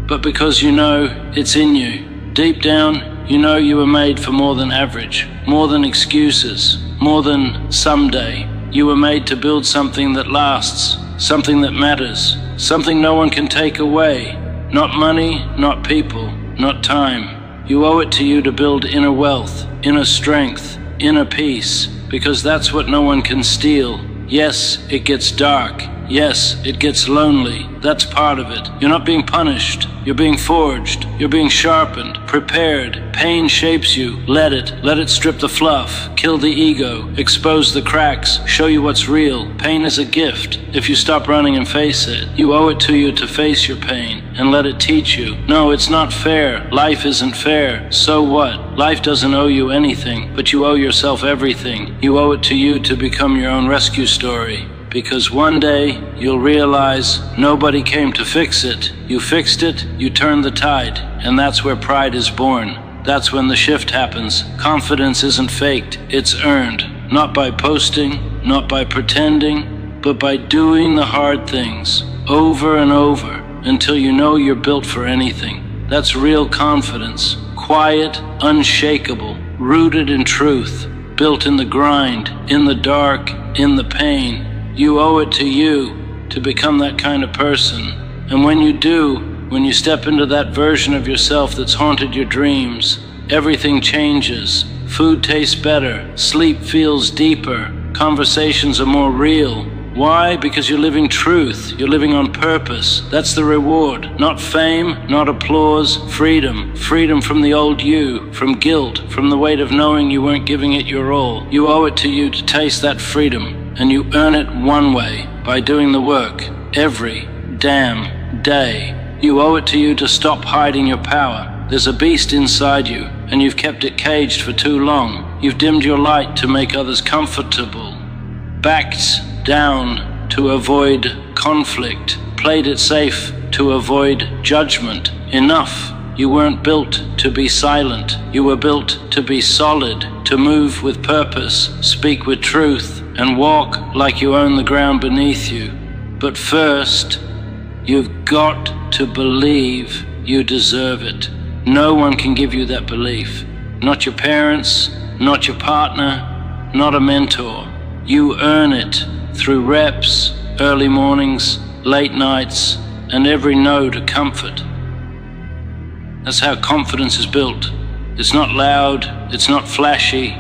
but because you know it's in you. Deep down, you know you were made for more than average, more than excuses, more than someday. You were made to build something that lasts, something that matters, something no one can take away. Not money, not people, not time. You owe it to you to build inner wealth, inner strength, inner peace, because that's what no one can steal. Yes, it gets dark. Yes, it gets lonely. That's part of it. You're not being punished. You're being forged. You're being sharpened, prepared. Pain shapes you. Let it strip the fluff, kill the ego, expose the cracks, show you what's real. Pain is a gift. If you stop running and face it, you owe it to you to face your pain and let it teach you. No, it's not fair. Life isn't fair. So what? Life doesn't owe you anything, but you owe yourself everything. You owe it to you to become your own rescue story. Because one day you'll realize nobody came to fix it. You fixed it, you turned the tide, and that's where pride is born. That's when the shift happens. Confidence isn't faked, it's earned. Not by posting, not by pretending, but by doing the hard things over and over until you know you're built for anything. That's real confidence. Quiet, unshakable, rooted in truth, built in the grind, in the dark, in the pain. You owe it to you to become that kind of person. And when you do, when you step into that version of yourself that's haunted your dreams, everything changes. Food tastes better, sleep feels deeper, conversations are more real. Why? Because you're living truth, you're living on purpose. That's the reward. Not fame, not applause, freedom. Freedom from the old you, from guilt, from the weight of knowing you weren't giving it your all. You owe it to you to taste that freedom. And you earn it one way, by doing the work, every damn day. You owe it to you to stop hiding your power. There's a beast inside you, and you've kept it caged for too long. You've dimmed your light to make others comfortable, backed down to avoid conflict, played it safe to avoid judgment. Enough. You weren't built to be silent. You were built to be solid, to move with purpose, speak with truth, and walk like you own the ground beneath you. But first, you've got to believe you deserve it. No one can give you that belief. Not your parents, not your partner, not a mentor. You earn it through reps, early mornings, late nights, and every no to comfort. That's how confidence is built. It's not loud, it's not flashy,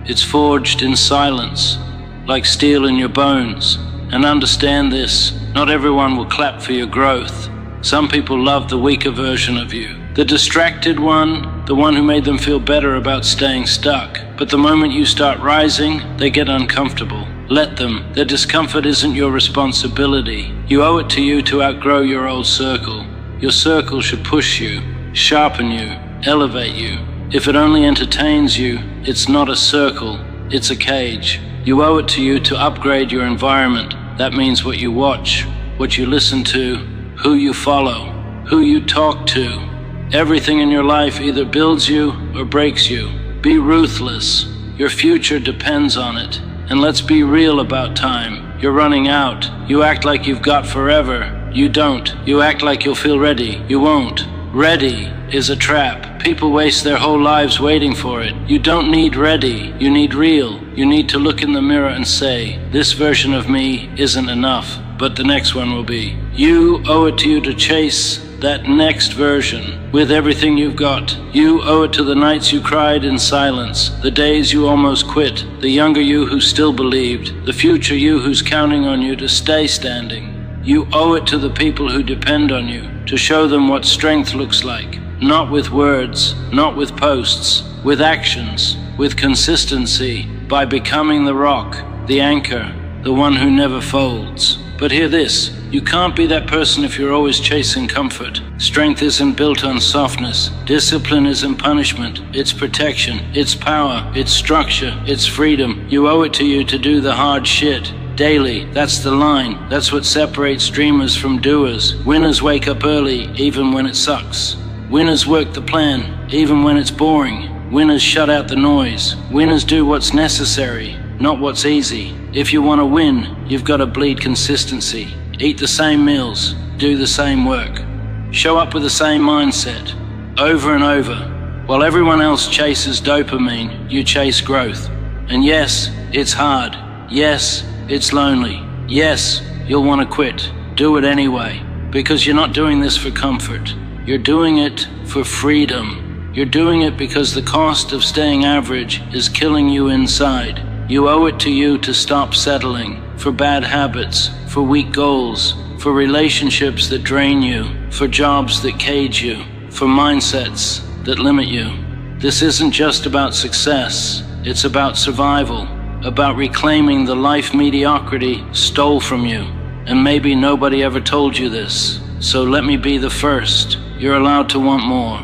it's forged in silence, like steel in your bones. And understand this, not everyone will clap for your growth. Some people love the weaker version of you, the distracted one, the one who made them feel better about staying stuck. But the moment you start rising, they get uncomfortable. Let them. Their discomfort isn't your responsibility. You owe it to you to outgrow your old circle. Your circle should push you, sharpen you, elevate you. If it only entertains you, it's not a circle, it's a cage. You owe it to you to upgrade your environment. That means what you watch, what you listen to, who you follow, who you talk to. Everything in your life either builds you or breaks you. Be ruthless. Your future depends on it. And let's be real about time. You're running out. You act like you've got forever. You don't. You act like you'll feel ready. You won't. Ready is a trap. People waste their whole lives waiting for it. You don't need ready. You need real. You need to look in the mirror and say, this version of me isn't enough, but the next one will be. You owe it to you to chase that next version with everything you've got. You owe it to the nights you cried in silence, the days you almost quit, the younger you who still believed, the future you who's counting on you to stay standing. You owe it to the people who depend on you to show them what strength looks like, not with words, not with posts, with actions, with consistency, by becoming the rock, the anchor, the one who never folds. But hear this, you can't be that person if you're always chasing comfort. Strength isn't built on softness. Discipline isn't punishment. It's protection. It's power. It's structure. It's freedom. You owe it to you to do the hard shit. Daily, that's the line. That's what separates dreamers from doers. Winners wake up early, even when it sucks. Winners work the plan, even when it's boring. Winners shut out the noise. Winners do what's necessary, not what's easy. If you want to win, you've got to bleed consistency. Eat the same meals, do the same work. Show up with the same mindset, over and over. While everyone else chases dopamine, you chase growth. And yes, it's hard. Yes, it's lonely. Yes, you'll want to quit. Do it anyway, because you're not doing this for comfort. You're doing it for freedom. You're doing it because the cost of staying average is killing you inside. You owe it to you to stop settling for bad habits, for weak goals, for relationships that drain you, for jobs that cage you, for mindsets that limit you. This isn't just about success. It's about survival, about reclaiming the life mediocrity stole from you. And maybe nobody ever told you this. So let me be the first. You're allowed to want more.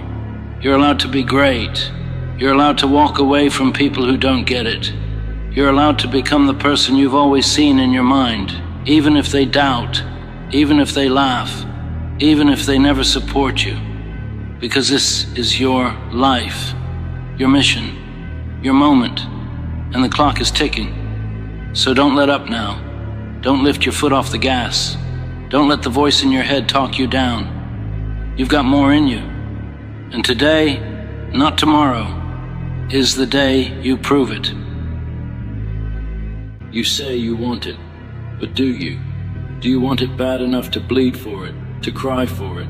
You're allowed to be great. You're allowed to walk away from people who don't get it. You're allowed to become the person you've always seen in your mind, even if they doubt, even if they laugh, even if they never support you. Because this is your life, your mission, your moment, and the clock is ticking. So don't let up now. Don't lift your foot off the gas. Don't let the voice in your head talk you down. You've got more in you. And today, not tomorrow, is the day you prove it. You say you want it, but do you? Do you want it bad enough to bleed for it, to cry for it,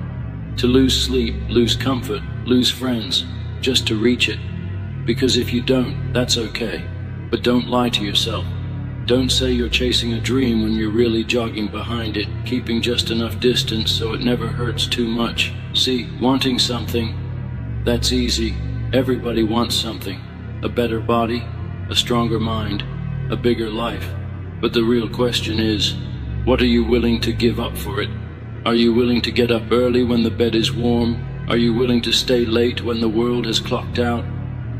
to lose sleep, lose comfort, lose friends, just to reach it? Because if you don't, that's okay. But don't lie to yourself. Don't say you're chasing a dream when you're really jogging behind it, keeping just enough distance so it never hurts too much. See, wanting something, that's easy. Everybody wants something. A better body, a stronger mind, a bigger life. But the real question is, what are you willing to give up for it? Are you willing to get up early when the bed is warm? Are you willing to stay late when the world has clocked out?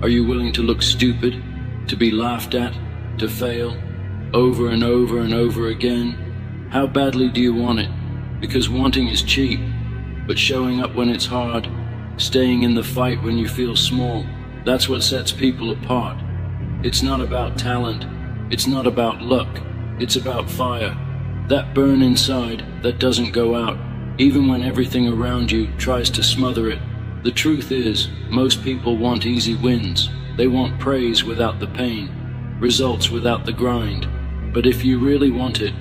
Are you willing to look stupid, to be laughed at, to fail, over and over and over again? How badly do you want it? Because wanting is cheap, but showing up when it's hard, staying in the fight when you feel small, that's what sets people apart. It's not about talent. It's not about luck, it's about fire. That burn inside that doesn't go out, even when everything around you tries to smother it. The truth is, most people want easy wins. They want praise without the pain, results without the grind. But if you really want it,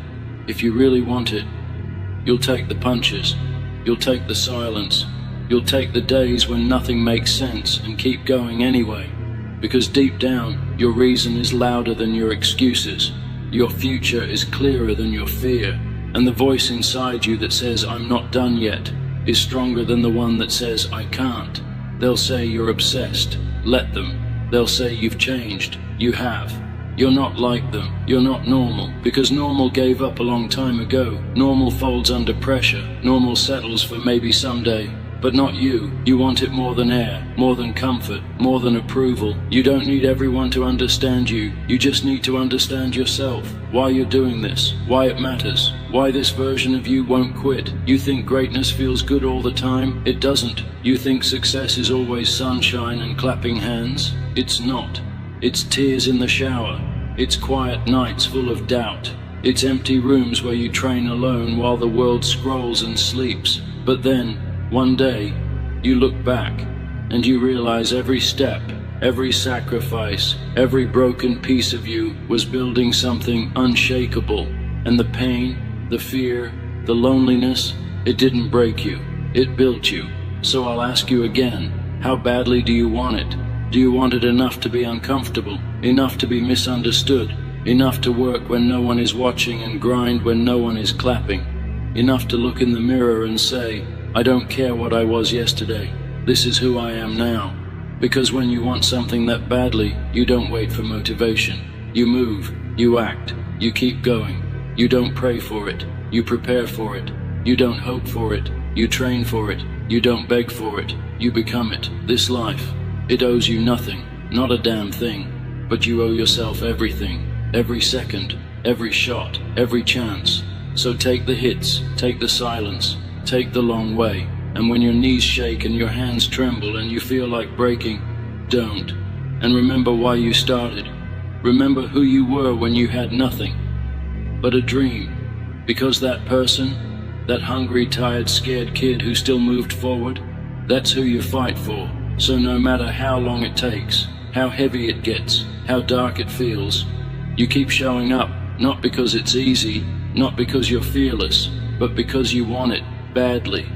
you'll take the punches, you'll take the silence, you'll take the days when nothing makes sense and keep going anyway. Because deep down, your reason is louder than your excuses. Your future is clearer than your fear. And the voice inside you that says, I'm not done yet, is stronger than the one that says, I can't. They'll say you're obsessed. Let them. They'll say you've changed. You have. You're not like them. You're not normal, because normal gave up a long time ago. Normal folds under pressure. Normal settles for maybe someday. But not you. You want it more than air, more than comfort, more than approval. You don't need everyone to understand you. You just need to understand yourself. Why you're doing this, why it matters, why this version of you won't quit. You think greatness feels good all the time? It doesn't. You think success is always sunshine and clapping hands? It's not. It's tears in the shower. It's quiet nights full of doubt. It's empty rooms where you train alone while the world scrolls and sleeps. But then, one day, you look back and you realize every step, every sacrifice, every broken piece of you was building something unshakable. And the pain, the fear, the loneliness, it didn't break you, it built you. So I'll ask you again, how badly do you want it? Do you want it enough to be uncomfortable, enough to be misunderstood, enough to work when no one is watching and grind when no one is clapping, enough to look in the mirror and say, I don't care what I was yesterday, this is who I am now? Because when you want something that badly, you don't wait for motivation. You move, you act, you keep going. You don't pray for it, you prepare for it. You don't hope for it, you train for it. You don't beg for it, you become it. This life, it owes you nothing, not a damn thing. But you owe yourself everything, every second, every shot, every chance. So take the hits, take the silence, take the long way. And when your knees shake and your hands tremble and you feel like breaking, don't. And remember why you started. Remember who you were when you had nothing but a dream. Because that person, that hungry, tired, scared kid who still moved forward, that's who you fight for. So no matter how long it takes, how heavy it gets, how dark it feels, you keep showing up, not because it's easy, not because you're fearless, but because you want it badly.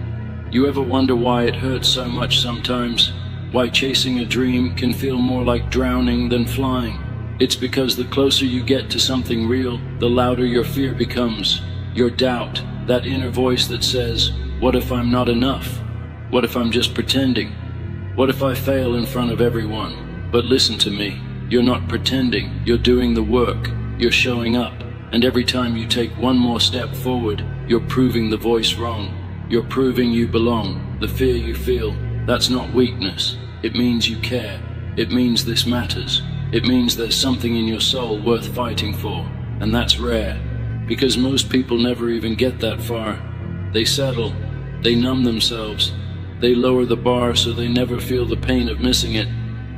You ever wonder why it hurts so much sometimes? Why chasing a dream can feel more like drowning than flying? It's because the closer you get to something real, the louder your fear becomes. Your doubt, that inner voice that says, what if I'm not enough? What if I'm just pretending? What if I fail in front of everyone? But listen to me, you're not pretending, you're doing the work, you're showing up. And every time you take one more step forward, you're proving the voice wrong. You're proving you belong. The fear you feel, that's not weakness. It means you care. It means this matters. It means there's something in your soul worth fighting for. And that's rare, because most people never even get that far. They settle. They numb themselves. They lower the bar so they never feel the pain of missing it.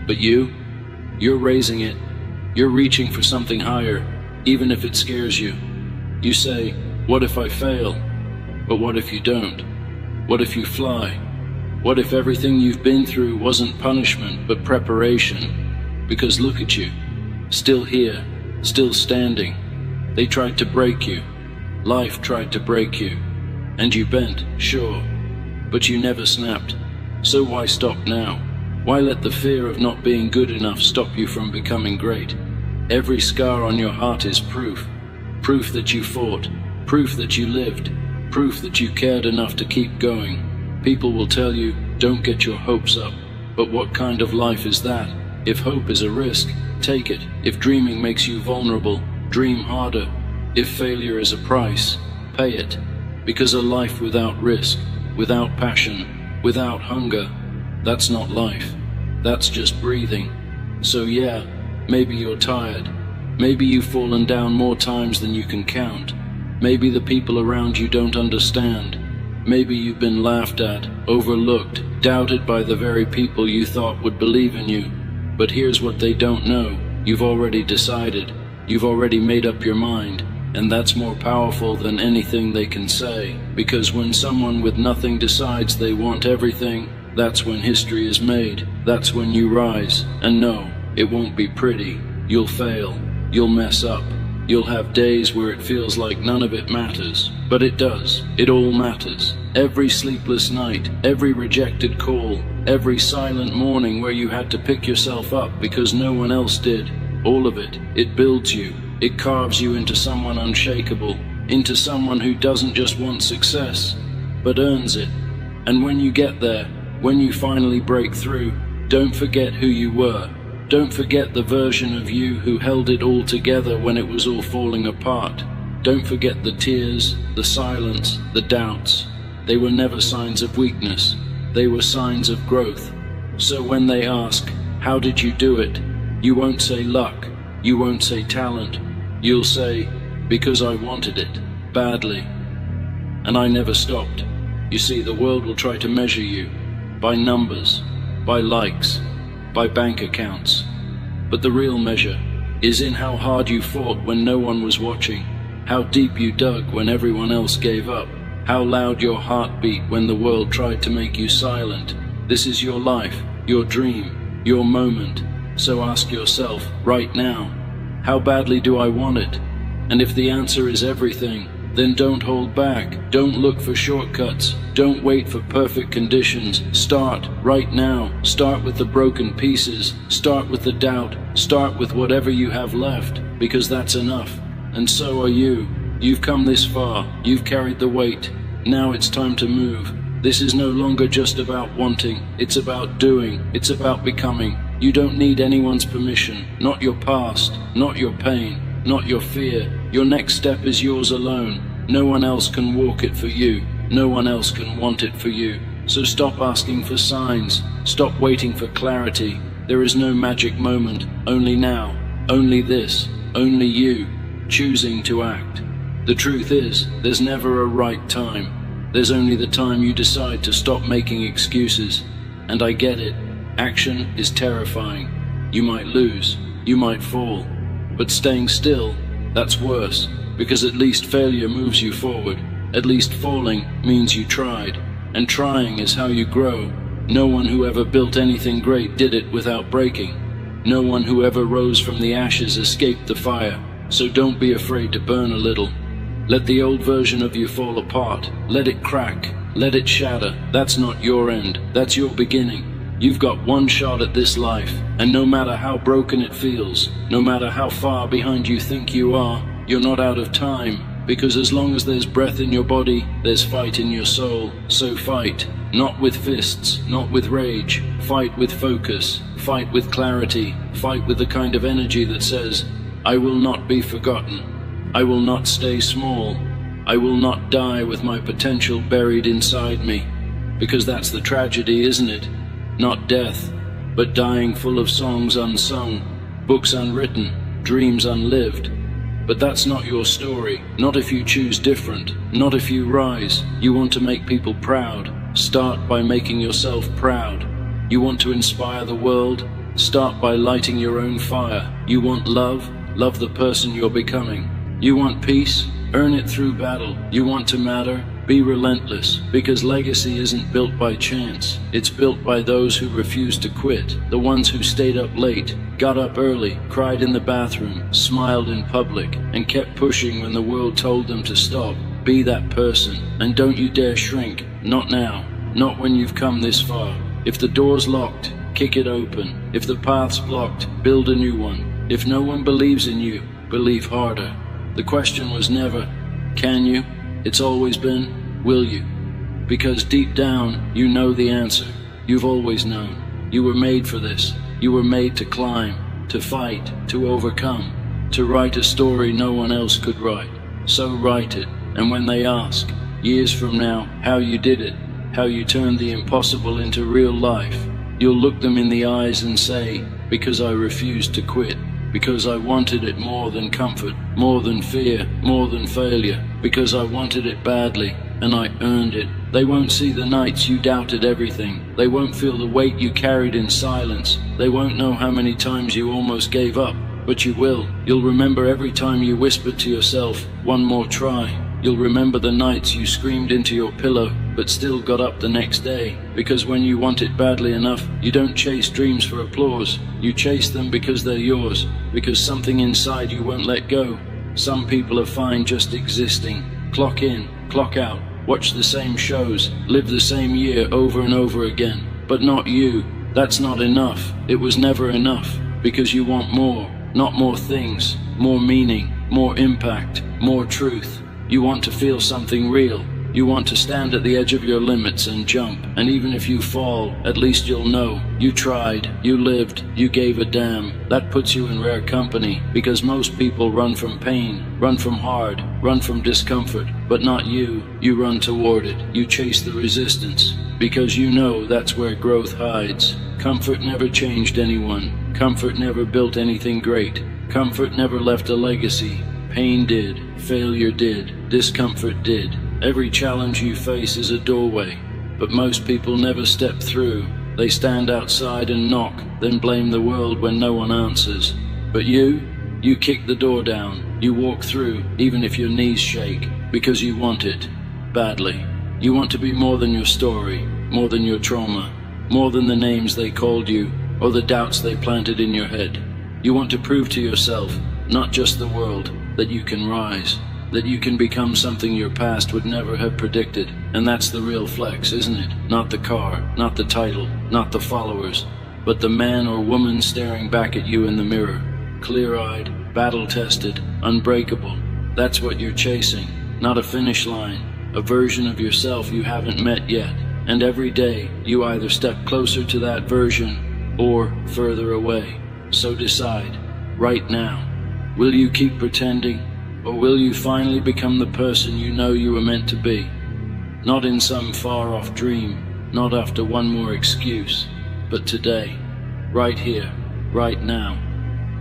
But you're raising it. You're reaching for something higher, even if it scares you. You say, what if I fail? But what if you don't? What if you fly? What if everything you've been through wasn't punishment, but preparation? Because look at you, still here, still standing. They tried to break you. Life tried to break you. And you bent, sure, but you never snapped. So why stop now? Why let the fear of not being good enough stop you from becoming great? Every scar on your heart is proof. Proof that you fought. Proof that you lived. Proof that you cared enough to keep going. People will tell you, don't get your hopes up. But what kind of life is that? If hope is a risk, take it. If dreaming makes you vulnerable, dream harder. If failure is a price, pay it. Because a life without risk, without passion, without hunger, that's not life. That's just breathing. So yeah, maybe you're tired. Maybe you've fallen down more times than you can count. Maybe the people around you don't understand. Maybe you've been laughed at, overlooked, doubted by the very people you thought would believe in you. But here's what they don't know. You've already decided. You've already made up your mind. And that's more powerful than anything they can say. Because when someone with nothing decides they want everything, that's when history is made. That's when you rise. And no, it won't be pretty. You'll fail. You'll mess up. You'll have days where it feels like none of it matters. But it does. It all matters. Every sleepless night, every rejected call, every silent morning where you had to pick yourself up because no one else did. All of it. It builds you. It carves you into someone unshakable. Into someone who doesn't just want success, but earns it. And when you get there, when you finally break through, don't forget who you were. Don't forget the version of you who held it all together when it was all falling apart. Don't forget the tears, the silence, the doubts. They were never signs of weakness. They were signs of growth. So when they ask, how did you do it? You won't say luck. You won't say talent. You'll say, because I wanted it, badly. And I never stopped. You see, the world will try to measure you by numbers, by likes, by bank accounts. But the real measure is in how hard you fought when no one was watching, how deep you dug when everyone else gave up, how loud your heart beat when the world tried to make you silent. This is your life, your dream, your moment. So ask yourself, right now, how badly do I want it? And if the answer is everything, then don't hold back. Don't look for shortcuts. Don't wait for perfect conditions. Start right now. Start with the broken pieces. Start with the doubt. Start with whatever you have left, because that's enough. And so are you. You've come this far. You've carried the weight. Now it's time to move. This is no longer just about wanting. It's about doing. It's about becoming. You don't need anyone's permission. Not your past. Not your pain. Not your fear. Your next step is yours alone. No one else can walk it for you. No one else can want it for you. So stop asking for signs. Stop waiting for clarity. There is no magic moment. Only now. Only this. Only you. Choosing to act. The truth is, there's never a right time. There's only the time you decide to stop making excuses. And I get it. Action is terrifying. You might lose. You might fall. But staying still, that's worse, because at least failure moves you forward. At least falling means you tried, and trying is how you grow. No one who ever built anything great did it without breaking. No one who ever rose from the ashes escaped the fire, so don't be afraid to burn a little. Let the old version of you fall apart. Let it crack. Let it shatter. That's not your end. That's your beginning. You've got one shot at this life, and no matter how broken it feels, no matter how far behind you think you are, you're not out of time, because as long as there's breath in your body, there's fight in your soul. So fight, not with fists, not with rage. Fight with focus, fight with clarity, fight with the kind of energy that says, I will not be forgotten. I will not stay small. I will not die with my potential buried inside me. Because that's the tragedy, isn't it? Not death, but dying full of songs unsung, books unwritten, dreams unlived. But that's not your story, not if you choose different, not if you rise. You want to make people proud. Start by making yourself proud. You want to inspire the world? Start by lighting your own fire. You want love? Love the person you're becoming. You want peace? Earn it through battle. You want to matter? Be relentless, because legacy isn't built by chance. It's built by those who refuse to quit, the ones who stayed up late, got up early, cried in the bathroom, smiled in public, and kept pushing when the world told them to stop. Be that person, and don't you dare shrink. Not now. Not when you've come this far. If the door's locked, kick it open. If the path's blocked, build a new one. If no one believes in you, believe harder. The question was never, can you? It's always been, will you? Because deep down, you know the answer. You've always known. You were made for this. You were made to climb, to fight, to overcome, to write a story no one else could write. So write it, and when they ask, years from now, how you did it, how you turned the impossible into real life, you'll look them in the eyes and say, because I refused to quit. Because I wanted it more than comfort, more than fear, more than failure. Because I wanted it badly, and I earned it. They won't see the nights you doubted everything. They won't feel the weight you carried in silence. They won't know how many times you almost gave up, but you will. You'll remember every time you whispered to yourself, one more try. You'll remember the nights you screamed into your pillow, but still got up the next day. Because when you want it badly enough, you don't chase dreams for applause. You chase them because they're yours, because something inside you won't let go. Some people are fine just existing. Clock in, clock out, watch the same shows, live the same year over and over again. But not you. That's not enough. It was never enough, because you want more. Not more things, more meaning, more impact, more truth. You want to feel something real. You want to stand at the edge of your limits and jump, and even if you fall, at least you'll know you tried, you lived, you gave a damn. That puts you in rare company, because most people run from pain, run from hard, run from discomfort, but not you. You run toward it, you chase the resistance, because you know that's where growth hides. Comfort never changed anyone. Comfort never built anything great. Comfort never left a legacy. Pain did, failure did, discomfort did. Every challenge you face is a doorway, but most people never step through. They stand outside and knock, then blame the world when no one answers. But you kick the door down. You walk through, even if your knees shake, because you want it, badly. You want to be more than your story, more than your trauma, more than the names they called you, or the doubts they planted in your head. You want to prove to yourself, not just the world, that you can rise, that you can become something your past would never have predicted. And that's the real flex, isn't it? Not the car, not the title, not the followers, but the man or woman staring back at you in the mirror, clear-eyed, battle-tested, unbreakable. That's what you're chasing, not a finish line, a version of yourself you haven't met yet. And every day, you either step closer to that version or further away. So decide, right now, will you keep pretending? Or will you finally become the person you know you were meant to be? Not in some far-off dream, not after one more excuse, but today, right here, right now.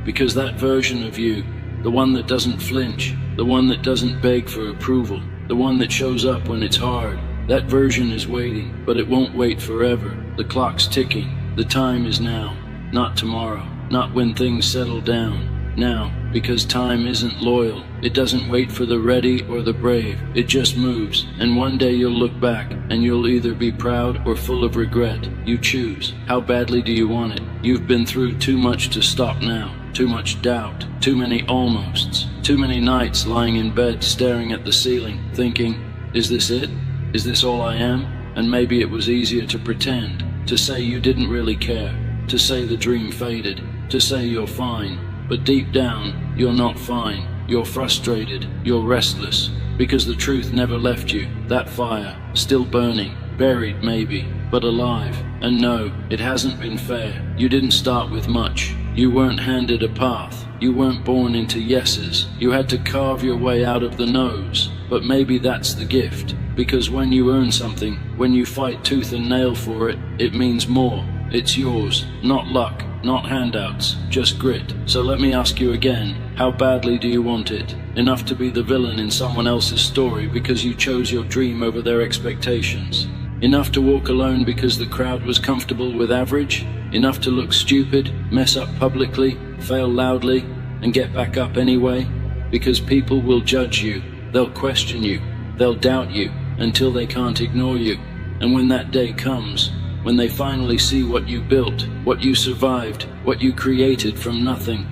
Because that version of you, the one that doesn't flinch, the one that doesn't beg for approval, the one that shows up when it's hard, that version is waiting, but it won't wait forever. The clock's ticking. The time is now, not tomorrow, not when things settle down. Now, because time isn't loyal. It doesn't wait for the ready or the brave. It just moves, and one day you'll look back, and you'll either be proud or full of regret. You choose. How badly do you want it? You've been through too much to stop now. Too much doubt. Too many almosts. Too many nights lying in bed staring at the ceiling, thinking, is this it? Is this all I am? And maybe it was easier to pretend, to say you didn't really care, to say the dream faded, to say you're fine. But deep down, you're not fine. You're frustrated. You're restless. Because the truth never left you. That fire, still burning, buried maybe, but alive. And no, it hasn't been fair. You didn't start with much. You weren't handed a path. You weren't born into yeses. You had to carve your way out of the no's. But maybe that's the gift. Because when you earn something, when you fight tooth and nail for it, it means more. It's yours, not luck, not handouts, just grit. So let me ask you again, how badly do you want it? Enough to be the villain in someone else's story because you chose your dream over their expectations? Enough to walk alone because the crowd was comfortable with average? Enough to look stupid, mess up publicly, fail loudly, and get back up anyway? Because people will judge you, they'll question you, they'll doubt you, until they can't ignore you. And when that day comes, when they finally see what you built, what you survived, what you created from nothing,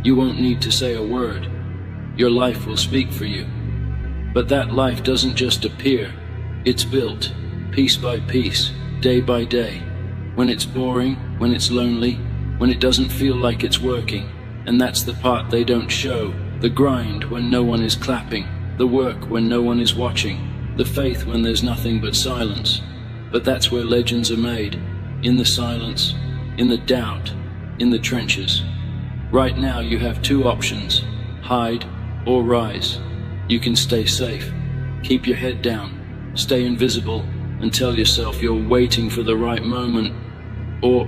you won't need to say a word. Your life will speak for you. But that life doesn't just appear. It's built, piece by piece, day by day. When it's boring, when it's lonely, when it doesn't feel like it's working. And that's the part they don't show. The grind when no one is clapping. The work when no one is watching. The faith when there's nothing but silence. But that's where legends are made. In the silence, in the doubt, in the trenches. Right now you have two options. Hide or rise. You can stay safe. Keep your head down. Stay invisible and tell yourself you're waiting for the right moment. Or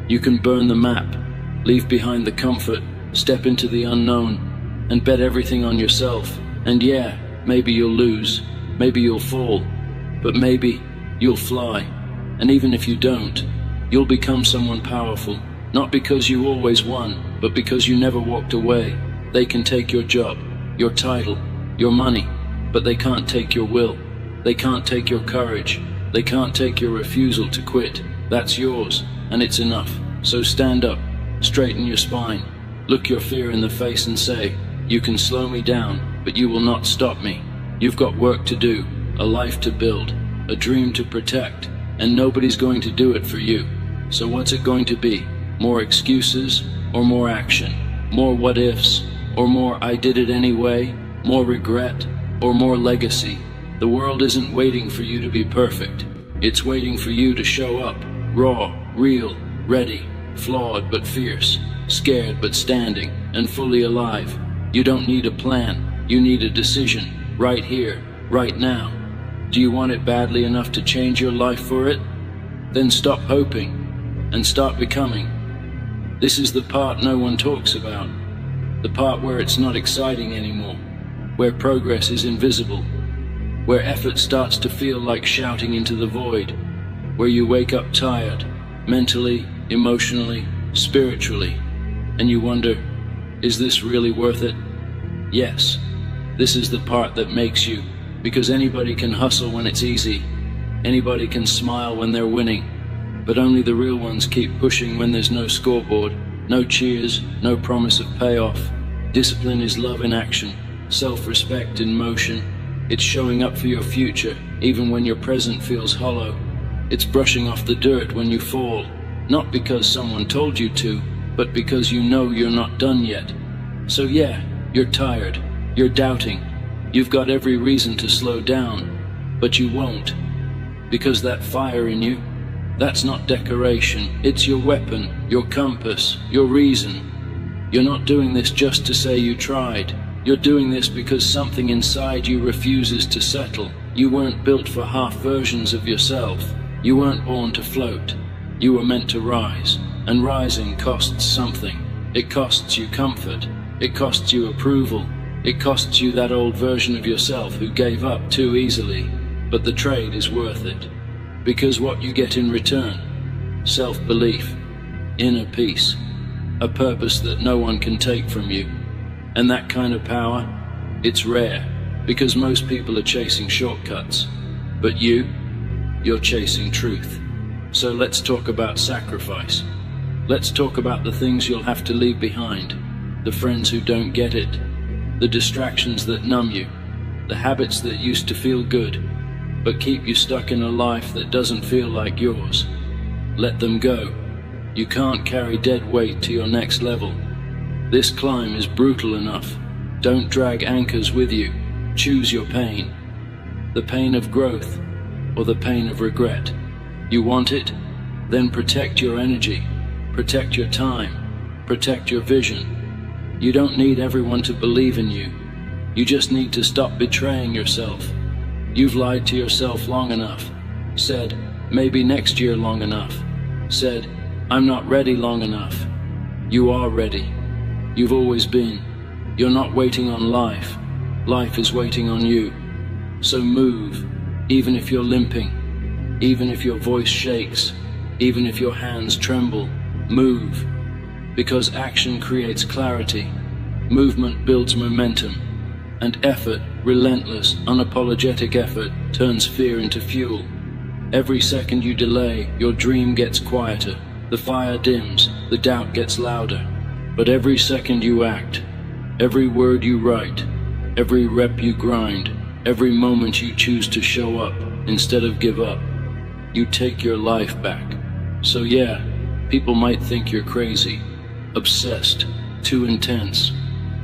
you can burn the map. Leave behind the comfort. Step into the unknown. And bet everything on yourself. And yeah, maybe you'll lose. Maybe you'll fall. But maybe you'll fly. And even if you don't, you'll become someone powerful. Not because you always won, but because you never walked away. They can take your job, your title, your money, but they can't take your will. They can't take your courage. They can't take your refusal to quit. That's yours, and it's enough. So stand up, straighten your spine, look your fear in the face and say, you can slow me down, but you will not stop me. You've got work to do, a life to build, a dream to protect, and nobody's going to do it for you. So what's it going to be? More excuses or more action? More what ifs or more I did it anyway? More regret or more legacy? The world isn't waiting for you to be perfect. It's waiting for you to show up, raw, real, ready, flawed but fierce, scared but standing, and fully alive. You don't need a plan, you need a decision, right here, right now. Do you want it badly enough to change your life for it? Then stop hoping, and start becoming. This is the part no one talks about. The part where it's not exciting anymore, where progress is invisible, where effort starts to feel like shouting into the void, where you wake up tired, mentally, emotionally, spiritually, and you wonder, is this really worth it? Yes, this is the part that makes you, because anybody can hustle when it's easy, anybody can smile when they're winning, but only the real ones keep pushing when there's no scoreboard, no cheers, no promise of payoff. Discipline is love in action, self-respect in motion. It's showing up for your future, even when your present feels hollow. It's brushing off the dirt when you fall, not because someone told you to, but because you know you're not done yet. So yeah, you're tired, you're doubting, you've got every reason to slow down, but you won't, because that fire in you, that's not decoration, it's your weapon, your compass, your reason. You're not doing this just to say you tried. You're doing this because something inside you refuses to settle. You weren't built for half versions of yourself. You weren't born to float. You were meant to rise, and rising costs something. It costs you comfort. It costs you approval. It costs you that old version of yourself who gave up too easily. But the trade is worth it. Because what you get in return, self-belief, inner peace, a purpose that no one can take from you. And that kind of power, it's rare, because most people are chasing shortcuts. But you're chasing truth. So let's talk about sacrifice. Let's talk about the things you'll have to leave behind, the friends who don't get it, the distractions that numb you, the habits that used to feel good, but keep you stuck in a life that doesn't feel like yours. Let them go. You can't carry dead weight to your next level. This climb is brutal enough. Don't drag anchors with you. Choose your pain. The pain of growth or the pain of regret. You want it? Then protect your energy. Protect your time. Protect your vision. You don't need everyone to believe in you. You just need to stop betraying yourself. You've lied to yourself long enough. Said, maybe next year long enough. Said, I'm not ready long enough. You are ready. You've always been. You're not waiting on life. Life is waiting on you. So move, even if you're limping, even if your voice shakes, even if your hands tremble. Move, because action creates clarity. Movement builds momentum, and effort, relentless, unapologetic effort, turns fear into fuel. Every second you delay, your dream gets quieter. The fire dims, the doubt gets louder. But every second you act, every word you write, every rep you grind, every moment you choose to show up instead of give up, you take your life back. So yeah, people might think you're crazy, obsessed, too intense.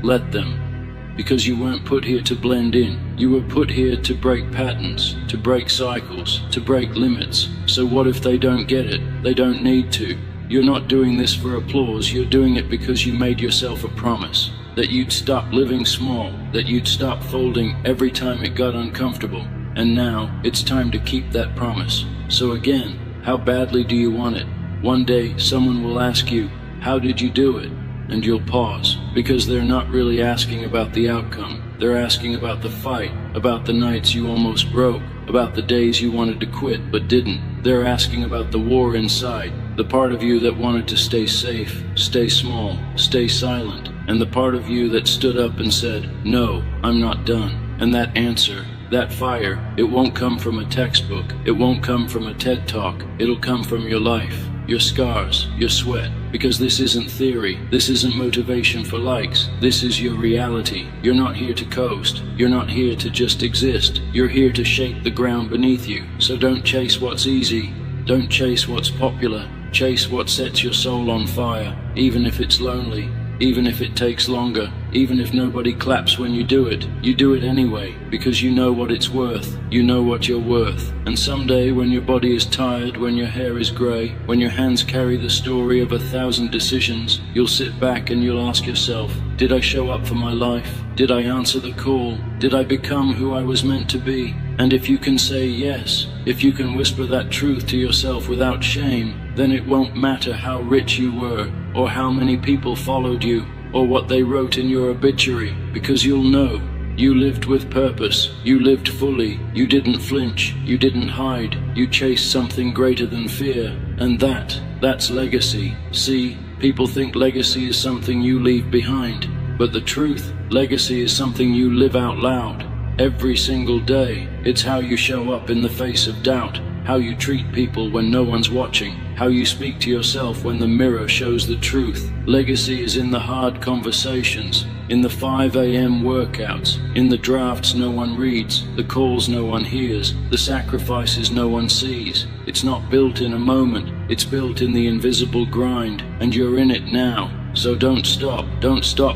Let them. Because you weren't put here to blend in. You were put here to break patterns, to break cycles, to break limits. So what if they don't get it? They don't need to. You're not doing this for applause. You're doing it because you made yourself a promise. That you'd stop living small. That you'd stop folding every time it got uncomfortable. And now, it's time to keep that promise. So again, how badly do you want it? One day, someone will ask you, how did you do it? And you'll pause, because they're not really asking about the outcome. They're asking about the fight, about the nights you almost broke, about the days you wanted to quit but didn't. They're asking about the war inside, the part of you that wanted to stay safe, stay small, stay silent, and the part of you that stood up and said, no, I'm not done. And that answer, that fire, it won't come from a textbook, it won't come from a TED Talk, it'll come from your life. Your scars, your sweat, because this isn't theory, this isn't motivation for likes, this is your reality. You're not here to coast, you're not here to just exist, you're here to shake the ground beneath you. So don't chase what's easy, don't chase what's popular, chase what sets your soul on fire, even if it's lonely, even if it takes longer, even if nobody claps when you do it anyway, because you know what it's worth, you know what you're worth. And someday when your body is tired, when your hair is grey, when your hands carry the story of 1,000 decisions, you'll sit back and you'll ask yourself, did I show up for my life? Did I answer the call? Did I become who I was meant to be? And if you can say yes, if you can whisper that truth to yourself without shame, then it won't matter how rich you were, or how many people followed you, or what they wrote in your obituary, because you'll know you lived with purpose, you lived fully, you didn't flinch, you didn't hide, you chased something greater than fear, and that's legacy. See, people think legacy is something you leave behind, but the truth, legacy is something you live out loud. Every single day, it's how you show up in the face of doubt, how you treat people when no one's watching, how you speak to yourself when the mirror shows the truth. Legacy is in the hard conversations, in the 5 a.m. workouts, in the drafts no one reads, the calls no one hears, the sacrifices no one sees. It's not built in a moment, it's built in the invisible grind, and you're in it now. So don't stop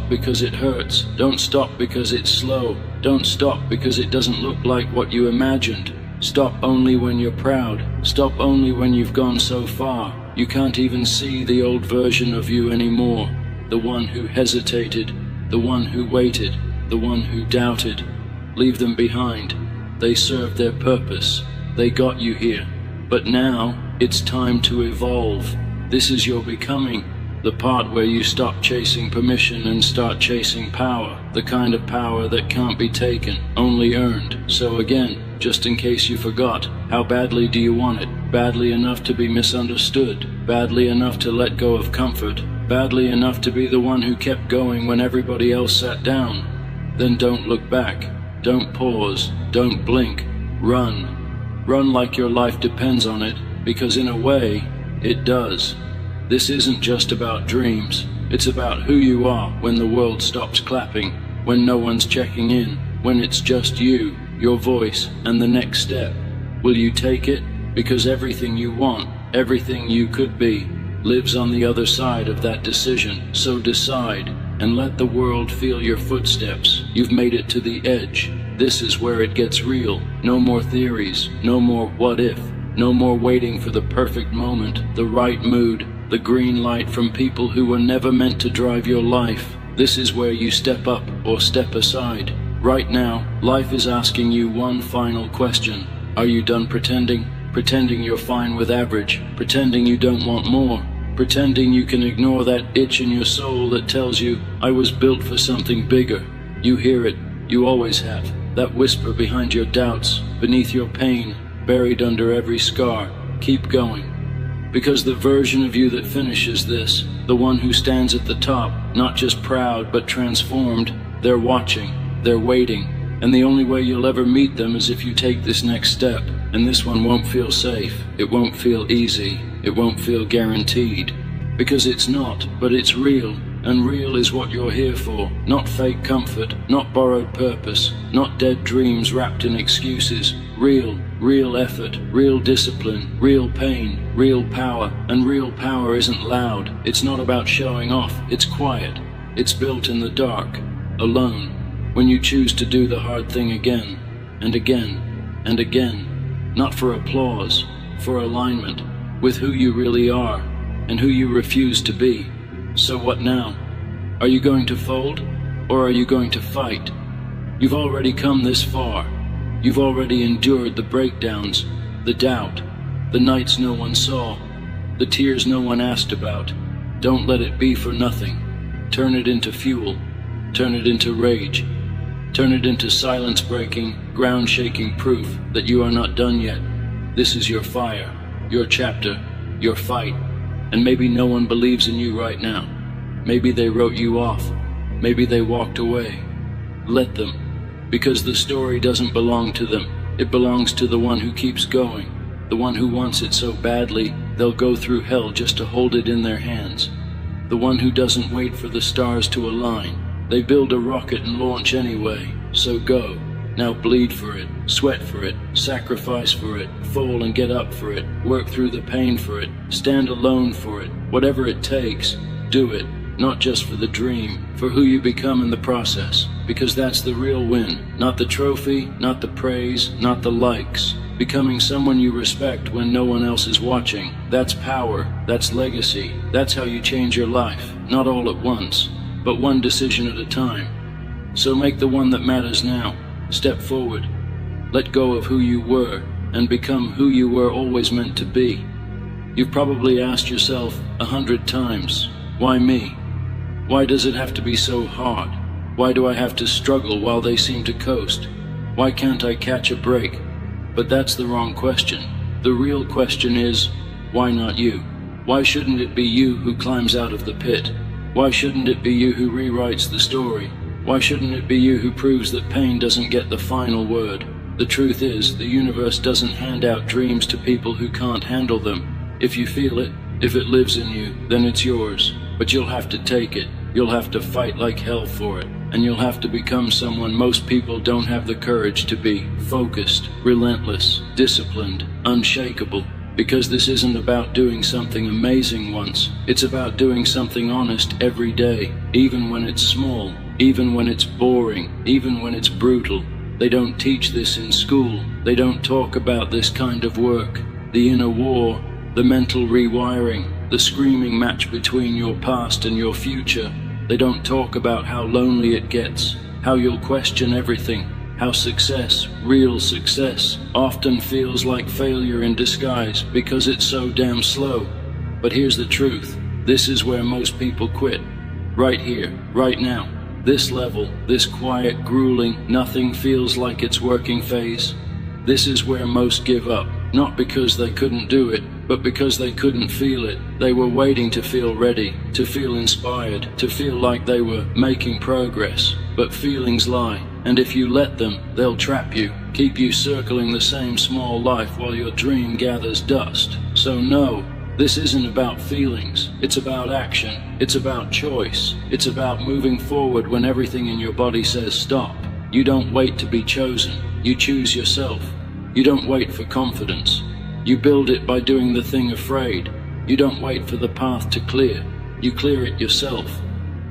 because it hurts, don't stop because it's slow, don't stop because it doesn't look like what you imagined. Stop only when you're proud, stop only when you've gone so far. You can't even see the old version of you anymore, the one who hesitated, the one who waited, the one who doubted. Leave them behind, they served their purpose, they got you here. But now, it's time to evolve. This is your becoming. The part where you stop chasing permission and start chasing power, the kind of power that can't be taken, only earned. So again, just in case you forgot, how badly do you want it? Badly enough to be misunderstood, badly enough to let go of comfort, badly enough to be the one who kept going when everybody else sat down. Then don't look back, don't pause, don't blink, run. Run like your life depends on it, because in a way, it does. This isn't just about dreams, it's about who you are when the world stops clapping, when no one's checking in, when it's just you, your voice, and the next step. Will you take it? Because everything you want, everything you could be, lives on the other side of that decision. So decide, and let the world feel your footsteps. You've made it to the edge. This is where it gets real. No more theories, no more what if, no more waiting for the perfect moment, the right mood, the green light from people who were never meant to drive your life. This is where you step up or step aside. Right now, life is asking you one final question. Are you done pretending? Pretending you're fine with average, pretending you don't want more, pretending you can ignore that itch in your soul that tells you, I was built for something bigger. You hear it, you always have, that whisper behind your doubts, beneath your pain, buried under every scar. Keep going. Because the version of you that finishes this, the one who stands at the top, not just proud but transformed, they're watching, they're waiting, and the only way you'll ever meet them is if you take this next step. And this one won't feel safe, it won't feel easy, it won't feel guaranteed. Because it's not, but it's real, and real is what you're here for. Not fake comfort, not borrowed purpose, not dead dreams wrapped in excuses. Real effort, real discipline, real pain, real power. And real power isn't loud, it's not about showing off, it's quiet. It's built in the dark, alone, when you choose to do the hard thing again, and again, and again. Not for applause, for alignment, with who you really are, and who you refuse to be. So what now? Are you going to fold, or are you going to fight? You've already come this far. You've already endured the breakdowns, the doubt, the nights no one saw, the tears no one asked about. Don't let it be for nothing. Turn it into fuel. Turn it into rage. Turn it into silence-breaking, ground-shaking proof that you are not done yet. This is your fire, your chapter, your fight. And maybe no one believes in you right now. Maybe they wrote you off. Maybe they walked away. Let them. Because the story doesn't belong to them. It belongs to the one who keeps going. The one who wants it so badly, they'll go through hell just to hold it in their hands. The one who doesn't wait for the stars to align. They build a rocket and launch anyway. So go. Now bleed for it, sweat for it, sacrifice for it, fall and get up for it, work through the pain for it, stand alone for it. Whatever it takes, do it. not just for the dream, for who you become in the process, because that's the real win. Not the trophy, not the praise, not the likes. Becoming someone you respect when no one else is watching. That's power, that's legacy, that's how you change your life, not all at once, but one decision at a time. So make the one that matters now. Step forward. Let go of who you were and become who you were always meant to be. You've probably asked yourself 100 times, why me? Why does it have to be so hard? Why do I have to struggle while they seem to coast? Why can't I catch a break? But that's the wrong question. The real question is, why not you? Why shouldn't it be you who climbs out of the pit? Why shouldn't it be you who rewrites the story? Why shouldn't it be you who proves that pain doesn't get the final word? The truth is, the universe doesn't hand out dreams to people who can't handle them. If you feel it, if it lives in you, then it's yours. But you'll have to take it. You'll have to fight like hell for it. And you'll have to become someone most people don't have the courage to be. Focused, relentless, disciplined, unshakable. Because this isn't about doing something amazing once. It's about doing something honest every day. Even when it's small. Even when it's boring. Even when it's brutal. They don't teach this in school. They don't talk about this kind of work. The inner war. The mental rewiring. The screaming match between your past and your future. They don't talk about how lonely it gets, how you'll question everything, how success, real success, often feels like failure in disguise because it's so damn slow. But here's the truth, this is where most people quit. Right here, right now, this level, this quiet, grueling, nothing feels like it's working phase. This is where most give up, not because they couldn't do it, but because they couldn't feel it. They were waiting to feel ready, to feel inspired, to feel like they were making progress. But feelings lie, and if you let them, they'll trap you, keep you circling the same small life while your dream gathers dust. So no, this isn't about feelings, it's about action, it's about choice, it's about moving forward when everything in your body says stop. You don't wait to be chosen, you choose yourself. You don't wait for confidence. You build it by doing the thing afraid. You don't wait for the path to clear. You clear it yourself.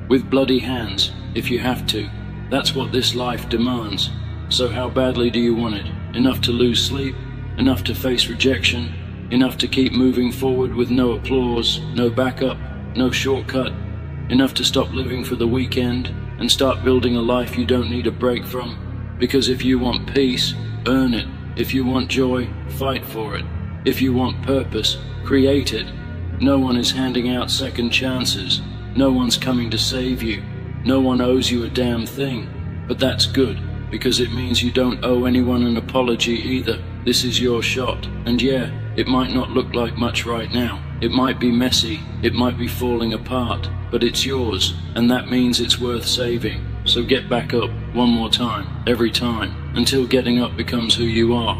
With bloody hands, if you have to. That's what this life demands. So how badly do you want it? Enough to lose sleep? Enough to face rejection? Enough to keep moving forward with no applause, no backup, no shortcut? Enough to stop living for the weekend and start building a life you don't need a break from? Because if you want peace, earn it. If you want joy, fight for it. If you want purpose, create it. No one is handing out second chances. No one's coming to save you. No one owes you a damn thing. But that's good, because it means you don't owe anyone an apology either. This is your shot. And yeah, it might not look like much right now. It might be messy. It might be falling apart. But it's yours, and that means it's worth saving. So get back up one more time, every time, until getting up becomes who you are.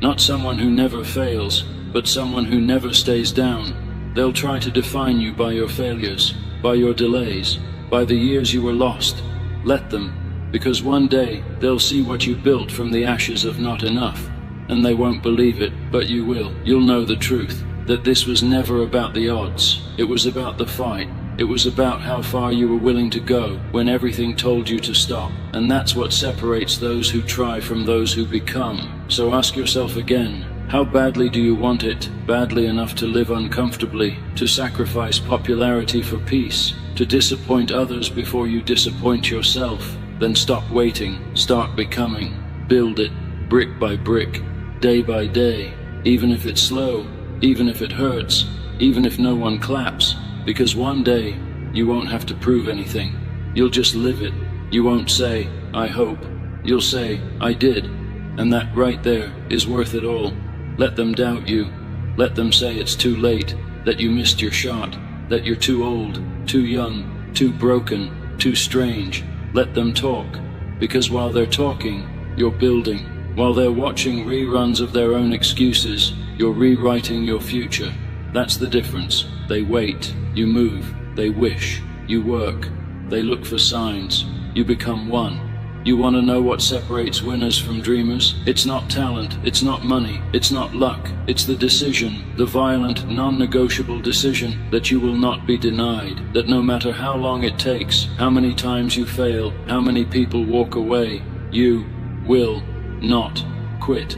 Not someone who never fails, but someone who never stays down. They'll try to define you by your failures, by your delays, by the years you were lost. Let them, because one day they'll see what you built from the ashes of not enough. And they won't believe it, but you will. You'll know the truth, that this was never about the odds. It was about the fight. It was about how far you were willing to go when everything told you to stop. And that's what separates those who try from those who become. So ask yourself again, how badly do you want it? Badly enough to live uncomfortably, to sacrifice popularity for peace, to disappoint others before you disappoint yourself? Then stop waiting, start becoming. Build it, brick by brick, day by day, even if it's slow, even if it hurts, even if no one claps. Because one day, you won't have to prove anything. You'll just live it. You won't say, I hope. You'll say, I did. And that right there is worth it all. Let them doubt you. Let them say it's too late, that you missed your shot, that you're too old, too young, too broken, too strange. Let them talk. Because while they're talking, you're building. While they're watching reruns of their own excuses, you're rewriting your future. That's the difference. They wait, you move, they wish, you work, they look for signs, you become one. You want to know what separates winners from dreamers? It's not talent, it's not money, it's not luck. It's the decision, the violent, non-negotiable decision that you will not be denied, that no matter how long it takes, how many times you fail, how many people walk away, you will not quit.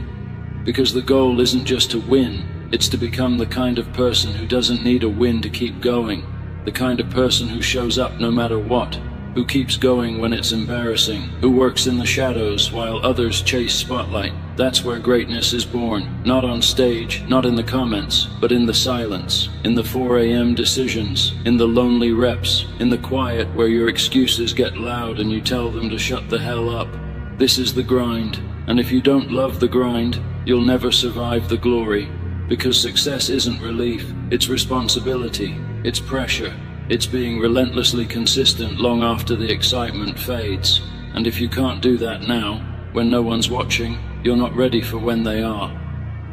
Because the goal isn't just to win, it's to become the kind of person who doesn't need a win to keep going, the kind of person who shows up no matter what, who keeps going when it's embarrassing, who works in the shadows while others chase spotlight. That's where greatness is born, not on stage, not in the comments, but in the silence, in the 4 a.m. decisions, in the lonely reps, in the quiet where your excuses get loud and you tell them to shut the hell up. This is the grind, and if you don't love the grind, you'll never survive the glory, because success isn't relief, it's responsibility, it's pressure. It's being relentlessly consistent long after the excitement fades. And if you can't do that now, when no one's watching, you're not ready for when they are.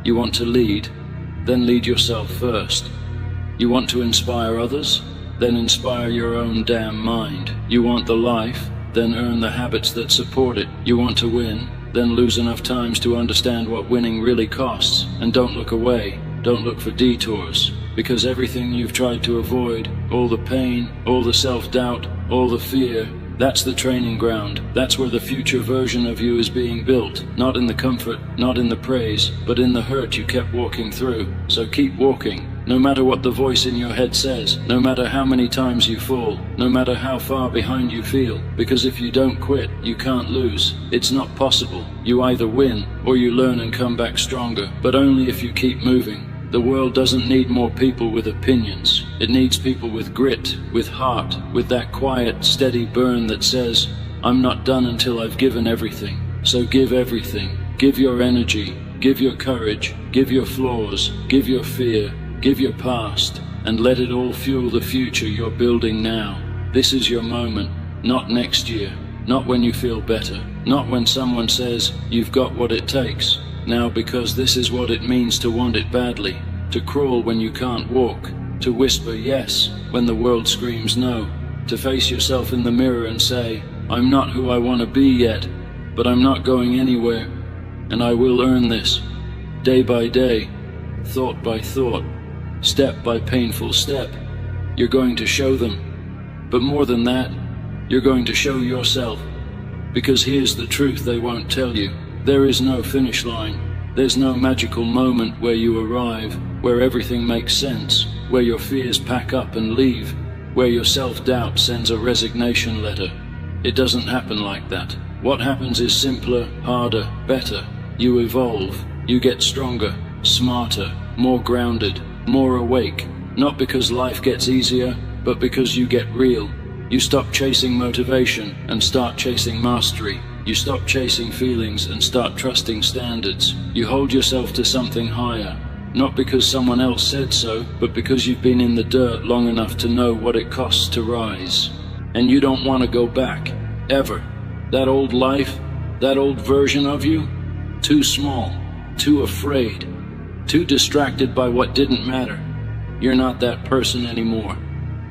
You want to lead, then lead yourself first. You want to inspire others, then inspire your own damn mind. You want the life, then earn the habits that support it. You want to win, then lose enough times to understand what winning really costs. And don't look away, don't look for detours. Because everything you've tried to avoid, all the pain, all the self-doubt, all the fear, that's the training ground. That's where the future version of you is being built. Not in the comfort, not in the praise, but in the hurt you kept walking through. So keep walking, no matter what the voice in your head says, no matter how many times you fall, no matter how far behind you feel. Because if you don't quit, you can't lose. It's not possible. You either win, or you learn and come back stronger, but only if you keep moving. The world doesn't need more people with opinions. It needs people with grit, with heart, with that quiet, steady burn that says, I'm not done until I've given everything. So give everything. Give your energy, give your courage, give your flaws, give your fear, give your past, and let it all fuel the future you're building now. This is your moment, not next year, not when you feel better, not when someone says you've got what it takes. Now, because this is what it means to want it badly, to crawl when you can't walk, to whisper yes when the world screams no, to face yourself in the mirror and say, I'm not who I want to be yet, but I'm not going anywhere, and I will earn this, day by day, thought by thought, step by painful step. You're going to show them, but more than that, you're going to show yourself, because here's the truth they won't tell you. There is no finish line. There's no magical moment where you arrive, where everything makes sense, where your fears pack up and leave, where your self-doubt sends a resignation letter. It doesn't happen like that. What happens is simpler, harder, better. You evolve. You get stronger, smarter, more grounded, more awake. Not because life gets easier, but because you get real. You stop chasing motivation and start chasing mastery. You stop chasing feelings and start trusting standards. You hold yourself to something higher, not because someone else said so, but because you've been in the dirt long enough to know what it costs to rise. And you don't want to go back, ever. That old life, that old version of you, too small, too afraid, too distracted by what didn't matter. You're not that person anymore.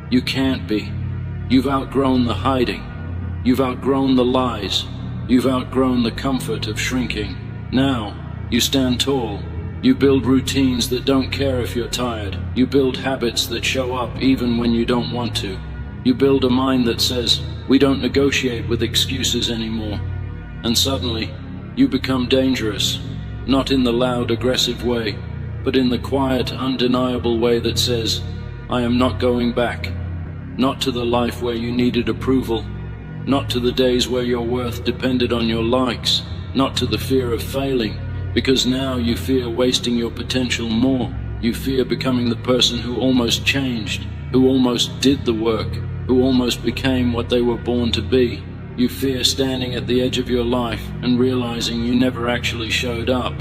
You can't be. You've outgrown the hiding. You've outgrown the lies. You've outgrown the comfort of shrinking. Now, you stand tall. You build routines that don't care if you're tired. You build habits that show up even when you don't want to. You build a mind that says, we don't negotiate with excuses anymore. And suddenly, you become dangerous. Not in the loud, aggressive way, but in the quiet, undeniable way that says, I am not going back. Not to the life where you needed approval. Not to the days where your worth depended on your likes, not to the fear of failing, because now you fear wasting your potential more. You fear becoming the person who almost changed, who almost did the work, who almost became what they were born to be. You fear standing at the edge of your life and realizing you never actually showed up.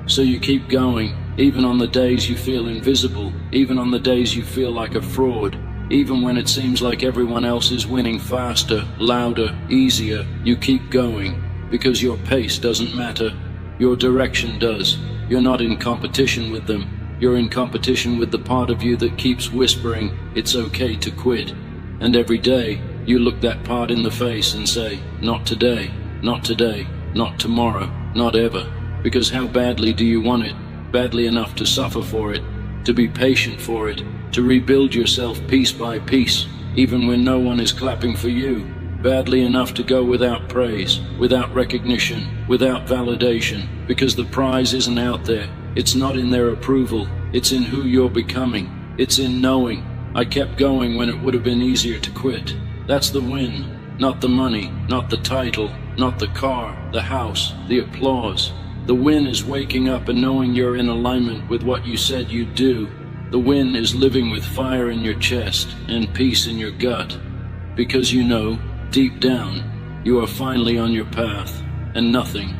So you keep going, even on the days you feel invisible, even on the days you feel like a fraud. Even when it seems like everyone else is winning faster, louder, easier, you keep going, because your pace doesn't matter, your direction does. You're not in competition with them, you're in competition with the part of you that keeps whispering, it's okay to quit. And every day, you look that part in the face and say, not today, Not today, not tomorrow, not ever. Because how badly do you want it? Badly enough to suffer for it, to be patient for it, to rebuild yourself piece by piece, even when no one is clapping for you. Badly enough to go without praise, without recognition, without validation, because the prize isn't out there. It's not in their approval. It's in who you're becoming. It's in knowing. I kept going when it would have been easier to quit. That's the win. Not the money, not the title, not the car, the house, the applause. The win is waking up and knowing you're in alignment with what you said you'd do. The win is living with fire in your chest and peace in your gut. Because you know, deep down, you are finally on your path, and nothing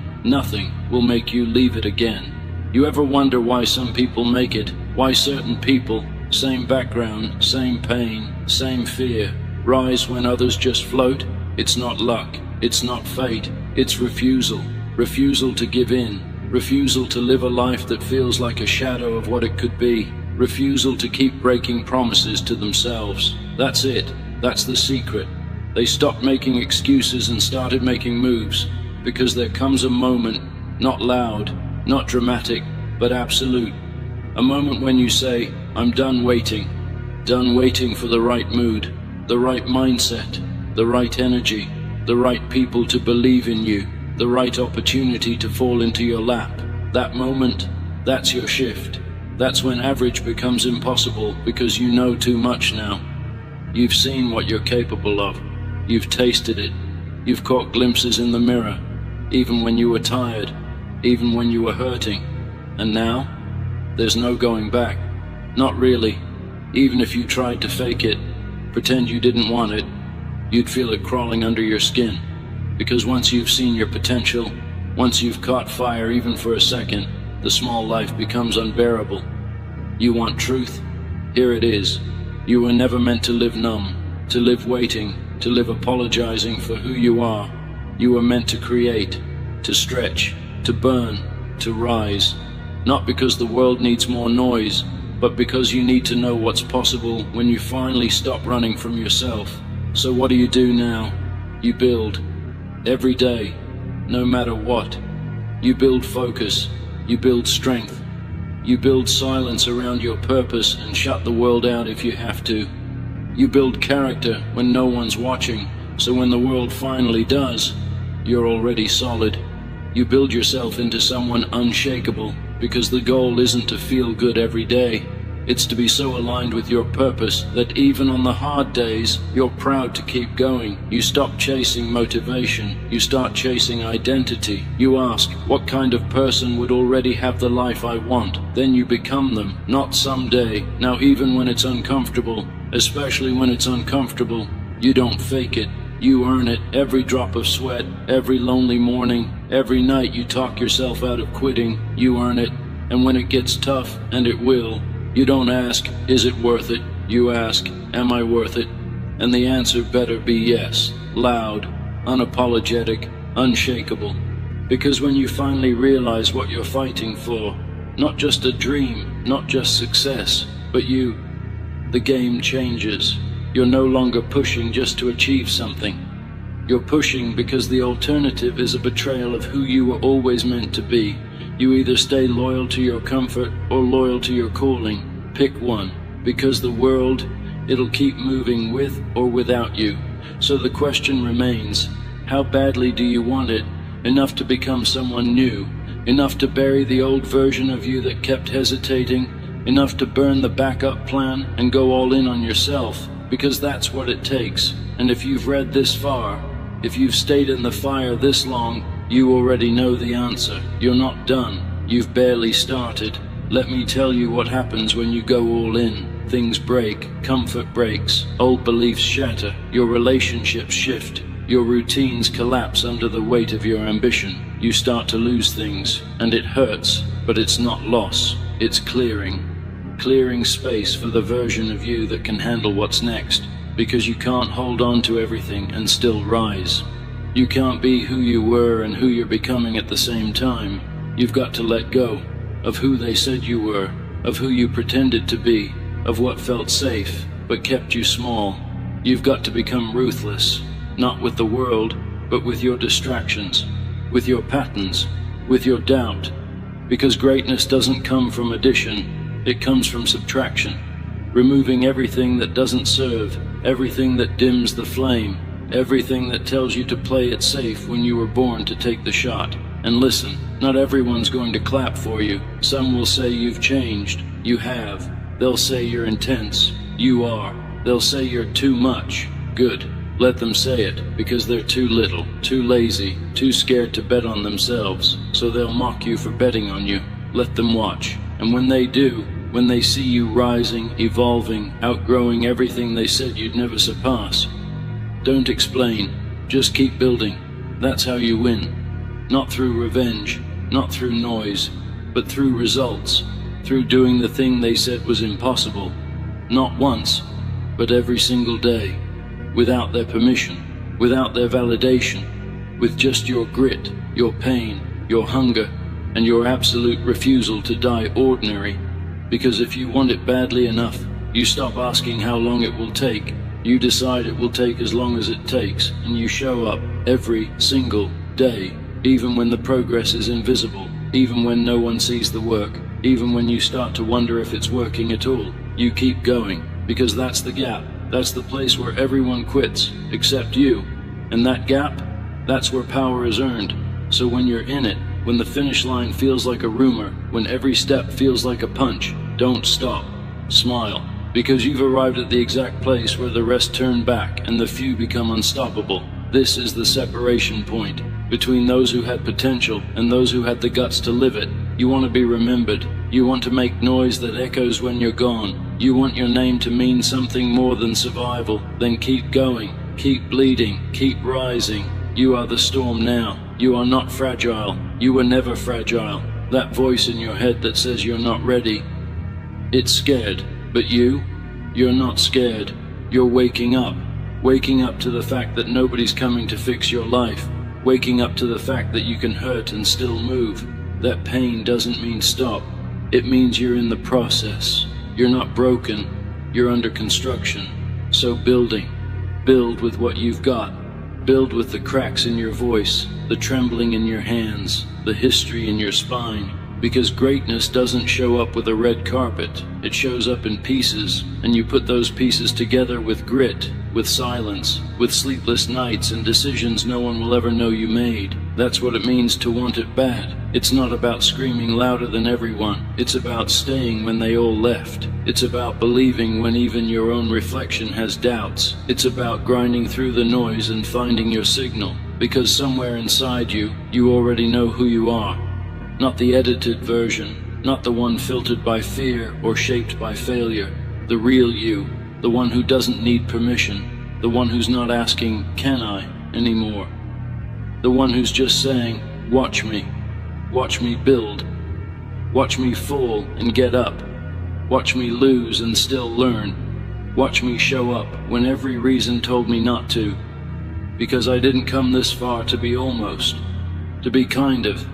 will make you leave it again. You ever wonder why some people make it? Why certain people, same background, same pain, same fear, rise when others just float? It's not luck, it's not fate, it's refusal. Refusal to give in, refusal to live a life that feels like a shadow of what it could be, refusal to keep breaking promises to themselves. That's it, that's the secret. They stopped making excuses and started making moves, because there comes a moment, not loud, not dramatic, but absolute. A moment when you say, I'm done waiting for the right mood, the right mindset, the right energy, the right people to believe in you, the right opportunity to fall into your lap. That moment, that's your shift. That's when average becomes impossible because you know too much now. You've seen what you're capable of. You've tasted it. You've caught glimpses in the mirror, even when you were tired, even when you were hurting. And now, there's no going back. Not really. Even if you tried to fake it, pretend you didn't want it, you'd feel it crawling under your skin. Because once you've seen your potential, once you've caught fire even for a second, the small life becomes unbearable. You want truth? Here it is. You were never meant to live numb, to live waiting, to live apologizing for who you are. You were meant to create, to stretch, to burn, to rise. Not because the world needs more noise, but because you need to know what's possible when you finally stop running from yourself. So what do you do now? You build. Every day, no matter what. You build focus. You build strength. You build silence around your purpose and shut the world out if you have to. You build character when no one's watching, so when the world finally does, you're already solid. You build yourself into someone unshakable, because the goal isn't to feel good every day. It's to be so aligned with your purpose that even on the hard days, you're proud to keep going. You stop chasing motivation. You start chasing identity. You ask, what kind of person would already have the life I want? Then you become them, not someday. Now even when it's uncomfortable, especially when it's uncomfortable, you don't fake it. You earn it. Every drop of sweat, every lonely morning, every night you talk yourself out of quitting, you earn it. And when it gets tough, and it will, you don't ask, is it worth it? You ask, am I worth it? And the answer better be yes. Loud, unapologetic, unshakable. Because when you finally realize what you're fighting for, not just a dream, not just success, but you, the game changes. You're no longer pushing just to achieve something. You're pushing because the alternative is a betrayal of who you were always meant to be. You either stay loyal to your comfort or loyal to your calling. Pick one, because the world, it'll keep moving with or without you. So the question remains, how badly do you want it? Enough to become someone new? Enough to bury the old version of you that kept hesitating? Enough to burn the backup plan and go all in on yourself? Because that's what it takes. And if you've read this far, if you've stayed in the fire this long, you already know the answer. You're not done. You've barely started. Let me tell you what happens when you go all in. Things break. Comfort breaks. Old beliefs shatter. Your relationships shift. Your routines collapse under the weight of your ambition. You start to lose things, and it hurts, but it's not loss. It's clearing. Clearing space for the version of you that can handle what's next, because you can't hold on to everything and still rise. You can't be who you were and who you're becoming at the same time. You've got to let go of who they said you were, of who you pretended to be, of what felt safe but kept you small. You've got to become ruthless, not with the world, but with your distractions, with your patterns, with your doubt. Because greatness doesn't come from addition, it comes from subtraction. Removing everything that doesn't serve, everything that dims the flame, everything that tells you to play it safe when you were born to take the shot. And listen, not everyone's going to clap for you. Some will say you've changed. You have. They'll say you're intense. You are. They'll say you're too much. Good. Let them say it, because they're too little, too lazy, too scared to bet on themselves. So they'll mock you for betting on you. Let them watch. And when they do, when they see you rising, evolving, outgrowing everything they said you'd never surpass, don't explain. Just keep building. That's how you win. Not through revenge, not through noise, but through results, through doing the thing they said was impossible. Not once, but every single day, without their permission, without their validation, with just your grit, your pain, your hunger, and your absolute refusal to die ordinary. Because if you want it badly enough, you stop asking how long it will take. You decide it will take as long as it takes, and you show up every single day. Even when the progress is invisible, even when no one sees the work, even when you start to wonder if it's working at all, you keep going, because that's the gap. That's the place where everyone quits, except you. And that gap, that's where power is earned. So when you're in it, when the finish line feels like a rumor, when every step feels like a punch, don't stop. Smile, because you've arrived at the exact place where the rest turn back and the few become unstoppable. This is the separation point between those who had potential and those who had the guts to live it. You want to be remembered. You want to make noise that echoes when you're gone. You want your name to mean something more than survival. Then keep going, keep bleeding, keep rising. You are the storm now. You are not fragile. You were never fragile. That voice in your head that says you're not ready, it's scared. But you're not scared. You're waking up to the fact that nobody's coming to fix your life. Waking up to the fact that you can hurt and still move. That pain doesn't mean stop. It means you're in the process. You're not broken. You're under construction. So build with what you've got. Build with the cracks in your voice, the trembling in your hands, the history in your spine. Because greatness doesn't show up with a red carpet. It shows up in pieces, and you put those pieces together with grit, with silence, with sleepless nights and decisions no one will ever know you made. That's what it means to want it bad. It's not about screaming louder than everyone. It's about staying when they all left. It's about believing when even your own reflection has doubts. It's about grinding through the noise and finding your signal. Because somewhere inside you, you already know who you are. Not the edited version, not the one filtered by fear or shaped by failure. The real you, the one who doesn't need permission, the one who's not asking, "Can I?" anymore. The one who's just saying, watch me build, watch me fall and get up, watch me lose and still learn, watch me show up when every reason told me not to. Because I didn't come this far to be almost, to be kind of,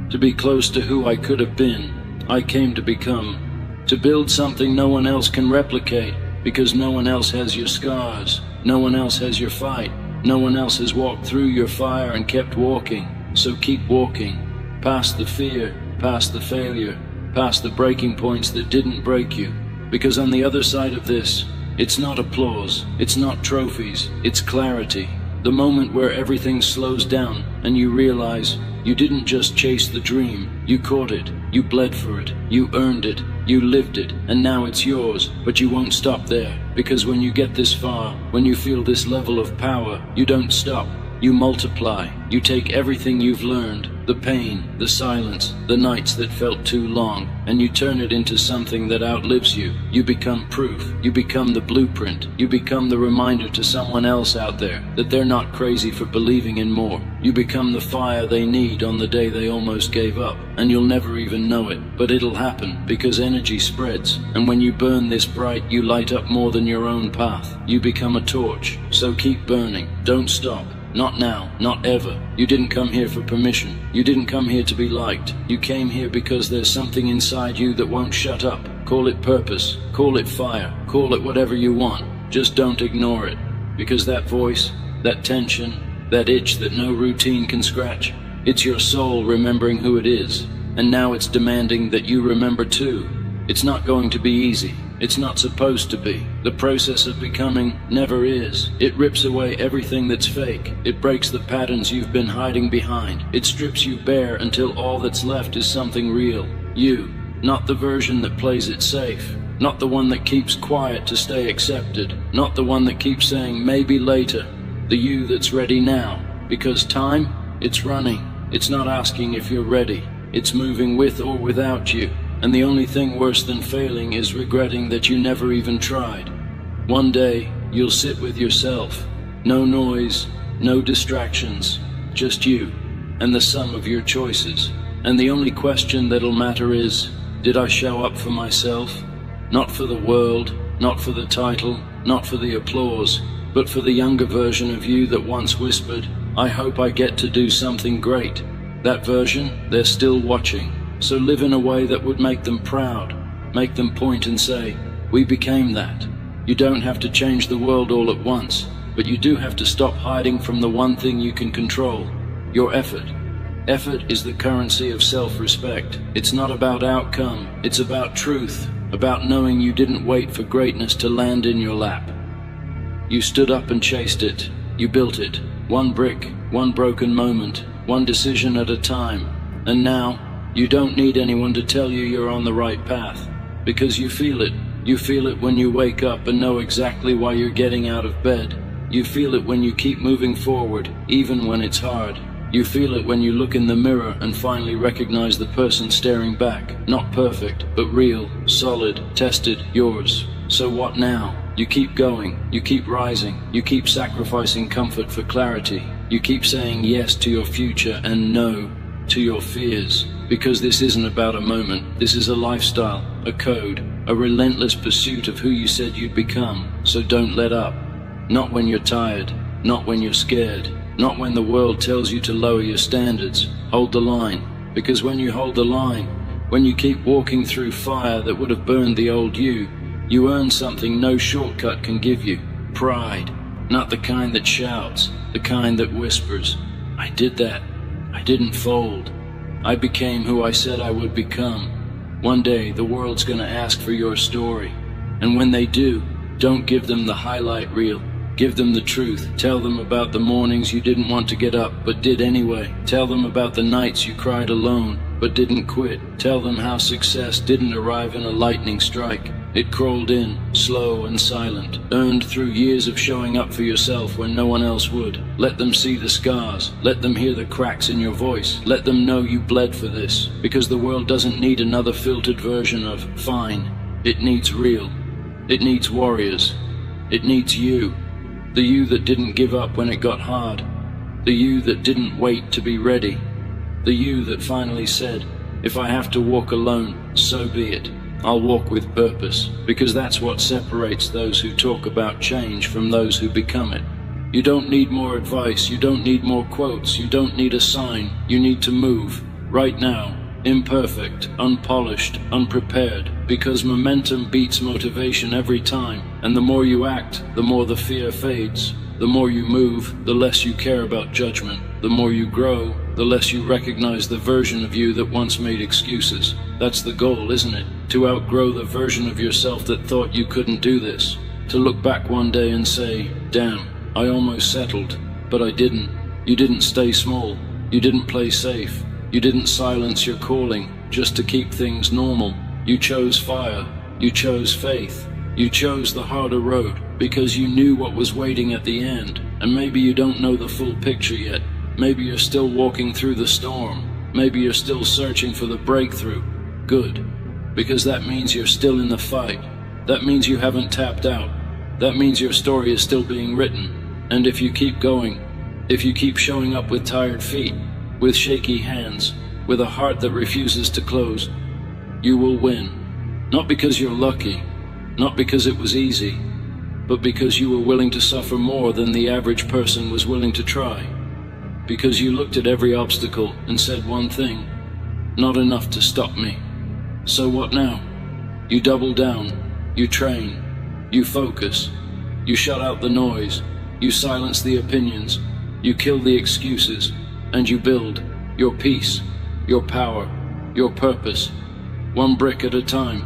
to be close to who I could have been. I came to become, to build something no one else can replicate, because no one else has your scars, no one else has your fight, no one else has walked through your fire and kept walking. So keep walking, past the fear, past the failure, past the breaking points that didn't break you. Because on the other side of this, it's not applause, it's not trophies, it's clarity. The moment where everything slows down and you realize you didn't just chase the dream, you caught it, you bled for it, you earned it, you lived it, and now it's yours. But you won't stop there, because when you get this far, when you feel this level of power, you don't stop. You multiply. You take everything you've learned, the pain, the silence, the nights that felt too long, and you turn it into something that outlives you. You become proof. You become the blueprint. You become the reminder to someone else out there that they're not crazy for believing in more. You become the fire they need on the day they almost gave up, and you'll never even know it. But it'll happen, because energy spreads, and when you burn this bright, you light up more than your own path. You become a torch. So keep burning. Don't stop. Not now, not ever. You didn't come here for permission. You didn't come here to be liked. You came here because there's something inside you that won't shut up. Call it purpose, call it fire, call it whatever you want. Just don't ignore it. Because that voice, that tension, that itch that no routine can scratch. It's your soul remembering who it is, and now it's demanding that you remember too. It's not going to be easy. It's not supposed to be. The process of becoming never is. It rips away everything that's fake. It breaks the patterns you've been hiding behind. It strips you bare until all that's left is something real. You, not the version that plays it safe. Not the one that keeps quiet to stay accepted. Not the one that keeps saying maybe later. The you that's ready now. Because time, it's running. It's not asking if you're ready. It's moving with or without you. And the only thing worse than failing is regretting that you never even tried. One day, you'll sit with yourself. No noise, no distractions, just you and the sum of your choices. And the only question that'll matter is, did I show up for myself? Not for the world, not for the title, not for the applause, but for the younger version of you that once whispered, I hope I get to do something great. That version, they're still watching. So live in a way that would make them proud, make them point and say, we became that. You don't have to change the world all at once, but you do have to stop hiding from the one thing you can control, your effort. Effort is the currency of self-respect. It's not about outcome, it's about truth, about knowing you didn't wait for greatness to land in your lap. You stood up and chased it, you built it, one brick, one broken moment, one decision at a time, and now, you don't need anyone to tell you you're on the right path, because you feel it. You feel it when you wake up and know exactly why you're getting out of bed. You feel it when you keep moving forward, even when it's hard. You feel it when you look in the mirror and finally recognize the person staring back. Not perfect, but real, solid, tested, yours. So what now? You keep going, you keep rising, you keep sacrificing comfort for clarity. You keep saying yes to your future and no to your fears. Because this isn't about a moment, this is a lifestyle, a code, a relentless pursuit of who you said you'd become. So don't let up. Not when you're tired, not when you're scared, not when the world tells you to lower your standards. Hold the line, because when you hold the line, when you keep walking through fire that would have burned the old you, you earn something no shortcut can give you. Pride, not the kind that shouts, the kind that whispers, I did that, I didn't fold. I became who I said I would become. One day, the world's gonna ask for your story. And when they do, don't give them the highlight reel. Give them the truth. Tell them about the mornings you didn't want to get up, but did anyway. Tell them about the nights you cried alone, but didn't quit. Tell them how success didn't arrive in a lightning strike. It crawled in, slow and silent, earned through years of showing up for yourself when no one else would. Let them see the scars. Let them hear the cracks in your voice. Let them know you bled for this, because the world doesn't need another filtered version of fine. It needs real. It needs warriors. It needs you. The you that didn't give up when it got hard. The you that didn't wait to be ready. The you that finally said, if I have to walk alone, so be it. I'll walk with purpose, because that's what separates those who talk about change from those who become it. You don't need more advice, you don't need more quotes, you don't need a sign, you need to move, right now, imperfect, unpolished, unprepared, because momentum beats motivation every time, and the more you act, the more the fear fades. The more you move, the less you care about judgment. The more you grow, the less you recognize the version of you that once made excuses. That's the goal, isn't it? To outgrow the version of yourself that thought you couldn't do this. To look back one day and say, damn, I almost settled, but I didn't. You didn't stay small. You didn't play safe. You didn't silence your calling just to keep things normal. You chose fire. You chose faith. You chose the harder road because you knew what was waiting at the end. And maybe you don't know the full picture yet. Maybe you're still walking through the storm. Maybe you're still searching for the breakthrough. Good. Because that means you're still in the fight. That means you haven't tapped out. That means your story is still being written. And if you keep going, if you keep showing up with tired feet, with shaky hands, with a heart that refuses to close, you will win. Not because you're lucky, not because it was easy, but because you were willing to suffer more than the average person was willing to try. Because you looked at every obstacle and said one thing, not enough to stop me. So what now? You double down, you train, you focus, you shut out the noise, you silence the opinions, You kill the excuses, and you build your peace, your power, your purpose, one brick at a time,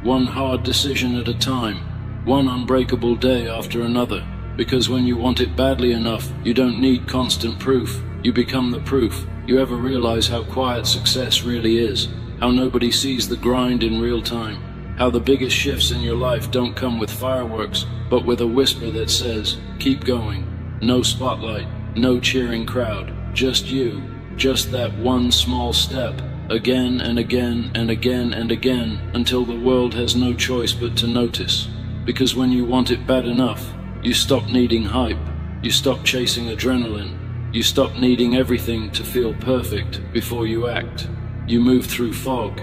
one hard decision at a time, one unbreakable day after another. Because when you want it badly enough, you don't need constant proof. You become the proof. You ever realize how quiet success really is? How nobody sees the grind in real time? How the biggest shifts in your life don't come with fireworks, but with a whisper that says, keep going. No spotlight, no cheering crowd, just you, just that one small step, again and again and again and again, until the world has no choice but to notice. Because when you want it bad enough, you stop needing hype, you stop chasing adrenaline, you stop needing everything to feel perfect before you act. You move through fog,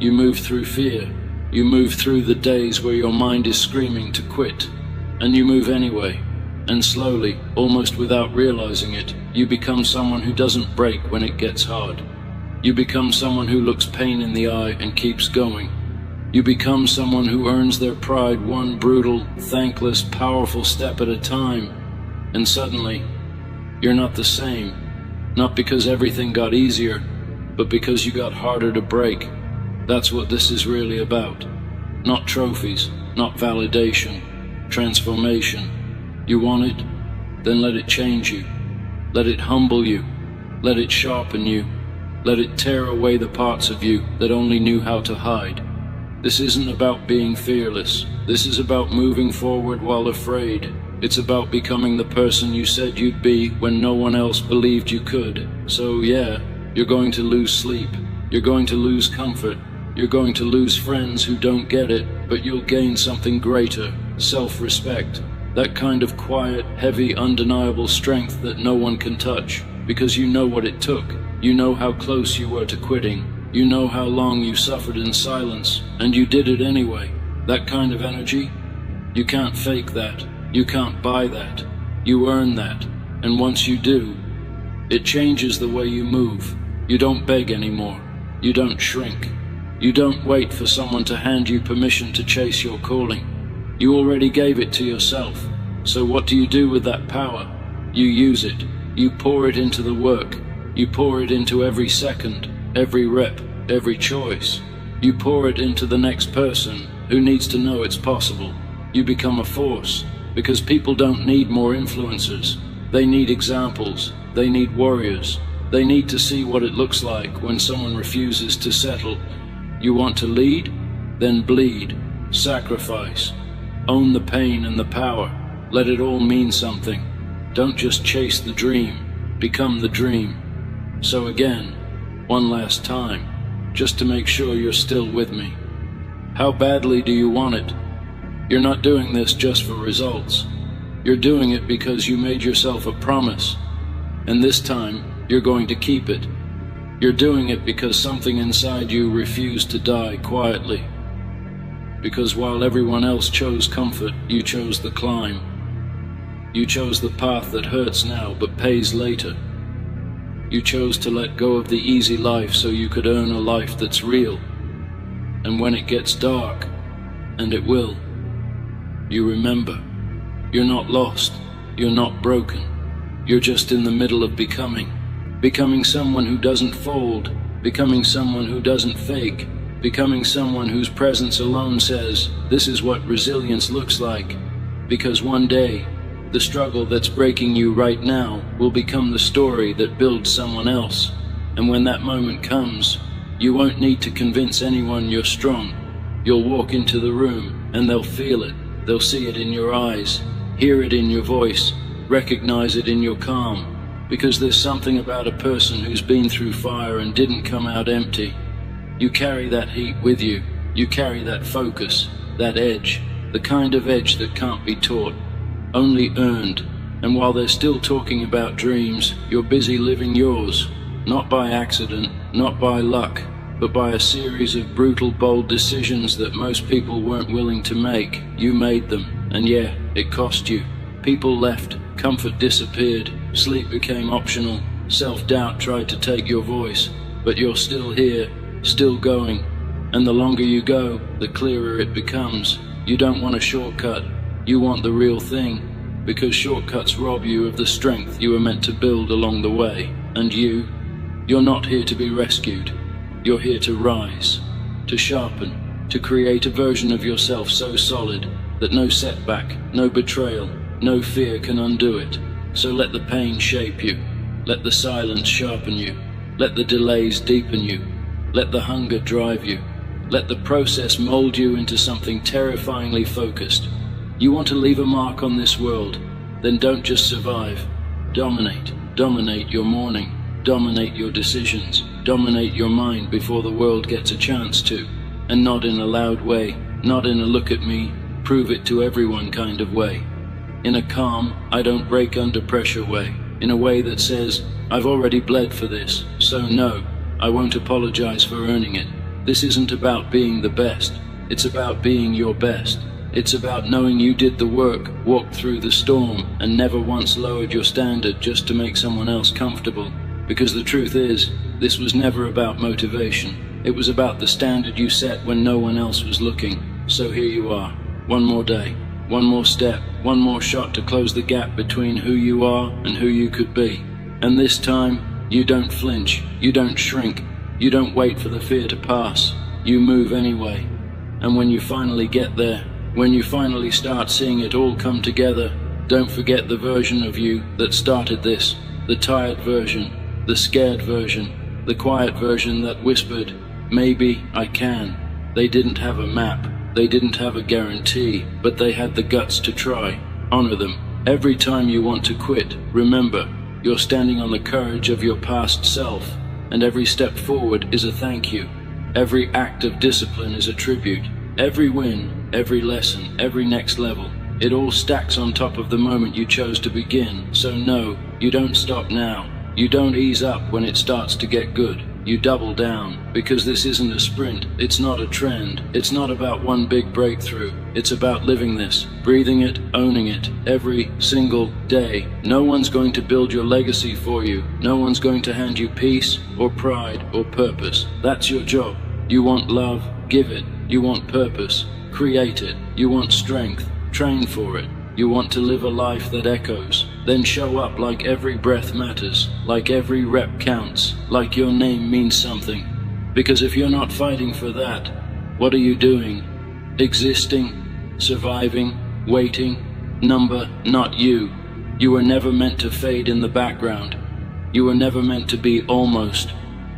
you move through fear, you move through the days where your mind is screaming to quit, and you move anyway. And slowly, almost without realizing it, you become someone who doesn't break when it gets hard. You become someone who looks pain in the eye and keeps going. You become someone who earns their pride one brutal, thankless, powerful step at a time. And suddenly, you're not the same. Not because everything got easier, but because you got harder to break. That's what this is really about. Not trophies, not validation, transformation. You want it? Then let it change you. Let it humble you. Let it sharpen you. Let it tear away the parts of you that only knew how to hide. This isn't about being fearless. This is about moving forward while afraid. It's about becoming the person you said you'd be when no one else believed you could. So yeah, you're going to lose sleep. You're going to lose comfort. You're going to lose friends who don't get it, but you'll gain something greater, self-respect. That kind of quiet, heavy, undeniable strength that no one can touch, because you know what it took. You know how close you were to quitting. You know how long you suffered in silence, and you did it anyway. That kind of energy, you can't fake that. You can't buy that. You earn that. And once you do, it changes the way you move. You don't beg anymore. You don't shrink. You don't wait for someone to hand you permission to chase your calling. You already gave it to yourself. So what do you do with that power? You use it. You pour it into the work. You pour it into every second, every rep, every choice. You pour it into the next person who needs to know it's possible. You become a force, because people don't need more influencers. They need examples. They need warriors. They need to see what it looks like when someone refuses to settle. You want to lead? Then bleed. Sacrifice. Own the pain and the power. Let it all mean something. Don't just chase the dream. Become the dream. So again, one last time, just to make sure you're still with me. How badly do you want it? You're not doing this just for results. You're doing it because you made yourself a promise. And this time, you're going to keep it. You're doing it because something inside you refused to die quietly. Because while everyone else chose comfort, you chose the climb. You chose the path that hurts now but pays later. You chose to let go of the easy life so you could earn a life that's real. And when it gets dark, and it will, you remember. You're not lost. You're not broken. You're just in the middle of becoming. Becoming someone who doesn't fold. Becoming someone who doesn't fake. Becoming someone whose presence alone says, this is what resilience looks like. Because one day, the struggle that's breaking you right now will become the story that builds someone else. And when that moment comes, you won't need to convince anyone you're strong. You'll walk into the room and they'll feel it. They'll see it in your eyes, hear it in your voice, recognize it in your calm. Because there's something about a person who's been through fire and didn't come out empty. You carry that heat with you. You carry that focus, that edge, the kind of edge that can't be taught, only earned. And while they're still talking about dreams, you're busy living yours, not by accident, not by luck, but by a series of brutal, bold decisions that most people weren't willing to make. You made them, and yeah, it cost you. People left, comfort disappeared, sleep became optional, self-doubt tried to take your voice, but you're still here, still going, and the longer you go, the clearer it becomes. You don't want a shortcut, you want the real thing, because shortcuts rob you of the strength you were meant to build along the way. And you're not here to be rescued. You're here to rise, to sharpen, to create a version of yourself so solid that no setback, no betrayal, no fear can undo it. So let the pain shape you. Let the silence sharpen you. Let the delays deepen you. Let the hunger drive you. Let the process mold you into something terrifyingly focused. You want to leave a mark on this world? Then don't just survive. Dominate. Dominate your morning. Dominate your decisions. Dominate your mind before the world gets a chance to. And not in a loud way. Not in a look at me, prove it to everyone kind of way. In a calm, I don't break under pressure way. In a way that says, I've already bled for this, so no, I won't apologize for earning it. This isn't about being the best. It's about being your best. It's about knowing you did the work, walked through the storm, and never once lowered your standard just to make someone else comfortable. Because the truth is, this was never about motivation. It was about the standard you set when no one else was looking. So here you are, one more day, one more step, one more shot to close the gap between who you are and who you could be. And this time, you don't flinch, you don't shrink, you don't wait for the fear to pass. You move anyway. And when you finally get there, when you finally start seeing it all come together, don't forget the version of you that started this, the tired version, the scared version, the quiet version that whispered, maybe I can. They didn't have a map, they didn't have a guarantee, but they had the guts to try. Honor them. Every time you want to quit, remember, you're standing on the courage of your past self, and every step forward is a thank you. Every act of discipline is a tribute. Every win, every lesson, every next level, it all stacks on top of the moment you chose to begin. So no, you don't stop now. You don't ease up when it starts to get good. You double down, because this isn't a sprint, it's not a trend, it's not about one big breakthrough, it's about living this, breathing it, owning it, every single day. No one's going to build your legacy for you, no one's going to hand you peace, or pride, or purpose. That's your job. You want love, give it. You want purpose, create it. You want strength, train for it. You want to live a life that echoes, then show up like every breath matters, like every rep counts, like your name means something. Because if you're not fighting for that, what are you doing? Existing, surviving, waiting, number, not you. You were never meant to fade in the background. You were never meant to be almost.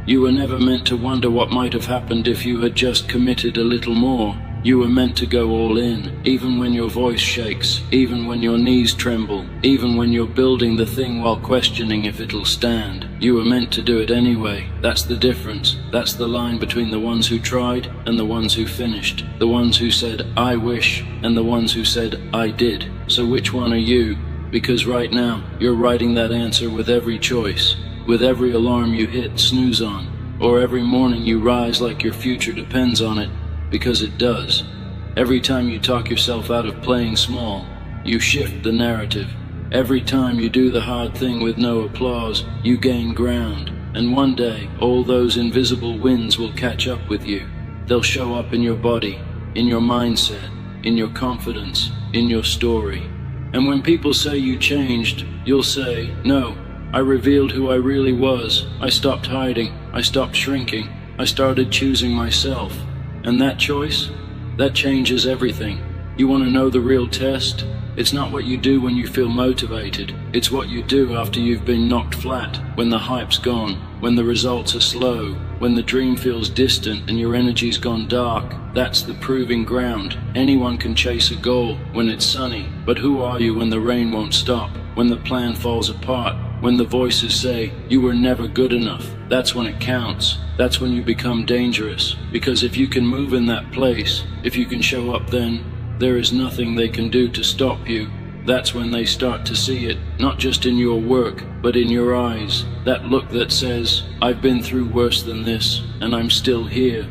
You were never meant to wonder what might have happened if you had just committed a little more. You were meant to go all in, even when your voice shakes, even when your knees tremble, even when you're building the thing while questioning if it'll stand. You were meant to do it anyway. That's the difference. That's the line between the ones who tried and the ones who finished. The ones who said, I wish, and the ones who said, I did. So which one are you? Because right now, you're writing that answer with every choice, with every alarm you hit snooze on, or every morning you rise like your future depends on it. Because it does. Every time you talk yourself out of playing small, you shift the narrative. Every time you do the hard thing with no applause, you gain ground. And one day, all those invisible wins will catch up with you. They'll show up in your body, in your mindset, in your confidence, in your story. And when people say you changed, you'll say, no, I revealed who I really was. I stopped hiding. I stopped shrinking. I started choosing myself. And that choice, that changes everything. You want to know the real test? It's not what you do when you feel motivated. It's what you do after you've been knocked flat, when the hype's gone, when the results are slow, when the dream feels distant and your energy's gone dark. That's the proving ground. Anyone can chase a goal when it's sunny, but who are you when the rain won't stop, when the plan falls apart, when the voices say, you were never good enough? That's when it counts. That's when you become dangerous. Because if you can move in that place, if you can show up then, there is nothing they can do to stop you. That's when they start to see it, not just in your work, but in your eyes. That look that says, I've been through worse than this, and I'm still here.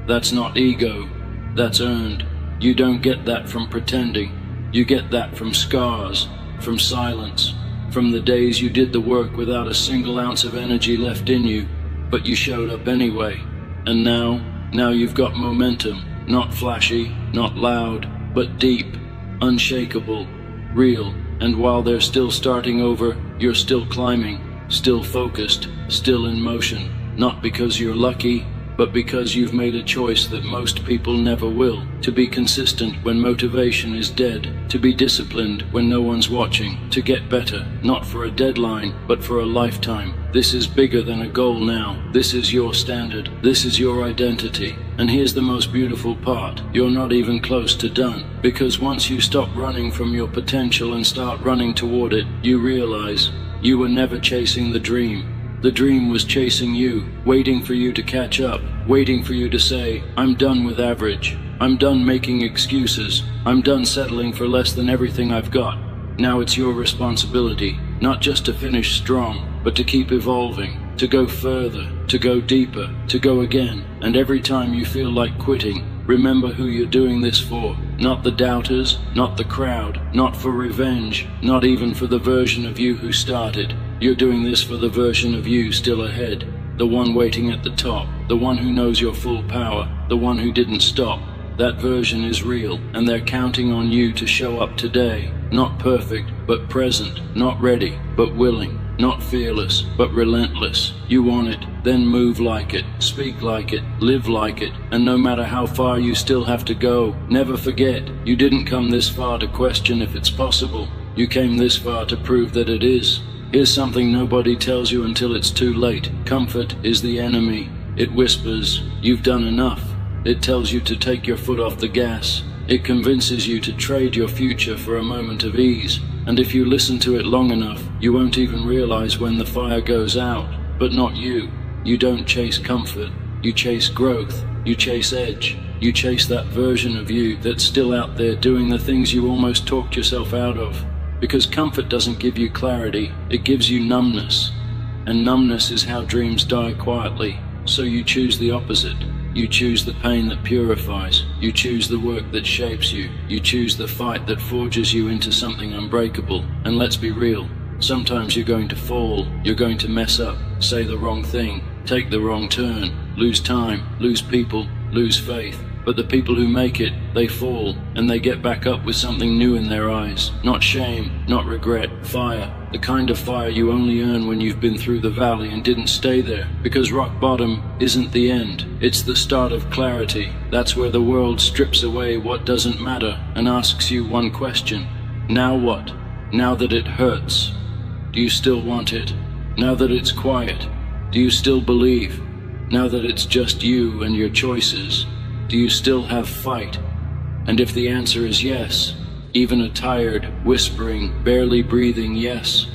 That's not ego, that's earned. You don't get that from pretending. You get that from scars, from silence, from the days you did the work without a single ounce of energy left in you, but you showed up anyway. And now you've got momentum, not flashy, not loud, but deep, unshakable, real. And while they're still starting over, you're still climbing, still focused, still in motion. Not because you're lucky, but because you've made a choice that most people never will. To be consistent when motivation is dead. To be disciplined when no one's watching. To get better, not for a deadline, but for a lifetime. This is bigger than a goal now. This is your standard. This is your identity. And here's the most beautiful part. You're not even close to done. Because once you stop running from your potential and start running toward it, you realize you were never chasing the dream. The dream was chasing you, waiting for you to catch up, waiting for you to say, I'm done with average. I'm done making excuses. I'm done settling for less than everything I've got. Now it's your responsibility, not just to finish strong, but to keep evolving, to go further, to go deeper, to go again. And every time you feel like quitting, remember who you're doing this for. Not the doubters, not the crowd, not for revenge, not even for the version of you who started. You're doing this for the version of you still ahead, the one waiting at the top, the one who knows your full power, the one who didn't stop. That version is real, and they're counting on you to show up today. Not perfect, but present. Not ready, but willing. Not fearless, but relentless. You want it, then move like it, speak like it, live like it. And no matter how far you still have to go, never forget, you didn't come this far to question if it's possible. You came this far to prove that it is. Here's something nobody tells you until it's too late. Comfort is the enemy. It whispers, you've done enough. It tells you to take your foot off the gas. It convinces you to trade your future for a moment of ease. And if you listen to it long enough, you won't even realize when the fire goes out. But not you. You don't chase comfort. You chase growth. You chase edge. You chase that version of you that's still out there doing the things you almost talked yourself out of. Because comfort doesn't give you clarity, it gives you numbness. And numbness is how dreams die quietly. So you choose the opposite. You choose the pain that purifies. You choose the work that shapes you. You choose the fight that forges you into something unbreakable. And let's be real, sometimes you're going to fall, you're going to mess up, say the wrong thing, take the wrong turn, lose time, lose people, lose faith. But the people who make it, they fall, and they get back up with something new in their eyes. Not shame, not regret, fire. The kind of fire you only earn when you've been through the valley and didn't stay there. Because rock bottom isn't the end, it's the start of clarity. That's where the world strips away what doesn't matter and asks you one question. Now what? Now that it hurts, do you still want it? Now that it's quiet, do you still believe? Now that it's just you and your choices, do you still have fight? And if the answer is yes, even a tired, whispering, barely breathing yes,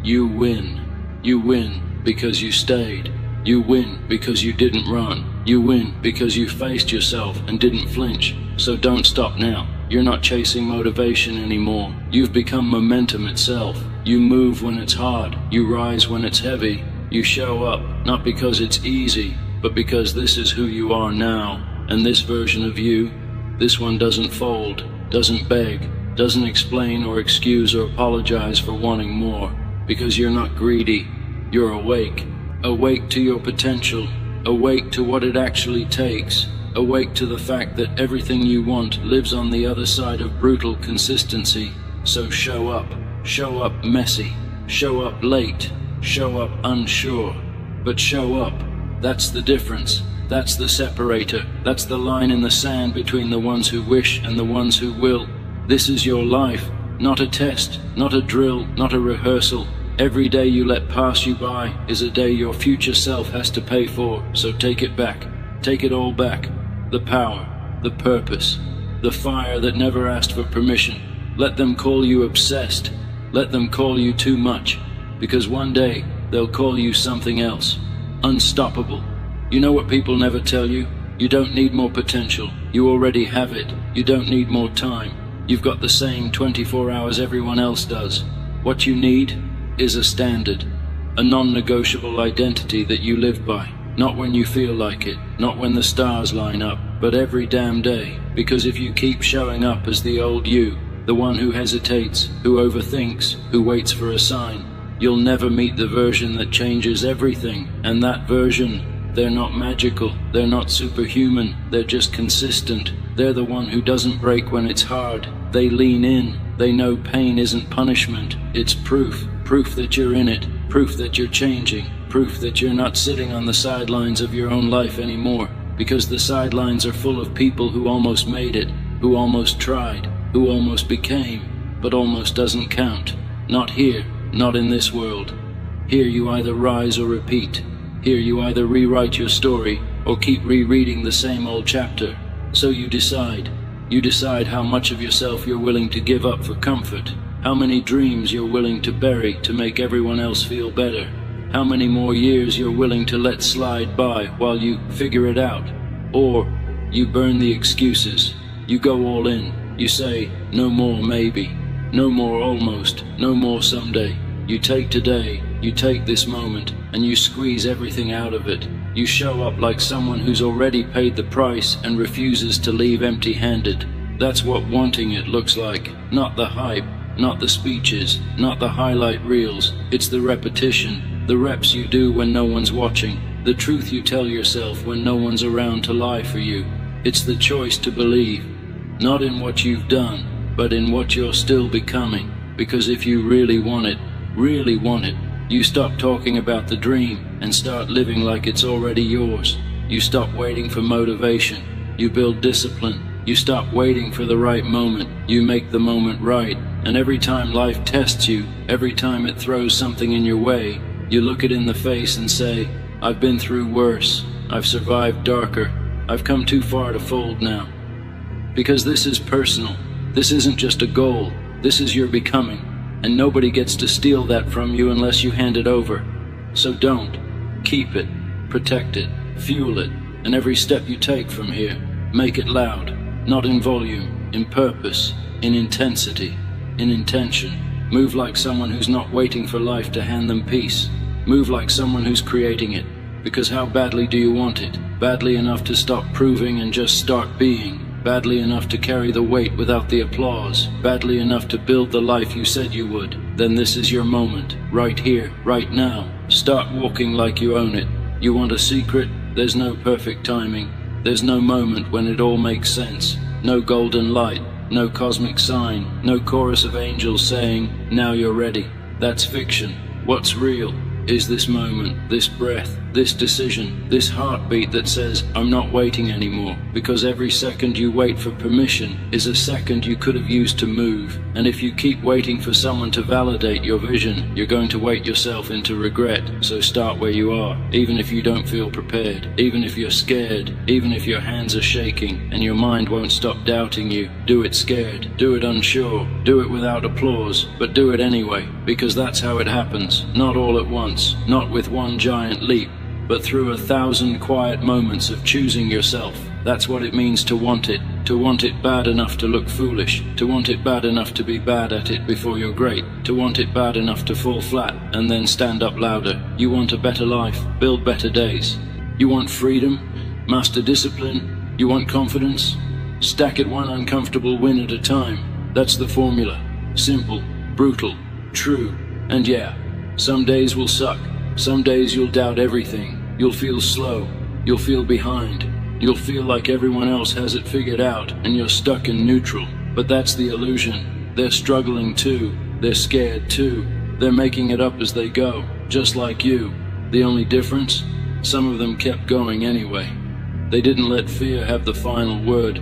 you win. You win because you stayed. You win because you didn't run. You win because you faced yourself and didn't flinch. So don't stop now. You're not chasing motivation anymore. You've become momentum itself. You move when it's hard. You rise when it's heavy. You show up, not because it's easy, but because this is who you are now. And this version of you, this one doesn't fold, doesn't beg, doesn't explain or excuse or apologize for wanting more. Because you're not greedy, you're awake. Awake to your potential, awake to what it actually takes. Awake to the fact that everything you want lives on the other side of brutal consistency. So show up messy, show up late, show up unsure. But show up, that's the difference. That's the separator. That's the line in the sand between the ones who wish and the ones who will. This is your life, not a test, not a drill, not a rehearsal. Every day you let pass you by is a day your future self has to pay for. So take it back. Take it all back. The power, the purpose, the fire that never asked for permission. Let them call you obsessed. Let them call you too much. Because one day they'll call you something else. Unstoppable. You know what people never tell you? You don't need more potential. You already have it. You don't need more time. You've got the same 24 hours everyone else does. What you need is a standard, a non-negotiable identity that you live by. Not when you feel like it, not when the stars line up, but every damn day. Because if you keep showing up as the old you, the one who hesitates, who overthinks, who waits for a sign, you'll never meet the version that changes everything. And that version, they're not magical, they're not superhuman, they're just consistent. They're the one who doesn't break when it's hard. They lean in. They know pain isn't punishment. It's proof. Proof that you're in it. Proof that you're changing. Proof that you're not sitting on the sidelines of your own life anymore. Because the sidelines are full of people who almost made it, who almost tried, who almost became, but almost doesn't count. Not here, not in this world. Here you either rise or repeat. Here you either rewrite your story or keep rereading the same old chapter. So you decide. You decide how much of yourself you're willing to give up for comfort, how many dreams you're willing to bury to make everyone else feel better, how many more years you're willing to let slide by while you figure it out. Or you burn the excuses. You go all in. You say, no more maybe, no more almost, no more someday. You take today, you take this moment, and you squeeze everything out of it. You show up like someone who's already paid the price and refuses to leave empty-handed. That's what wanting it looks like. Not the hype, not the speeches, not the highlight reels. It's the repetition, the reps you do when no one's watching, the truth you tell yourself when no one's around to lie for you. It's the choice to believe, not in what you've done, but in what you're still becoming. Because if you really want it, you stop talking about the dream and start living like it's already yours. You stop waiting for motivation. You build discipline. You stop waiting for the right moment. You make the moment right. And every time life tests you, every time it throws something in your way, you look it in the face and say, I've been through worse. I've survived darker. I've come too far to fold now. Because this is personal. This isn't just a goal. This is your becoming. And nobody gets to steal that from you unless you hand it over. So don't. Keep it. Protect it. Fuel it. And every step you take from here, make it loud. Not in volume, in purpose, in intensity, in intention. Move like someone who's not waiting for life to hand them peace. Move like someone who's creating it. Because how badly do you want it? Badly enough to stop proving and just start being. Badly enough to carry the weight without the applause. Badly enough to build the life you said you would. Then this is your moment. Right here, right now. Start walking like you own it. You want a secret? There's no perfect timing. There's no moment when it all makes sense. No golden light. No cosmic sign. No chorus of angels saying, now you're ready. That's fiction. What's real is this moment, this breath, this decision, this heartbeat that says, I'm not waiting anymore. Because every second you wait for permission is a second you could have used to move. And if you keep waiting for someone to validate your vision, you're going to wait yourself into regret. So start where you are, even if you don't feel prepared, even if you're scared, even if your hands are shaking and your mind won't stop doubting you. Do it scared, do it unsure, do it without applause, but do it anyway, because that's how it happens. Not all at once, not with one giant leap, but through 1,000 quiet moments of choosing yourself. That's what it means to want it bad enough to look foolish, to want it bad enough to be bad at it before you're great, to want it bad enough to fall flat and then stand up louder. You want a better life, build better days. You want freedom, master discipline, you want confidence. Stack it one uncomfortable win at a time. That's the formula. Simple, brutal, true, and yeah, some days will suck. Some days you'll doubt everything. You'll feel slow. You'll feel behind. You'll feel like everyone else has it figured out and you're stuck in neutral. But that's the illusion. They're struggling too. They're scared too. They're making it up as they go, just like you. The only difference? Some of them kept going anyway. They didn't let fear have the final word.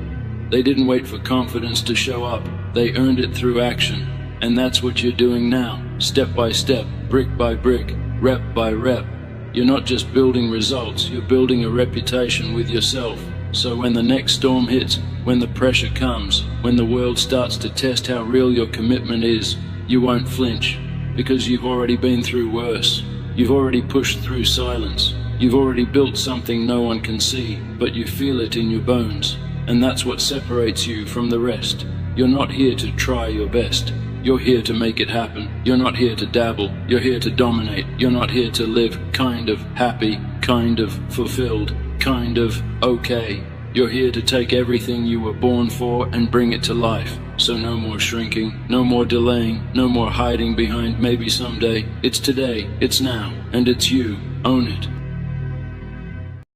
They didn't wait for confidence to show up. They earned it through action. And that's what you're doing now, step by step, brick by brick, rep by rep. You're not just building results, you're building a reputation with yourself. So when the next storm hits, when the pressure comes, when the world starts to test how real your commitment is, you won't flinch, because you've already been through worse. You've already pushed through silence. You've already built something no one can see, but you feel it in your bones. And that's what separates you from the rest. You're not here to try your best. You're here to make it happen. You're not here to dabble. You're here to dominate. You're not here to live kind of happy, kind of fulfilled, kind of okay. You're here to take everything you were born for and bring it to life. So no more shrinking, no more delaying, no more hiding behind maybe someday. It's today, it's now, and it's you. Own it.